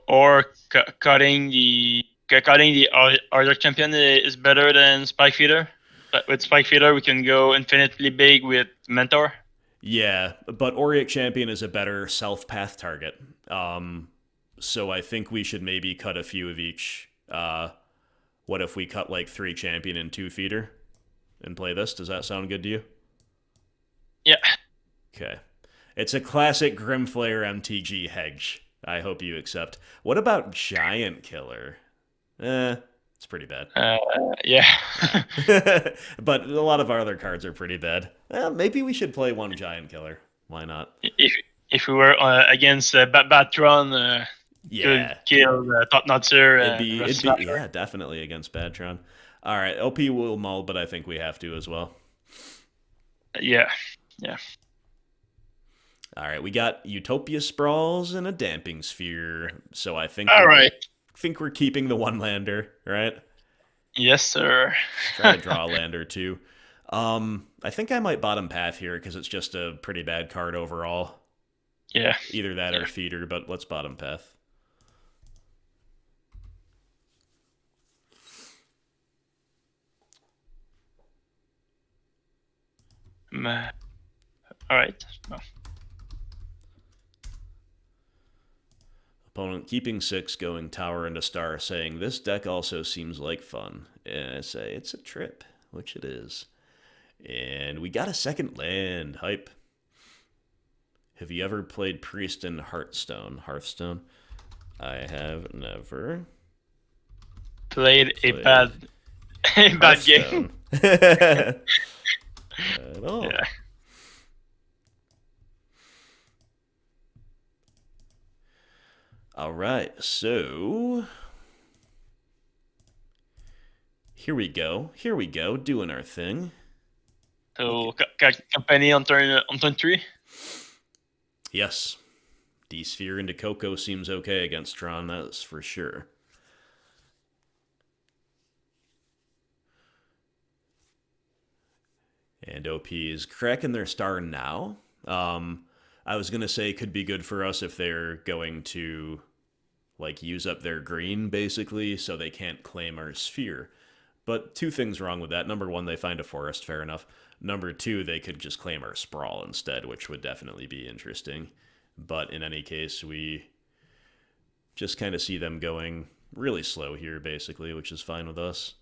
Or cutting the Auriok Champion is better than Spike Feeder. But with Spike Feeder, we can go infinitely big with Mentor. Yeah, but Auriok Champion is a better self-path target. So I think we should maybe cut a few of each. What if we cut like 3 Champion and 2 Feeder and play this? Does that sound good to you? Yeah. Okay. It's a classic Grimflayer MTG hedge. I hope you accept. What about Giant Killer? It's pretty bad. Yeah. But a lot of our other cards are pretty bad. Maybe we should play one Giant Killer. Why not? If we were against Bad Tron, yeah, could kill Top Notzer. It'd be yeah, definitely against Bad Tron. All right, LP will mull, but I think we have to as well. Yeah. All right, we got Utopia Sprawls and a Damping Sphere, so I think think we're keeping the one lander, right? Yes, sir. Try to draw a lander too. I think I might bottom path here because it's just a pretty bad card overall. Yeah. Either that or feeder, but let's bottom path. All right. No. Opponent keeping 6, going tower into star, saying this deck also seems like fun. And I say it's a trip, which it is. And we got a second land. Hype. Have you ever played Priest in Hearthstone? I have never played a bad game. At all. Yeah. All right, so here we go, doing our thing. So company on turn 3. Yes, D-Sphere into Coco seems okay against Tron, that's for sure. And OP is cracking their star now. I was going to say it could be good for us if they're going to like use up their green, basically, so they can't claim our sphere. But 2 things wrong with that. Number 1, they find a forest, fair enough. Number 2, they could just claim our sprawl instead, which would definitely be interesting. But in any case, we just kind of see them going really slow here, basically, which is fine with us.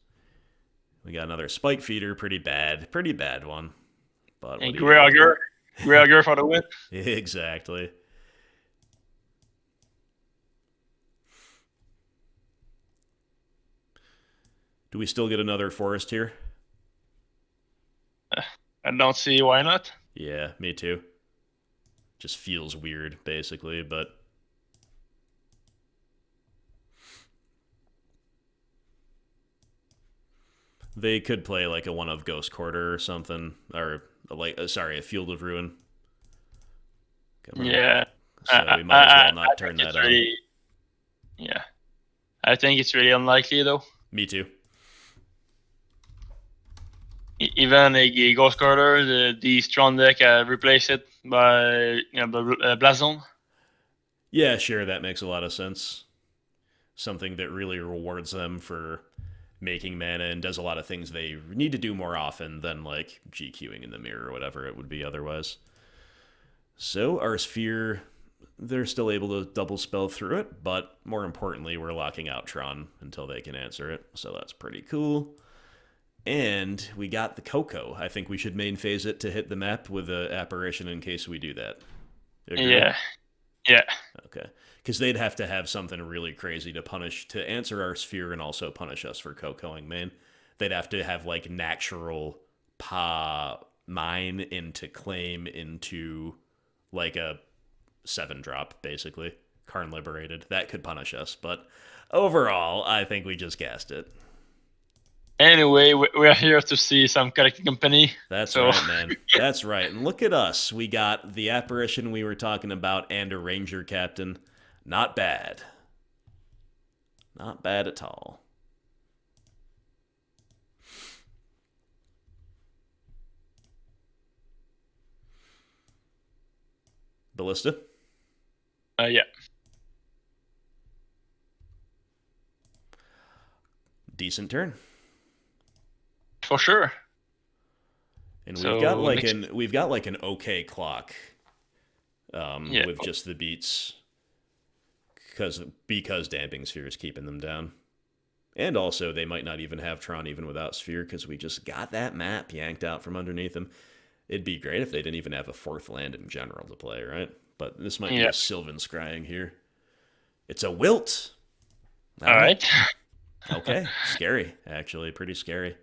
We got another spike feeder, pretty bad one. But Gregor for the win. Exactly. Do we still get another forest here? I don't see why not. Yeah, me too. Just feels weird, basically, but They could play like a one of Ghost Quarter or something, or a Field of Ruin. Come on. Yeah. So we might as well not I turn think it's that on. really, yeah. I think it's really unlikely though. Me too. Even a Ghost Quarter, the Tron deck replace it by Blazon. Yeah, sure, that makes a lot of sense. Something that really rewards them for making mana and does a lot of things they need to do more often than like GQing in the mirror or whatever it would be otherwise. So our Sphere, they're still able to double spell through it, but more importantly, we're locking out Tron until they can answer it, so that's pretty cool. And we got the Coco. I think we should main phase it to hit the map with an Apparition in case we do that. Agree? Yeah. Okay. Because they'd have to have something really crazy to answer our Sphere and also punish us for Cocoing main. They'd have to have like natural mine into claim into like a 7-drop, basically. Karn Liberated. That could punish us, but overall, I think we just cast it. Anyway, we're here to see some collecting company. That's right, man. That's right. And look at us. We got the Apparition we were talking about and a Ranger-Captain. Not bad. Not bad at all. Ballista? Yeah. Decent turn. For sure. And we've got like an okay clock. With just the beats. Because Damping Sphere is keeping them down. And also, they might not even have Tron even without Sphere, because we just got that map yanked out from underneath them. It'd be great if they didn't even have a 4th land in general to play, right? But this might be a Sylvan Scrying here. It's a Wilt! All right. Okay, scary, actually. Pretty scary.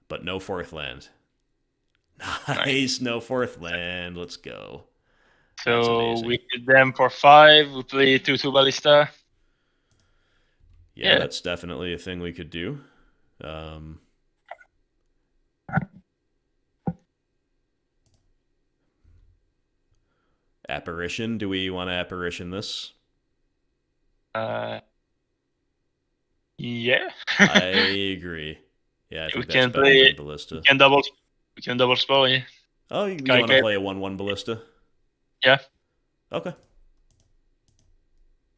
But no 4th land. Nice, no 4th land. Let's go. So we did them for 5. We play 2/2 Ballista. Yeah, that's definitely a thing we could do. Apparition. Do we want to Apparition this? Yeah. I agree. Yeah, I think we can play Ballista. We can double spell, yeah. Oh, you want to play a 1/1 Ballista? Yeah. Okay.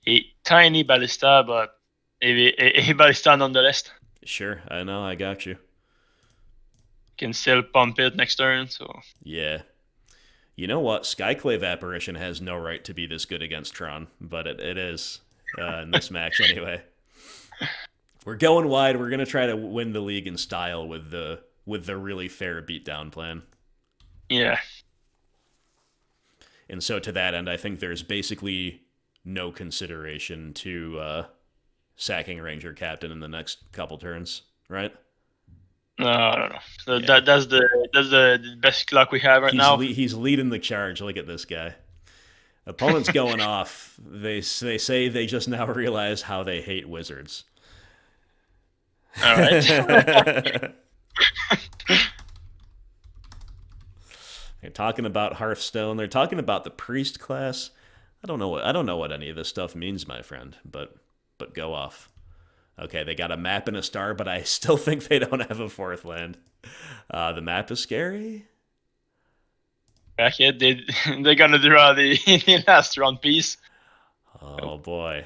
A tiny Ballista, but a Ballista nonetheless. Sure, I know, I got you. Can still pump it next turn, so... Yeah. You know what? Skyclave Apparition has no right to be this good against Tron, but it is in this match anyway. We're going wide. We're going to try to win the league in style with the really fair beatdown plan. Yeah. And so to that end, I think there's basically no consideration to sacking Ranger-Captain in the next couple turns, right? No. So that's the best luck we have now. He's leading the charge. Look at this guy. Opponent's going off. They say they just now realize how they hate wizards. All right. They're talking about Hearthstone. They're talking about the priest class. I don't know what any of this stuff means, my friend. But go off. Okay, they got a map and a star, but I still think they don't have a 4th land. The map is scary. Yeah, they're gonna draw the last round piece. Oh boy.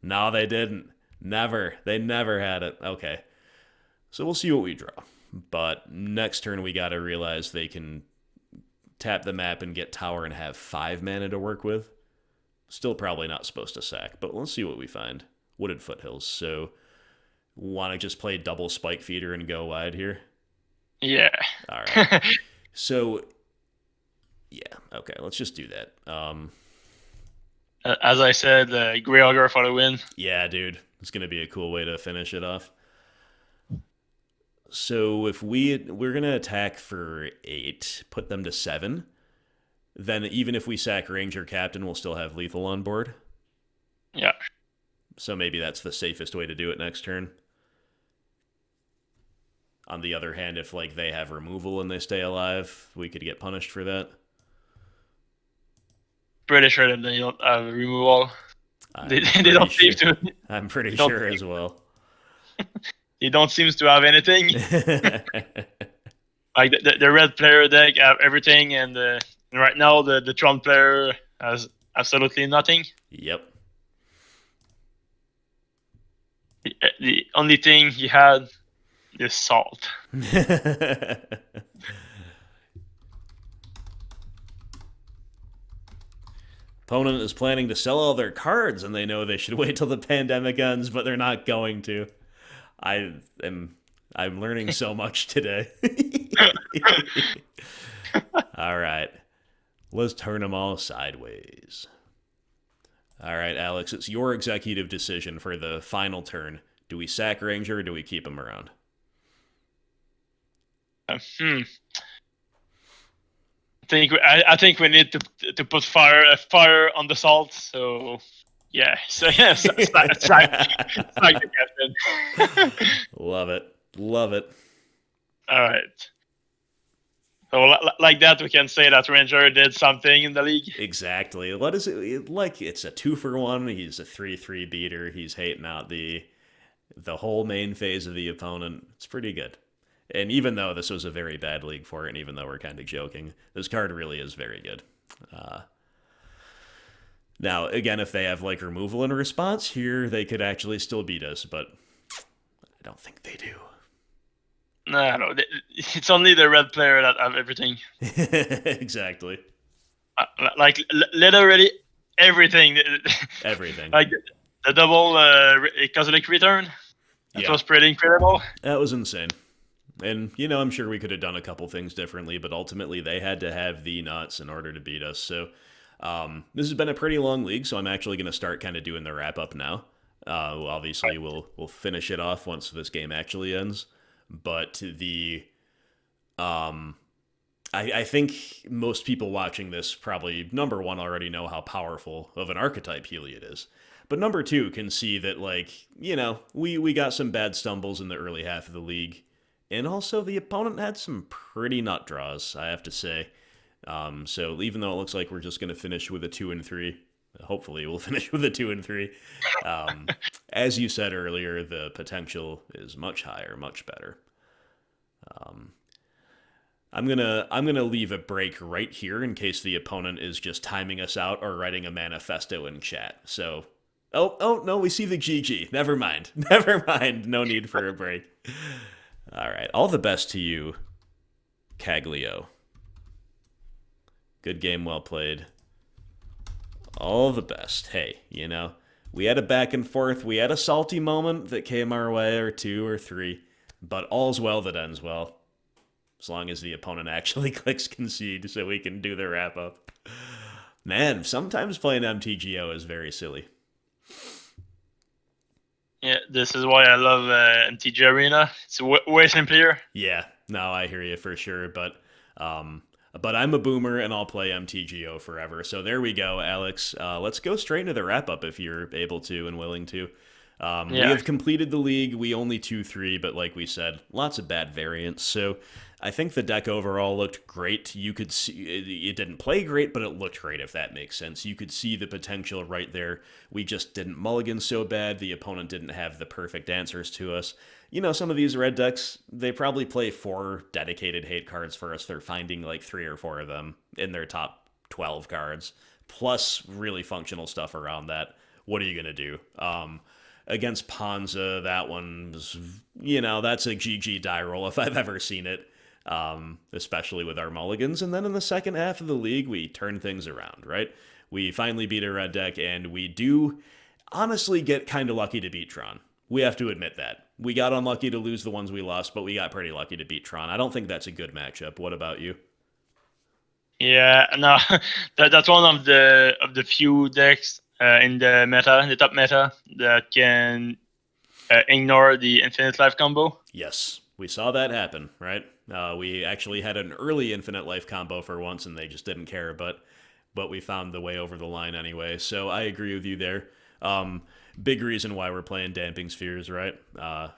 No, they didn't. Never. They never had it. Okay. So we'll see what we draw. But next turn we gotta realize they can tap the map and get tower and have 5 mana to work with. Still probably not supposed to sack, but let's see what we find. Wooded Foothills. So want to just play double Spike Feeder and go wide here? Yeah. All right. So yeah, okay, let's just do that. As I said, Grey Ogre for the win. Yeah, dude. It's going to be a cool way to finish it off. So if we're going to attack for 8, put them to 7, then even if we sack Ranger-Captain, we'll still have lethal on board. Yeah. So maybe that's the safest way to do it next turn. On the other hand, if like they have removal and they stay alive, we could get punished for that. Pretty sure that they don't have removal. They don't seem to. I'm pretty sure as well. They don't seem to have anything. Like the red player deck have everything, and right now the Tron player has absolutely nothing. Yep. The only thing he had is salt. Opponent is planning to sell all their cards, and they know they should wait till the pandemic ends, but they're not going to. I'm learning so much today. All right. Let's turn them all sideways. All right, Alex, it's your executive decision for the final turn. Do we sack Ranger or do we keep him around? I think we need to put fire on the salt. So yeah, sack the captain. Love it. All right. So like that, we can say that Ranger did something in the league. Exactly. What is it like? It's a 2-for-1. He's a 3/3 beater. He's hating out the whole main phase of the opponent. It's pretty good. And even though this was a very bad league for it, and even though we're kind of joking, this card really is very good. Now, again, if they have like removal in response here, they could actually still beat us, but I don't think they do. No, it's only the red player that have everything. Exactly. Like literally everything. Everything. Like the double cosmic return. That was pretty incredible. That was insane. And, I'm sure we could have done a couple things differently, but ultimately they had to have the nuts in order to beat us. So this has been a pretty long league, so I'm actually going to start kind of doing the wrap-up now. Obviously, we'll finish it off once this game actually ends. But I think most people watching this probably, number one, already know how powerful of an archetype Heliod is. But number two can see that, like, we got some bad stumbles in the early half of the league. And also, the opponent had some pretty nut draws, I have to say. So even though it looks like we're just going to finish with a 2-3, hopefully we'll finish with a 2-3. As you said earlier, the potential is much higher, much better. I'm gonna leave a break right here in case the opponent is just timing us out or writing a manifesto in chat. So, oh no, we see the GG. Never mind. No need for a break. All right. All the best to you, Caglio. Good game, well played. All the best. Hey, we had a back and forth. We had a salty moment that came our way, or 2 or 3. But all's well that ends well. As long as the opponent actually clicks concede so we can do the wrap-up. Man, sometimes playing MTGO is very silly. Yeah, this is why I love MTG Arena. It's way simpler. Yeah, no, I hear you for sure. But I'm a boomer and I'll play MTGO forever. So there we go, Alex. Let's go straight into the wrap-up if you're able to and willing to. We have completed the league. We only 2-3, but like we said, lots of bad variants. So I think the deck overall looked great. You could see it didn't play great, but it looked great, if that makes sense. You could see the potential right there. We just didn't mulligan so bad. The opponent didn't have the perfect answers to us. Some of these red decks, they probably play 4 dedicated hate cards for us. They're finding like 3 or 4 of them in their top 12 cards, plus really functional stuff around that. What are you going to do? Against Ponza, that one was, that's a GG die roll if I've ever seen it, especially with our mulligans. And then in the second half of the league, we turn things around, right? We finally beat a red deck, and we do honestly get kind of lucky to beat Tron. We have to admit that. We got unlucky to lose the ones we lost, but we got pretty lucky to beat Tron. I don't think that's a good matchup. What about you? Yeah, no, that's one of the few decks in the top meta, that can ignore the infinite life combo. Yes, we saw that happen, right? We actually had an early infinite life combo for once, and they just didn't care, but we found the way over the line anyway. So I agree with you there. Big reason why we're playing Damping Spheres, right?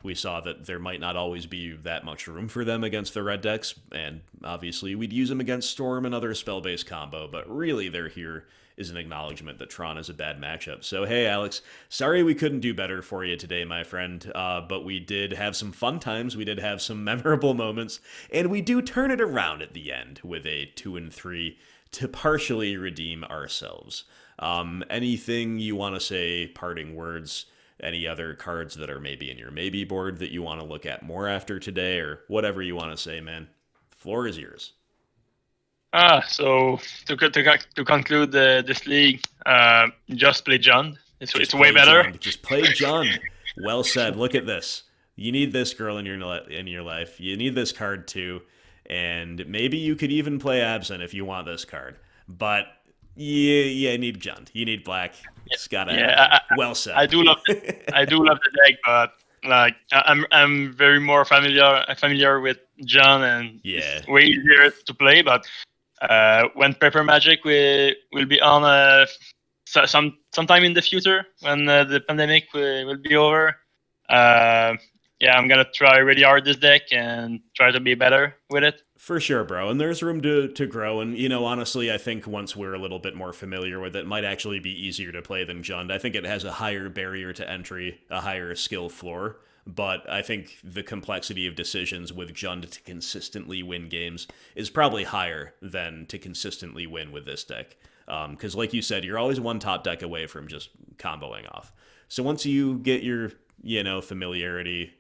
We saw that there might not always be that much room for them against the red decks, and obviously we'd use them against Storm and other spell-based combo, but really they're here is an acknowledgement that Tron is a bad matchup. So hey, Alex, sorry we couldn't do better for you today, my friend, but we did have some fun times, we did have some memorable moments, and we do turn it around at the end with a 2 and 3 to partially redeem ourselves. Anything you want to say, parting words, any other cards that are maybe in your maybe board that you want to look at more after today, or whatever you want to say, man? The floor is yours. So to conclude this league, just play John. It's way better. John. Just play John. Well said. Look at this. You need this girl in your life. You need this card too, and maybe you could even play Absent if you want this card. But you need John. You need black. It's gotta. Well said. I do love the deck, but like I'm very more familiar with John, and it's way easier to play. But when Paper Magic will be on sometime in the future, when the pandemic will be over, I'm gonna try really hard this deck and try to be better with it. For sure, bro. And there's room to grow. And, honestly, I think once we're a little bit more familiar with it might actually be easier to play than Jund. I think it has a higher barrier to entry, a higher skill floor. But I think the complexity of decisions with Jund to consistently win games is probably higher than to consistently win with this deck. Because like you said, you're always one top deck away from just comboing off. So once you get your, familiarity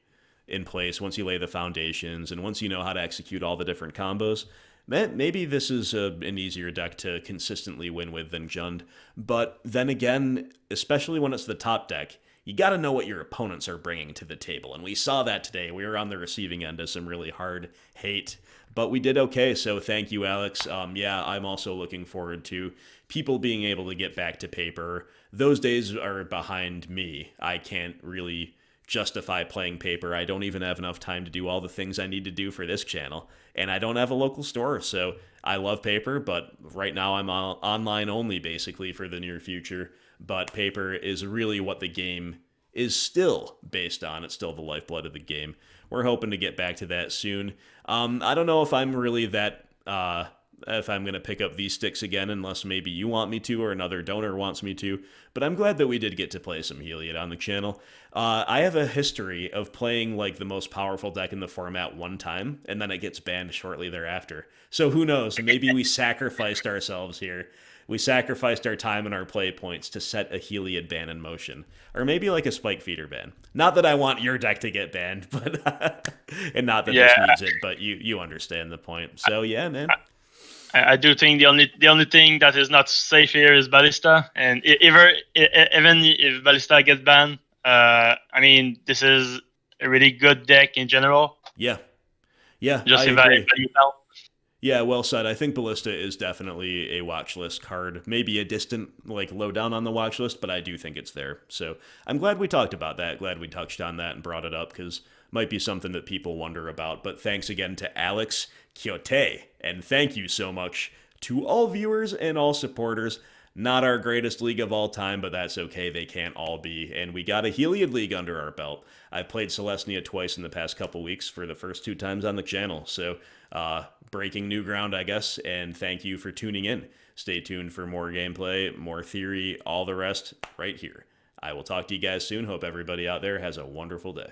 in place, once you lay the foundations, and once you know how to execute all the different combos, maybe this is an easier deck to consistently win with than Jund. But then again, especially when it's the top deck, you got to know what your opponents are bringing to the table. And we saw that today. We were on the receiving end of some really hard hate, but we did okay. So thank you, Alex. I'm also looking forward to people being able to get back to paper. Those days are behind me. I can't really justify playing paper. I don't even have enough time to do all the things I need to do for this channel, and I don't have a local store, so I love paper, but right now I'm online only basically for the near future. But paper is really what the game is still based on. It's still the lifeblood of the game. We're hoping to get back to that soon. I don't know if I'm really that if I'm going to pick up these sticks again, unless maybe you want me to or another donor wants me to. But I'm glad that we did get to play some Heliod on the channel. I have a history of playing like the most powerful deck in the format one time, and then it gets banned shortly thereafter. So who knows? Maybe we sacrificed ourselves here. We sacrificed our time and our play points to set a Heliod ban in motion. Or maybe like a Spike Feeder ban. Not that I want your deck to get banned, but and not that this needs it, but you understand the point. So yeah, man. I do think the only thing that is not safe here is Ballista, and even if Ballista gets banned, this is a really good deck in general. Yeah, just I agree. Yeah, well said. I think Ballista is definitely a watch list card. Maybe a distant, like, low down on the watch list, but I do think it's there. So I'm glad we talked about that. Glad we touched on that and brought it up, because might be something that people wonder about. But thanks again to Alex Kyote. And thank you so much to all viewers and all supporters. Not our greatest league of all time, but that's okay. They can't all be. And we got a Heliod league under our belt. I've played Celestia twice in the past couple weeks for the first 2 times on the channel. So, breaking new ground, I guess. And thank you for tuning in. Stay tuned for more gameplay, more theory, all the rest right here. I will talk to you guys soon. Hope everybody out there has a wonderful day.